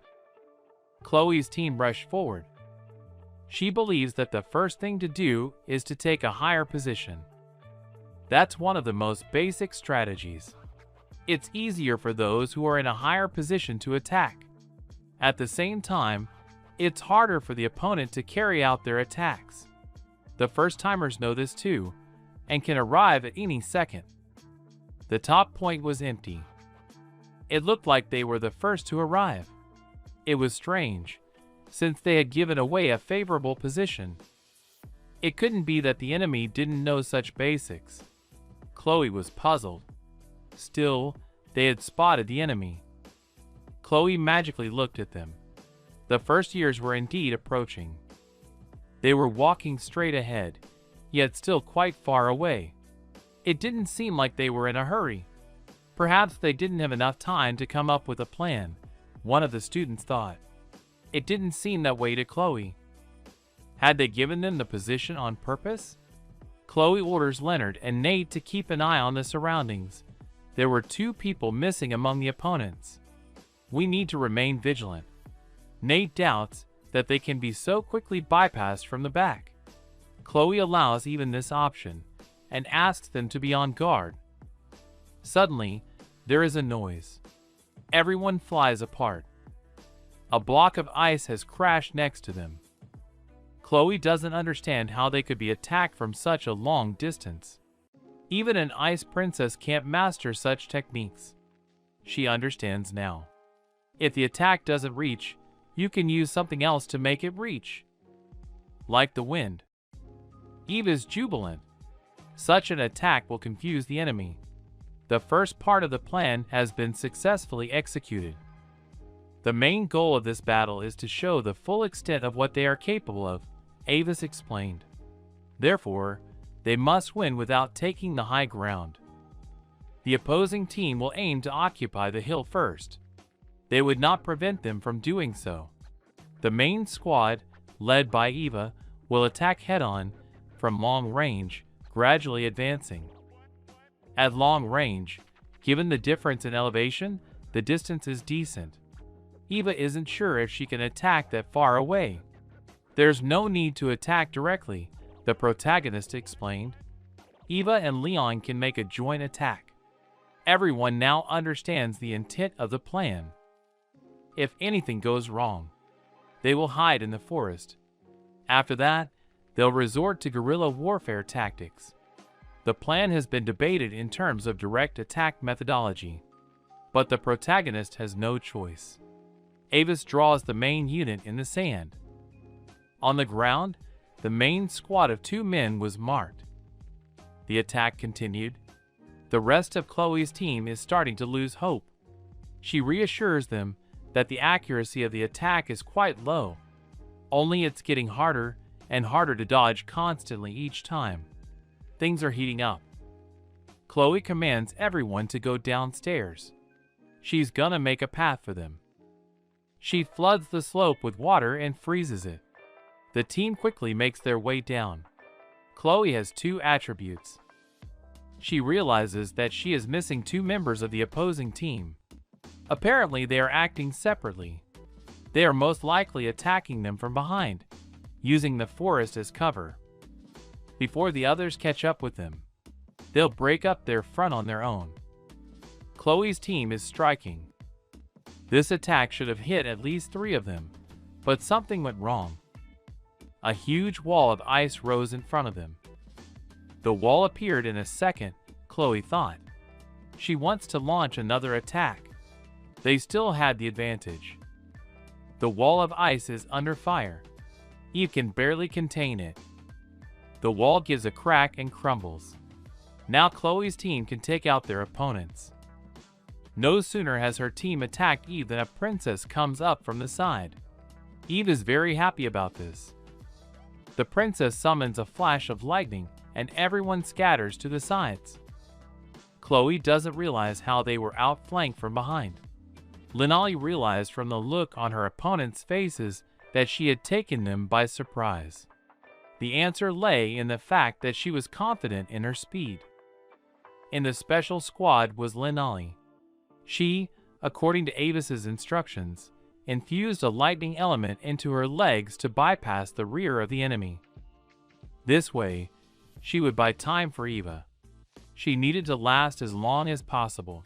Chloe's team rushed forward. She believes that the first thing to do is to take a higher position. That's one of the most basic strategies. It's easier for those who are in a higher position to attack. At the same time, it's harder for the opponent to carry out their attacks. The first-timers know this too, and can arrive at any second. The top point was empty. It looked like they were the first to arrive. It was strange, since they had given away a favorable position. It couldn't be that the enemy didn't know such basics. Chloe was puzzled. Still, they had spotted the enemy. Chloe magically looked at them. The first years were indeed approaching. They were walking straight ahead, yet still quite far away. It didn't seem like they were in a hurry. Perhaps they didn't have enough time to come up with a plan, one of the students thought. It didn't seem that way to Chloe. Had they given them the position on purpose? Chloe orders Leonard and Nate to keep an eye on the surroundings. There were 2 people missing among the opponents. We need to remain vigilant. Nate doubts that they can be so quickly bypassed from the back. Chloe allows even this option and asks them to be on guard. Suddenly, there is a noise. Everyone flies apart. A block of ice has crashed next to them. Chloe doesn't understand how they could be attacked from such a long distance. Even an ice princess can't master such techniques. She understands now. If the attack doesn't reach, you can use something else to make it reach. Like the wind. Eve is jubilant. Such an attack will confuse the enemy. The first part of the plan has been successfully executed. The main goal of this battle is to show the full extent of what they are capable of, Avis explained. Therefore, they must win without taking the high ground. The opposing team will aim to occupy the hill first. They would not prevent them from doing so. The main squad, led by Eva, will attack head-on from long range, gradually advancing. At long range, given the difference in elevation, the distance is decent. Eva isn't sure if she can attack that far away. There's no need to attack directly, the protagonist explained. Eva and Leon can make a joint attack. Everyone now understands the intent of the plan. If anything goes wrong, they will hide in the forest. After that, they'll resort to guerrilla warfare tactics. The plan has been debated in terms of direct attack methodology, But the protagonist has no choice. Avis draws the main unit in the sand. On the ground, the main squad of 2 men was marked. The attack continued. The rest of Chloe's team is starting to lose hope. She reassures them that the accuracy of the attack is quite low, only it's getting harder and harder to dodge constantly each time. Things are heating up. Chloe commands everyone to go downstairs. She's gonna make a path for them. She floods the slope with water and freezes it. The team quickly makes their way down. Chloe has 2 attributes. She realizes that she is missing 2 members of the opposing team. Apparently, they are acting separately. They are most likely attacking them from behind, using the forest as cover. Before the others catch up with them, they'll break up their front on their own. Chloe's team is striking. This attack should have hit at least 3 of them, but something went wrong. A huge wall of ice rose in front of them. The wall appeared in a second, Chloe thought. She wants to launch another attack. They still had the advantage. The wall of ice is under fire. Eve can barely contain it. The wall gives a crack and crumbles. Now Chloe's team can take out their opponents. No sooner has her team attacked Eve than a princess comes up from the side. Eve is very happy about this. The princess summons a flash of lightning and everyone scatters to the sides. Chloe doesn't realize how they were outflanked from behind. Linali realized from the look on her opponents' faces that she had taken them by surprise. The answer lay in the fact that she was confident in her speed. In the special squad was Linali. She, according to Avis's instructions, infused a lightning element into her legs to bypass the rear of the enemy. This way, she would buy time for Eva. She needed to last as long as possible.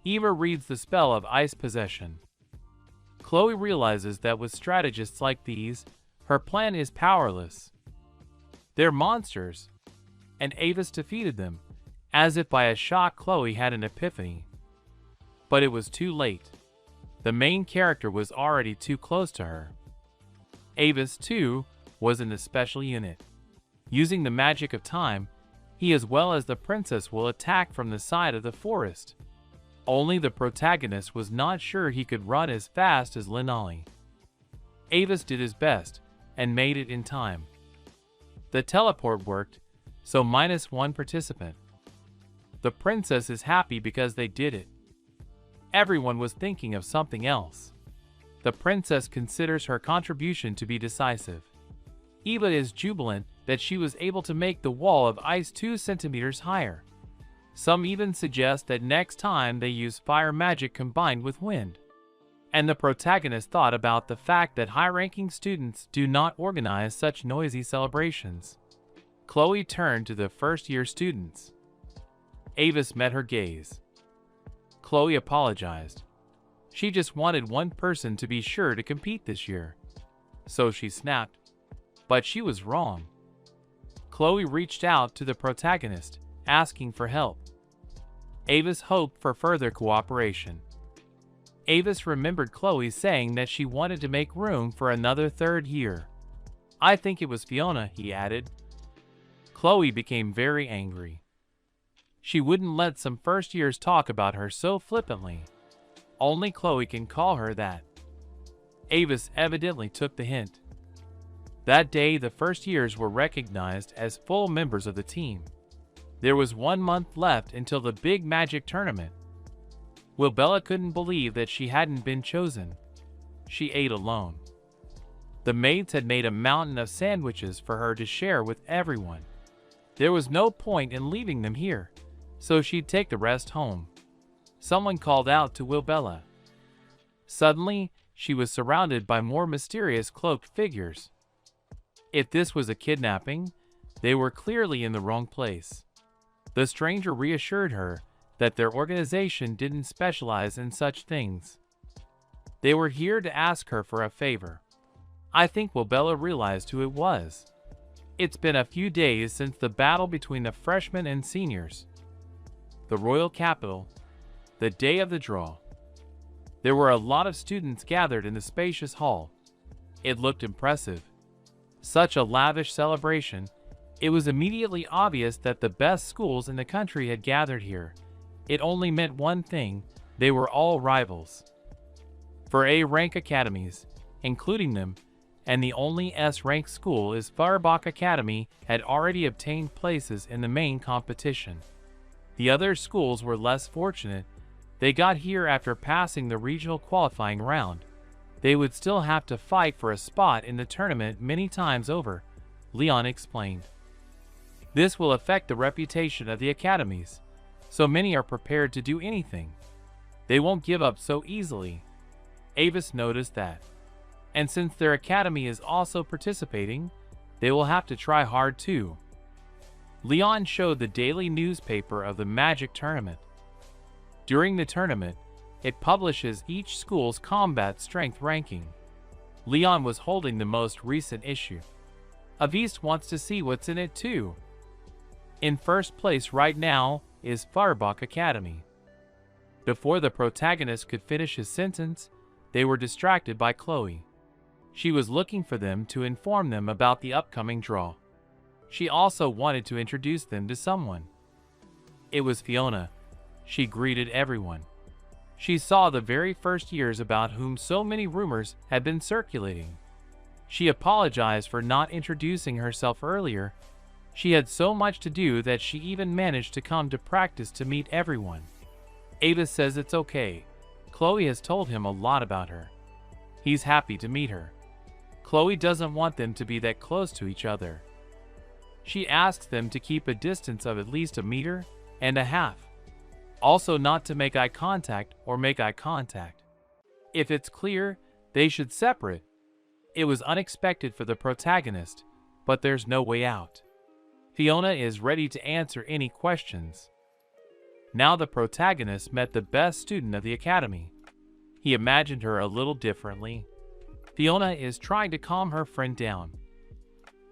Eva reads the spell of ice possession. Chloe realizes that with strategists like these, her plan is powerless. They're monsters, and Avis defeated them. As if by a shock, Chloe had an epiphany. But it was too late. The main character was already too close to her. Avis, too, was in the special unit. Using the magic of time, he as well as the princess will attack from the side of the forest. Only the protagonist was not sure he could run as fast as Linali. Avis did his best, and made it in time. The teleport worked, so -1 participant. The princess is happy because they did it. Everyone was thinking of something else. The princess considers her contribution to be decisive. Eva is jubilant that she was able to make the wall of ice 2 centimeters higher. Some even suggest that next time they use fire magic combined with wind. And the protagonist thought about the fact that high-ranking students do not organize such noisy celebrations. Chloe turned to the first-year students. Avis met her gaze. Chloe apologized. She just wanted one person to be sure to compete this year. So she snapped. But she was wrong. Chloe reached out to the protagonist, asking for help. Avis hoped for further cooperation. Avis remembered Chloe saying that she wanted to make room for another 3rd year. I think it was Fiona, he added. Chloe became very angry. She wouldn't let some first years talk about her so flippantly. Only Chloe can call her that. Avis evidently took the hint. That day, the first years were recognized as full members of the team. There was 1 month left until the big magic tournament. Wilbella couldn't believe that she hadn't been chosen. She ate alone. The maids had made a mountain of sandwiches for her to share with everyone. There was no point in leaving them here, so she'd take the rest home. Someone called out to Wilbella. Suddenly, she was surrounded by more mysterious cloaked figures. If this was a kidnapping, they were clearly in the wrong place. The stranger reassured her that their organization didn't specialize in such things. They were here to ask her for a favor. I think Wilbella realized who it was. It's been a few days since the battle between the freshmen and seniors. The royal capital, The day of the draw. There were a lot of students gathered in the spacious hall. It looked impressive. Such a lavish celebration. It was immediately obvious that the best schools in the country had gathered here. It only meant one thing: they were all rivals for A-rank academies, including them, and the only S-rank school is Feuerbach Academy had already obtained places in the main competition. The other schools were less fortunate. They got here after passing the regional qualifying round. They would still have to fight for a spot in the tournament many times over, Leon explained. This will affect the reputation of the academies, so many are prepared to do anything. They won't give up so easily. Avis noticed that. And since their academy is also participating, they will have to try hard too. Leon showed the daily newspaper of the Magic tournament. During the tournament, it publishes each school's combat strength ranking. Leon was holding the most recent issue. Avis wants to see what's in it too. In first place right now is Feuerbach Academy. Before the protagonist could finish his sentence, they were distracted by Chloe. She was looking for them to inform them about the upcoming draw. She also wanted to introduce them to someone. It was Fiona. She greeted everyone. She saw the very first years about whom so many rumors had been circulating. She apologized for not introducing herself earlier. She had so much to do that she even managed to come to practice to meet everyone. Avis says it's okay. Chloe has told him a lot about her. He's happy to meet her. Chloe doesn't want them to be that close to each other. She asks them to keep a distance of at least 1.5 meters. Also not to make eye contact or make eye contact. If it's clear, they should separate. It was unexpected for the protagonist, but there's no way out. Fiona is ready to answer any questions. Now the protagonist met the best student of the academy. He imagined her a little differently. Fiona is trying to calm her friend down.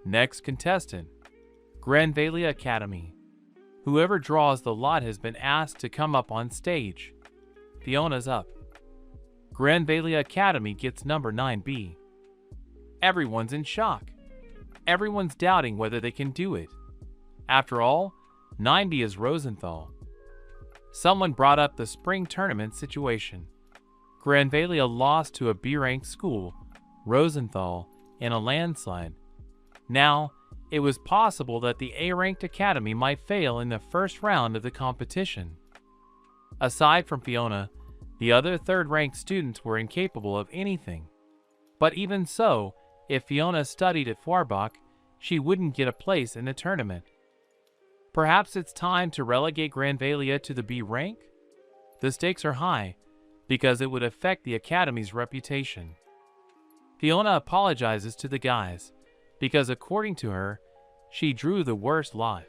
Next contestant, Granvalia Academy. Whoever draws the lot has been asked to come up on stage. Fiona's up. Granvalia Academy gets number 9B. Everyone's in shock. Everyone's doubting whether they can do it. After all, 9B is Rosenthal. Someone brought up the spring tournament situation. Granvalia lost to a B-ranked school, Rosenthal, in a landslide. Now, it was possible that the A-ranked academy might fail in the first round of the competition. Aside from Fiona, the other third-ranked students were incapable of anything. But even so, if Fiona studied at Feuerbach, she wouldn't get a place in the tournament. Perhaps it's time to relegate Granvalia to the B rank? The stakes are high, because it would affect the academy's reputation. Fiona apologizes to the guys, because according to her, she drew the worst lot.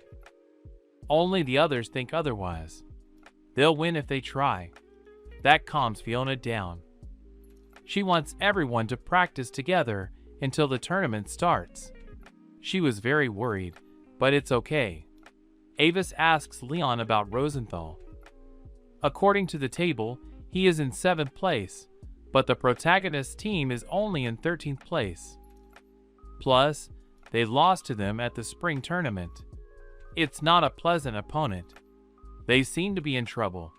Only the others think otherwise. They'll win if they try. That calms Fiona down. She wants everyone to practice together until the tournament starts. She was very worried, but it's okay. Avis asks Leon about Rosenthal. According to the table, he is in 7th place, but the protagonist's team is only in 13th place. Plus, they lost to them at the spring tournament. It's not a pleasant opponent. They seem to be in trouble.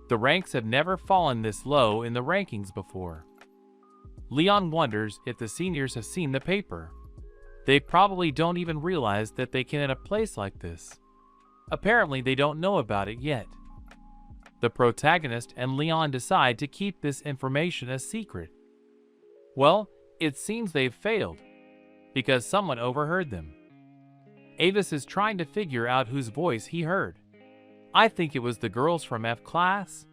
The ranks have never fallen this low in the rankings before. Leon wonders if the seniors have seen the paper. They probably don't even realize that they can at a place like this. Apparently, they don't know about it yet. The protagonist and Leon decide to keep this information a secret. Well, it seems they've failed, because someone overheard them. Avis is trying to figure out whose voice he heard. I think it was the girls from F class.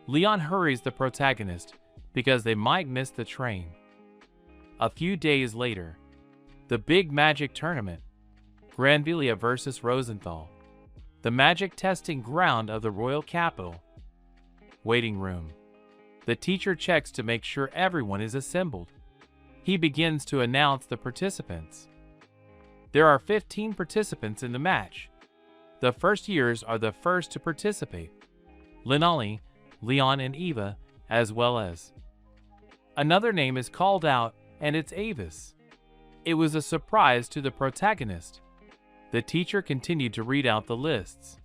Leon hurries the protagonist, because they might miss the train. A few days later, the big magic tournament, Granvalia versus Rosenthal. The magic testing ground of the royal capital. Waiting room. The teacher checks to make sure everyone is assembled. He begins to announce the participants. There are 15 participants in the match. The first years are the first to participate. Linali, Leon and Eva, as well as another name is called out, and it's Avis. It was a surprise to the protagonist. The teacher continued to read out the lists.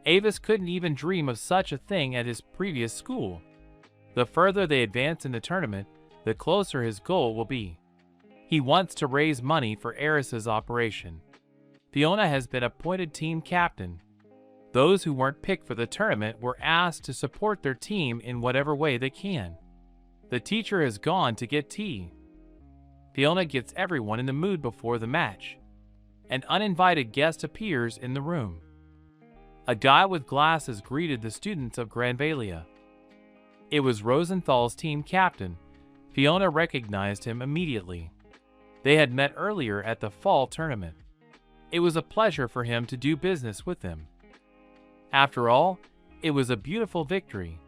Avis couldn't even dream of such a thing at his previous school. The further they advance in the tournament, the closer his goal will be. He wants to raise money for Eris's operation. Fiona has been appointed team captain. Those who weren't picked for the tournament were asked to support their team in whatever way they can. The teacher has gone to get tea. Fiona gets everyone in the mood before the match. An uninvited guest appears in the room. A guy with glasses greeted the students of Granvalia. It was Rosenthal's team captain. Fiona recognized him immediately. They had met earlier at the fall tournament. It was a pleasure for him to do business with them. After all, it was a beautiful victory.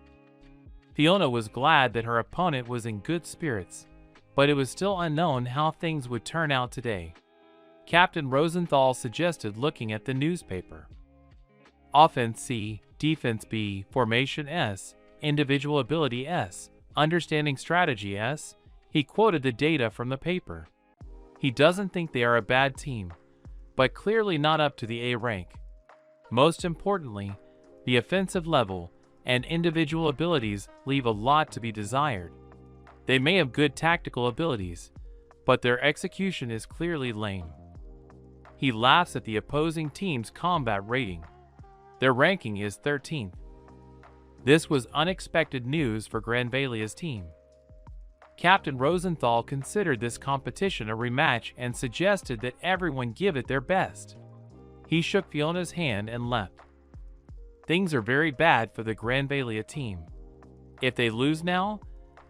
Fiona was glad that her opponent was in good spirits, but it was still unknown how things would turn out today. Captain Rosenthal suggested looking at the newspaper. Offense C, Defense B, Formation S, Individual Ability S, Understanding Strategy S. He quoted the data from the paper. He doesn't think they are a bad team, but clearly not up to the A rank. Most importantly, the offensive level and individual abilities leave a lot to be desired. They may have good tactical abilities, but their execution is clearly lame. He laughs at the opposing team's combat rating. Their ranking is 13th. This was unexpected news for Granvalia's team. Captain Rosenthal considered this competition a rematch and suggested that everyone give it their best. He shook Fiona's hand and left. Things are very bad for the Granvalia team. If they lose now,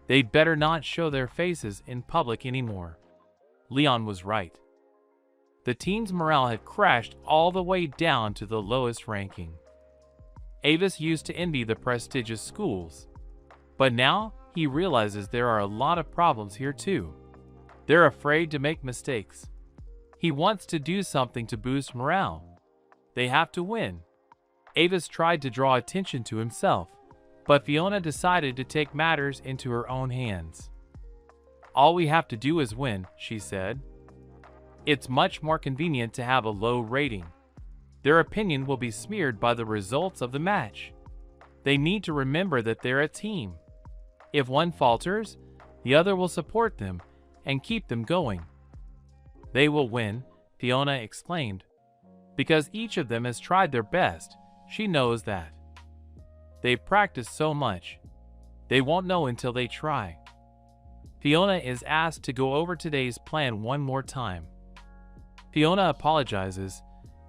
they'd better not show their faces in public anymore. Leon was right. The team's morale had crashed all the way down to the lowest ranking. Avis used to envy the prestigious schools, but now he realizes there are a lot of problems here too. They're afraid to make mistakes. He wants to do something to boost morale. They have to win. Avis tried to draw attention to himself, but Fiona decided to take matters into her own hands. All we have to do is win, she said. It's much more convenient to have a low rating. Their opinion will be smeared by the results of the match. They need to remember that they're a team. If one falters, the other will support them and keep them going. They will win, Fiona exclaimed. Because each of them has tried their best, she knows that. They've practiced so much. They won't know until they try. Fiona is asked to go over today's plan one more time. Fiona apologizes.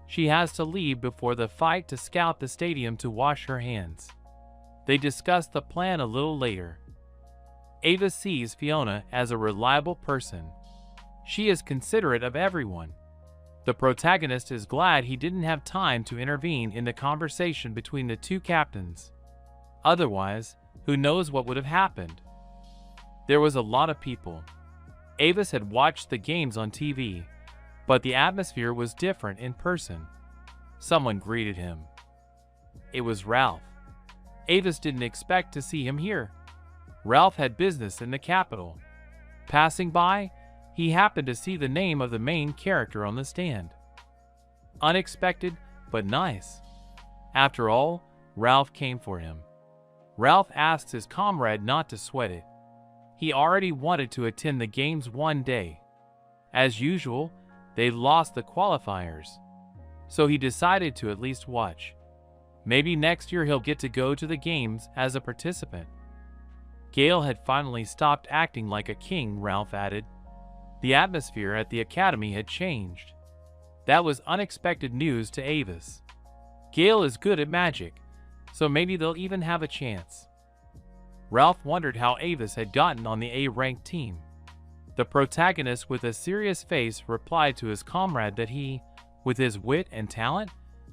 She has to leave before the fight to scout the stadium to wash her hands. They discuss the plan a little later. Ava sees Fiona as a reliable person. She is considerate of everyone. The protagonist is glad he didn't have time to intervene in the conversation between the two captains. Otherwise, who knows what would have happened? There was a lot of people. Avis had watched the games on TV, but the atmosphere was different in person. Someone greeted him. It was Ralph. Avis didn't expect to see him here. Ralph had business in the capital. Passing by, he happened to see the name of the main character on the stand. Unexpected, but nice. After all, Ralph came for him. Ralph asked his comrade not to sweat it. He already wanted to attend the games one day. As usual, they lost the qualifiers. So he decided to at least watch. Maybe next year he'll get to go to the games as a participant. Gale had finally stopped acting like a king, Ralph added. The atmosphere at the academy had changed. That was unexpected news to Avis. Gale is good at magic, so maybe they'll even have a chance. Ralph wondered how Avis had gotten on the A-ranked team. The protagonist with a serious face replied to his comrade that he, with his wit and talent,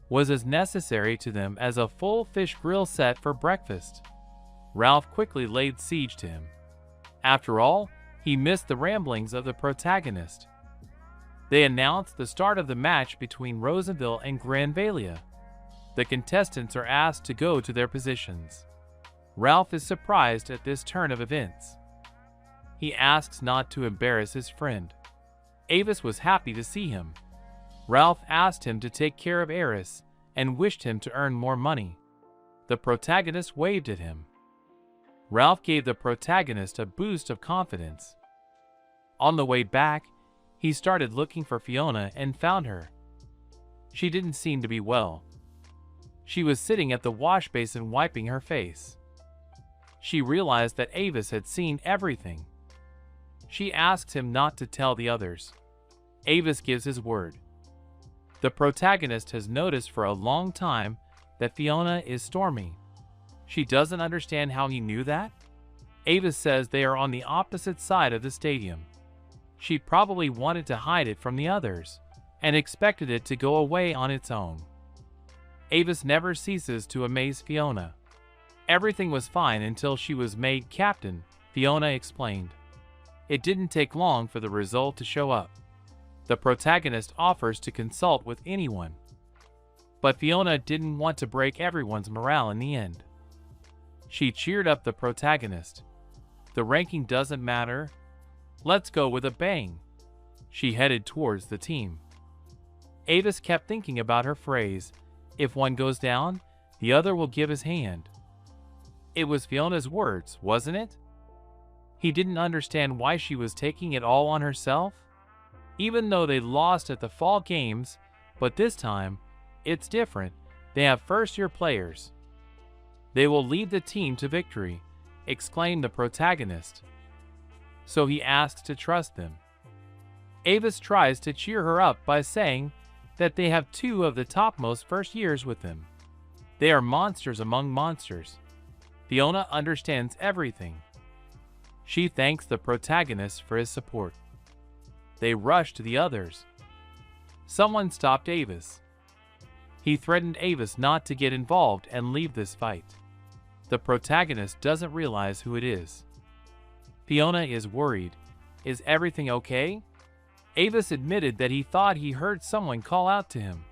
was as necessary to them as a full fish grill set for breakfast. Ralph quickly laid siege to him. After all, he missed the ramblings of the protagonist. They announced the start of the match between Rosenville and Granvalia. The contestants are asked to go to their positions. Ralph is surprised at this turn of events. He asks not to embarrass his friend. Avis was happy to see him. Ralph asked him to take care of Eris and wished him to earn more money. The protagonist waved at him. Ralph gave the protagonist a boost of confidence. On the way back, he started looking for Fiona and found her. She didn't seem to be well. She was sitting at the wash basin wiping her face. She realized that Avis had seen everything. She asks him not to tell the others. Avis gives his word. The protagonist has noticed for a long time that Fiona is stormy. She doesn't understand how he knew that. Avis says they are on the opposite side of the stadium. She probably wanted to hide it from the others and expected it to go away on its own. Avis never ceases to amaze Fiona. Everything was fine until she was made captain, Fiona explained. It didn't take long for the result to show up. The protagonist offers to consult with anyone. But Fiona didn't want to break everyone's morale in the end. She cheered up the protagonist. The ranking doesn't matter. Let's go with a bang. She headed towards the team. Avis kept thinking about her phrase, if one goes down, the other will give his hand. It was Fiona's words, wasn't it? He didn't understand why she was taking it all on herself. Even though they lost at the fall games, but this time, it's different. They have first-year players. They will lead the team to victory, exclaimed the protagonist. So he asks to trust them. Avis tries to cheer her up by saying that they have two of the topmost first years with them. They are monsters among monsters. Fiona understands everything. She thanks the protagonist for his support. They rush to the others. Someone stopped Avis. He threatened Avis not to get involved and leave this fight. The protagonist doesn't realize who it is. Fiona is worried. Is everything okay? Avis admitted that he thought he heard someone call out to him.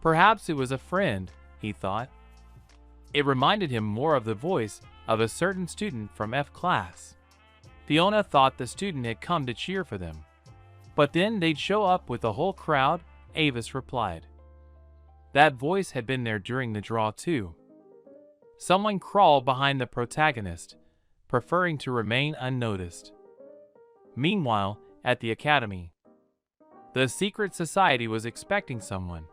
Perhaps it was a friend, he thought. It reminded him more of the voice of a certain student from F class. Fiona thought the student had come to cheer for them. But then they'd show up with the whole crowd, Avis replied. That voice had been there during the draw too. Someone crawled behind the protagonist, preferring to remain unnoticed. Meanwhile, at the academy, the secret society was expecting someone.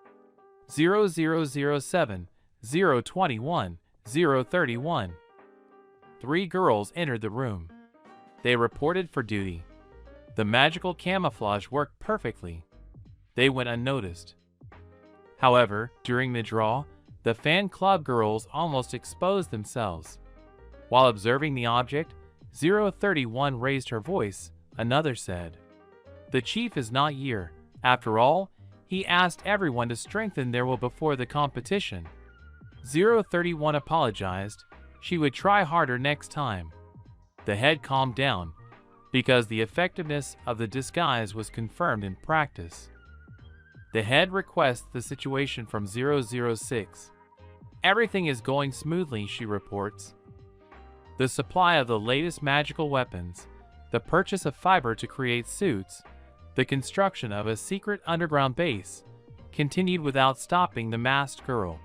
0007, 021, 031. 3 girls entered the room. They reported for duty. The magical camouflage worked perfectly. They went unnoticed. However, during the draw, the fan club girls almost exposed themselves. While observing the object, 031 raised her voice, another said. The chief is not here. After all, he asked everyone to strengthen their will before the competition. 031 apologized. She would try harder next time. The head calmed down, because the effectiveness of the disguise was confirmed in practice. The head requests the situation from 006. Everything is going smoothly, she reports. The supply of the latest magical weapons, the purchase of fiber to create suits, the construction of a secret underground base, continued without stopping the masked girl.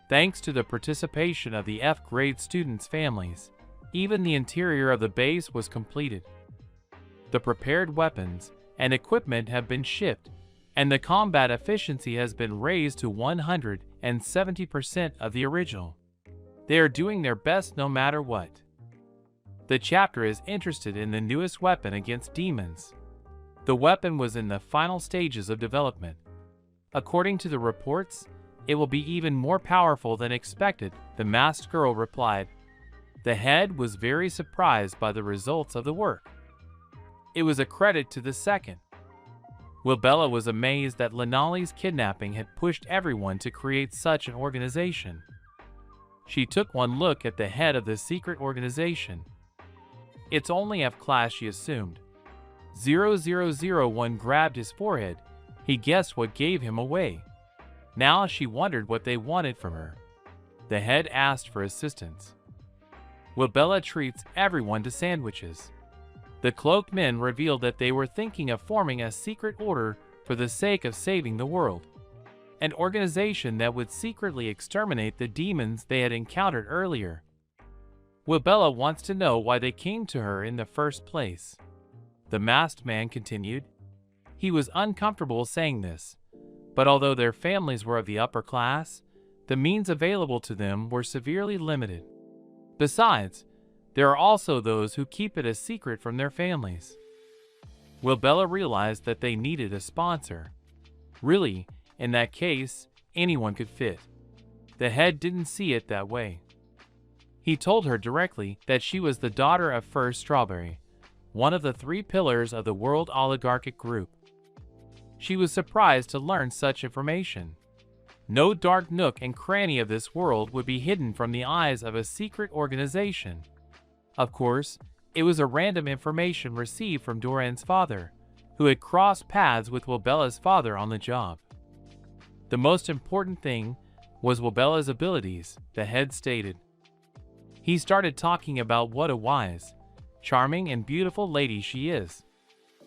Thanks to the participation of the F-grade students' families, even the interior of the base was completed. The prepared weapons and equipment have been shipped, and the combat efficiency has been raised to 170% of the original. They are doing their best no matter what. The chapter is interested in the newest weapon against demons. The weapon was in the final stages of development. According to the reports, it will be even more powerful than expected, the masked girl replied. The head was very surprised by the results of the work. It was a credit to the second. Wilbella was amazed that Lenali's kidnapping had pushed everyone to create such an organization. She took one look at the head of the secret organization. It's only F-class, she assumed. 0001 grabbed his forehead. He guessed what gave him away. Now she wondered what they wanted from her. The head asked for assistance. Wibella treats everyone to sandwiches. The cloaked men revealed that they were thinking of forming a secret order for the sake of saving the world. An organization that would secretly exterminate the demons they had encountered earlier. Wibella wants to know why they came to her in the first place. The masked man continued. He was uncomfortable saying this, but although their families were of the upper class, the means available to them were severely limited. Besides, there are also those who keep it a secret from their families. Wibella realized that they needed a sponsor. Really, in that case, anyone could fit. The head didn't see it that way. He told her directly that she was the daughter of First Strawberry, one of the 3 pillars of the World Oligarchic Group. She was surprised to learn such information. No dark nook and cranny of this world would be hidden from the eyes of a secret organization. Of course, it was a random information received from Doran's father, who had crossed paths with Wibella's father on the job. The most important thing was Wibella's abilities, the head stated. He started talking about what a wise, charming, and beautiful lady she is.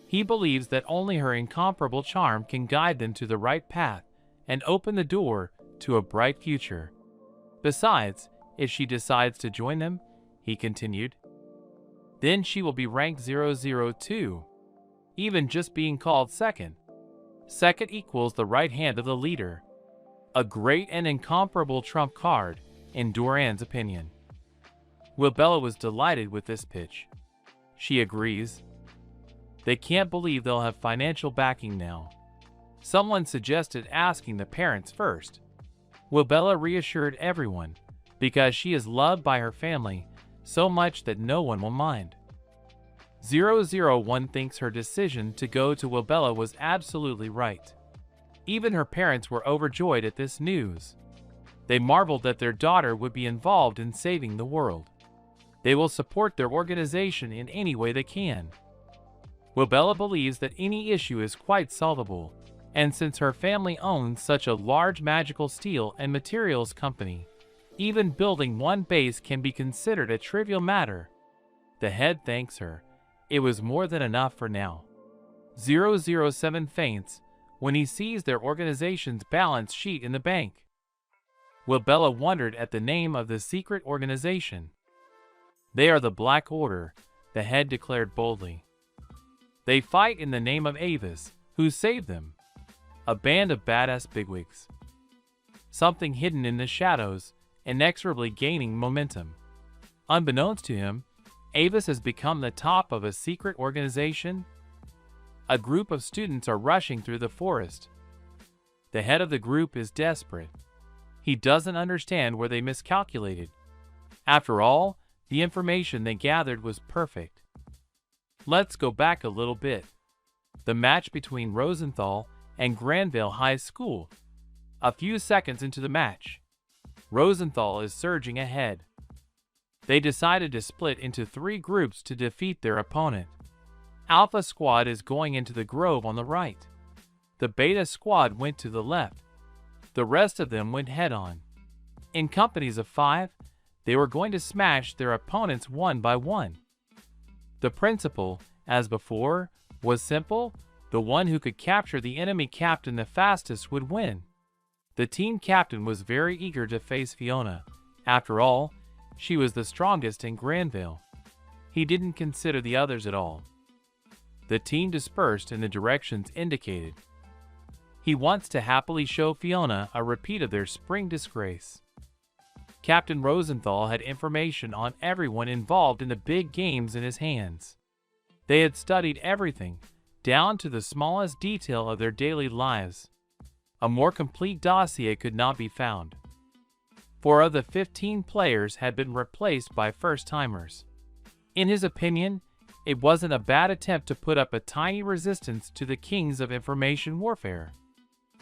He believes that only her incomparable charm can guide them to the right path and open the door to a bright future. Besides, if she decides to join them, he continued, then she will be ranked 002. Even just being called second. Second equals the right hand of the leader. A great and incomparable trump card, in Doran's opinion. Wibella was delighted with this pitch. She agrees. They can't believe they'll have financial backing now. Someone suggested asking the parents first. Wibella reassured everyone, because she is loved by her family so much that no one will mind. 001 thinks her decision to go to Wibella was absolutely right. Even her parents were overjoyed at this news. They marveled that their daughter would be involved in saving the world. They will support their organization in any way they can. Wibella believes that any issue is quite solvable, and since her family owns such a large magical steel and materials company, even building one base can be considered a trivial matter. The head thanks her. It was more than enough for now. 007 faints when he sees their organization's balance sheet in the bank. Wibella wondered at the name of the secret organization. They are the Black Order, the head declared boldly. They fight in the name of Avis, who saved them. A band of badass bigwigs. Something hidden in the shadows, inexorably gaining momentum. Unbeknownst to him, Avis has become the top of a secret organization. A group of students are rushing through the forest. The head of the group is desperate. He doesn't understand where they miscalculated. After all, the information they gathered was perfect. Let's go back a little bit. The match between Rosenthal and Granville High School. A few seconds into the match, Rosenthal is surging ahead. They decided to split into 3 groups to defeat their opponent. Alpha Squad is going into the grove on the right. The Beta Squad went to the left. The rest of them went head-on. In companies of 5, they were going to smash their opponents one by one. The principle, as before, was simple. The one who could capture the enemy captain the fastest would win. The team captain was very eager to face Fiona. After all, she was the strongest in Granville. He didn't consider the others at all. The team dispersed in the directions indicated. He wants to happily show Fiona a repeat of their spring disgrace. Captain Rosenthal had information on everyone involved in the big games in his hands. They had studied everything, down to the smallest detail of their daily lives. A more complete dossier could not be found. 4 of the 15 players had been replaced by first-timers. In his opinion, it wasn't a bad attempt to put up a tiny resistance to the kings of information warfare.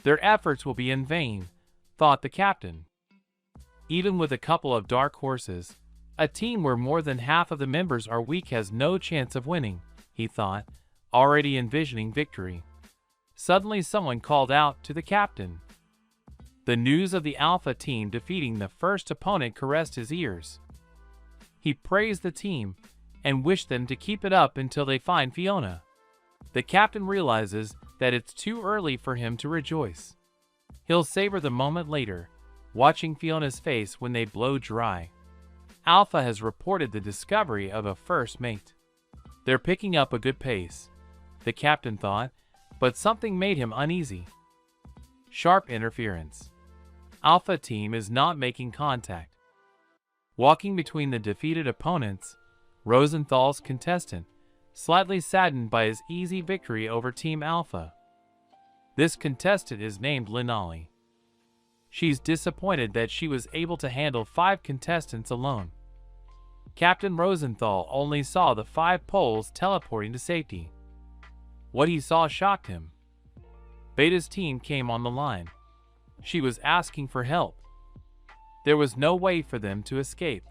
Their efforts will be in vain, thought the captain. Even with a couple of dark horses, a team where more than half of the members are weak has no chance of winning, he thought, already envisioning victory. Suddenly someone called out to the captain. The news of the Alpha team defeating the first opponent caressed his ears. He praised the team and wished them to keep it up until they find Fiona. The captain realizes that it's too early for him to rejoice. He'll savor the moment later, watching Fiona's face when they blow dry. Alpha has reported the discovery of a first mate. They're picking up a good pace, the captain thought, but something made him uneasy. Sharp interference. Alpha team is not making contact. Walking between the defeated opponents, Rosenthal's contestant, slightly saddened by his easy victory over Team Alpha. This contestant is named Linali. She's disappointed that she was able to handle 5 contestants alone. Captain Rosenthal only saw the 5 poles teleporting to safety. What he saw shocked him. Beta's team came on the line. She was asking for help. There was no way for them to escape.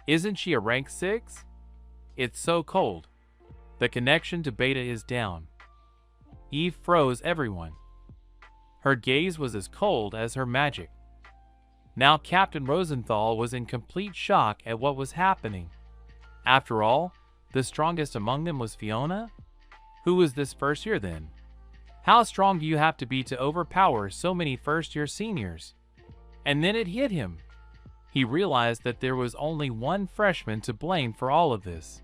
Isn't she a rank 6? It's so cold. The connection to Beta is down. Eve froze everyone. Her gaze was as cold as her magic. Now Captain Rosenthal was in complete shock at what was happening. After all, the strongest among them was Fiona? Who was this first year then? How strong do you have to be to overpower so many first-year seniors? And then it hit him. He realized that there was only one freshman to blame for all of this.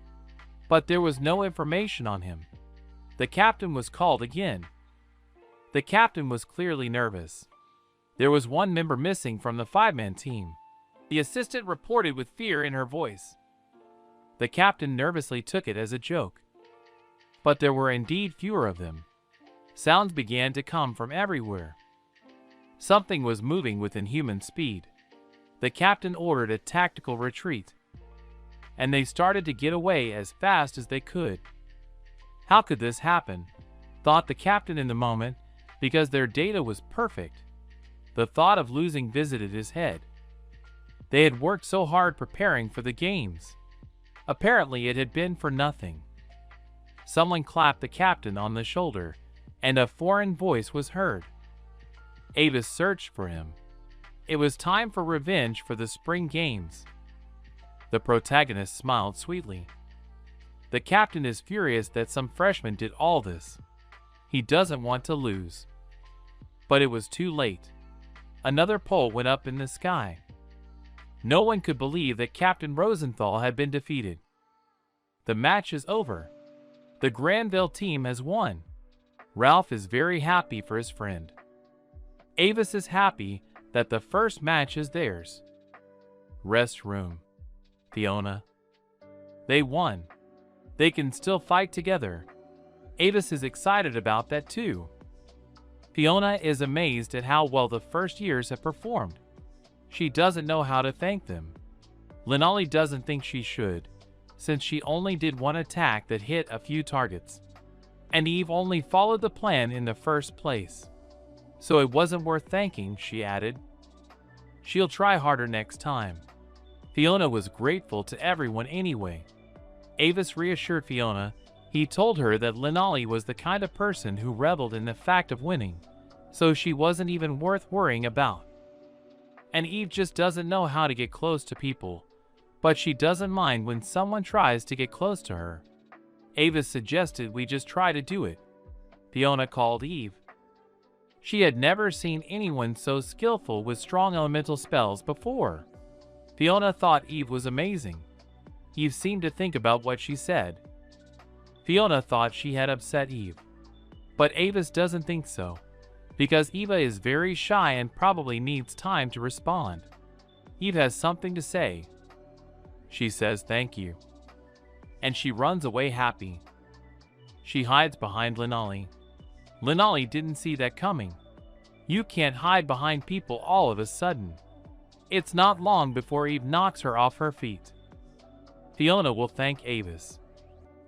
But there was no information on him. The captain was called again. The captain was clearly nervous. There was one member missing from the 5-man team. The assistant reported with fear in her voice. The captain nervously took it as a joke. But there were indeed fewer of them. Sounds began to come from everywhere. Something was moving with inhuman speed. The captain ordered a tactical retreat, and they started to get away as fast as they could. How could this happen? Thought the captain in the moment, because their data was perfect. The thought of losing visited his head. They had worked so hard preparing for the games. Apparently it had been for nothing. Someone clapped the captain on the shoulder, and a foreign voice was heard. Avis searched for him. It was time for revenge for the spring games. The protagonist smiled sweetly. The captain is furious that some freshman did all this. He doesn't want to lose. But it was too late. Another pole went up in the sky. No one could believe that Captain Rosenthal had been defeated. The match is over. The Granville team has won. Ralph is very happy for his friend. Avis is happy that the first match is theirs. Rest room. Fiona. They won. They can still fight together. Avis is excited about that too. Fiona is amazed at how well the first years have performed. She doesn't know how to thank them. Linali doesn't think she should, since she only did one attack that hit a few targets. And Eve only followed the plan in the first place. So it wasn't worth thanking, she added. She'll try harder next time. Fiona was grateful to everyone anyway. Avis reassured Fiona. He told her that Linali was the kind of person who reveled in the fact of winning, so she wasn't even worth worrying about. And Eve just doesn't know how to get close to people, but she doesn't mind when someone tries to get close to her. Avis suggested we just try to do it. Fiona called Eve. She had never seen anyone so skillful with strong elemental spells before. Fiona thought Eve was amazing. Eve seemed to think about what she said. Fiona thought she had upset Eve. But Avis doesn't think so, because Eva is very shy and probably needs time to respond. Eve has something to say. She says thank you. And she runs away happy. She hides behind Linali. Linali didn't see that coming. You can't hide behind people all of a sudden. It's not long before Eve knocks her off her feet. Fiona will thank Avis.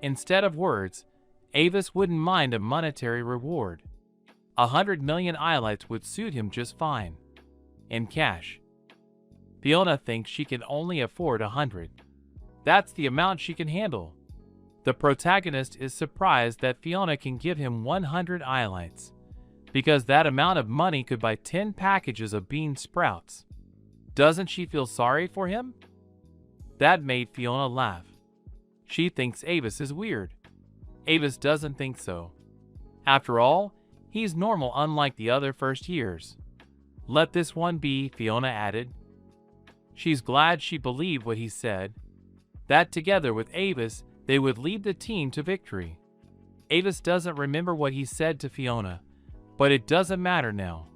Instead of words, Avis wouldn't mind a monetary reward. 100 million Iolites would suit him just fine. In cash. Fiona thinks she can only afford 100. That's the amount she can handle. The protagonist is surprised that Fiona can give him 100 Iolites, because that amount of money could buy 10 packages of bean sprouts. Doesn't she feel sorry for him? That made Fiona laugh. She thinks Avis is weird. Avis doesn't think so. After all, he's normal unlike the other first years. Let this one be, Fiona added. She's glad she believed what he said, that together with Avis, they would lead the team to victory. Avis doesn't remember what he said to Fiona, but it doesn't matter now.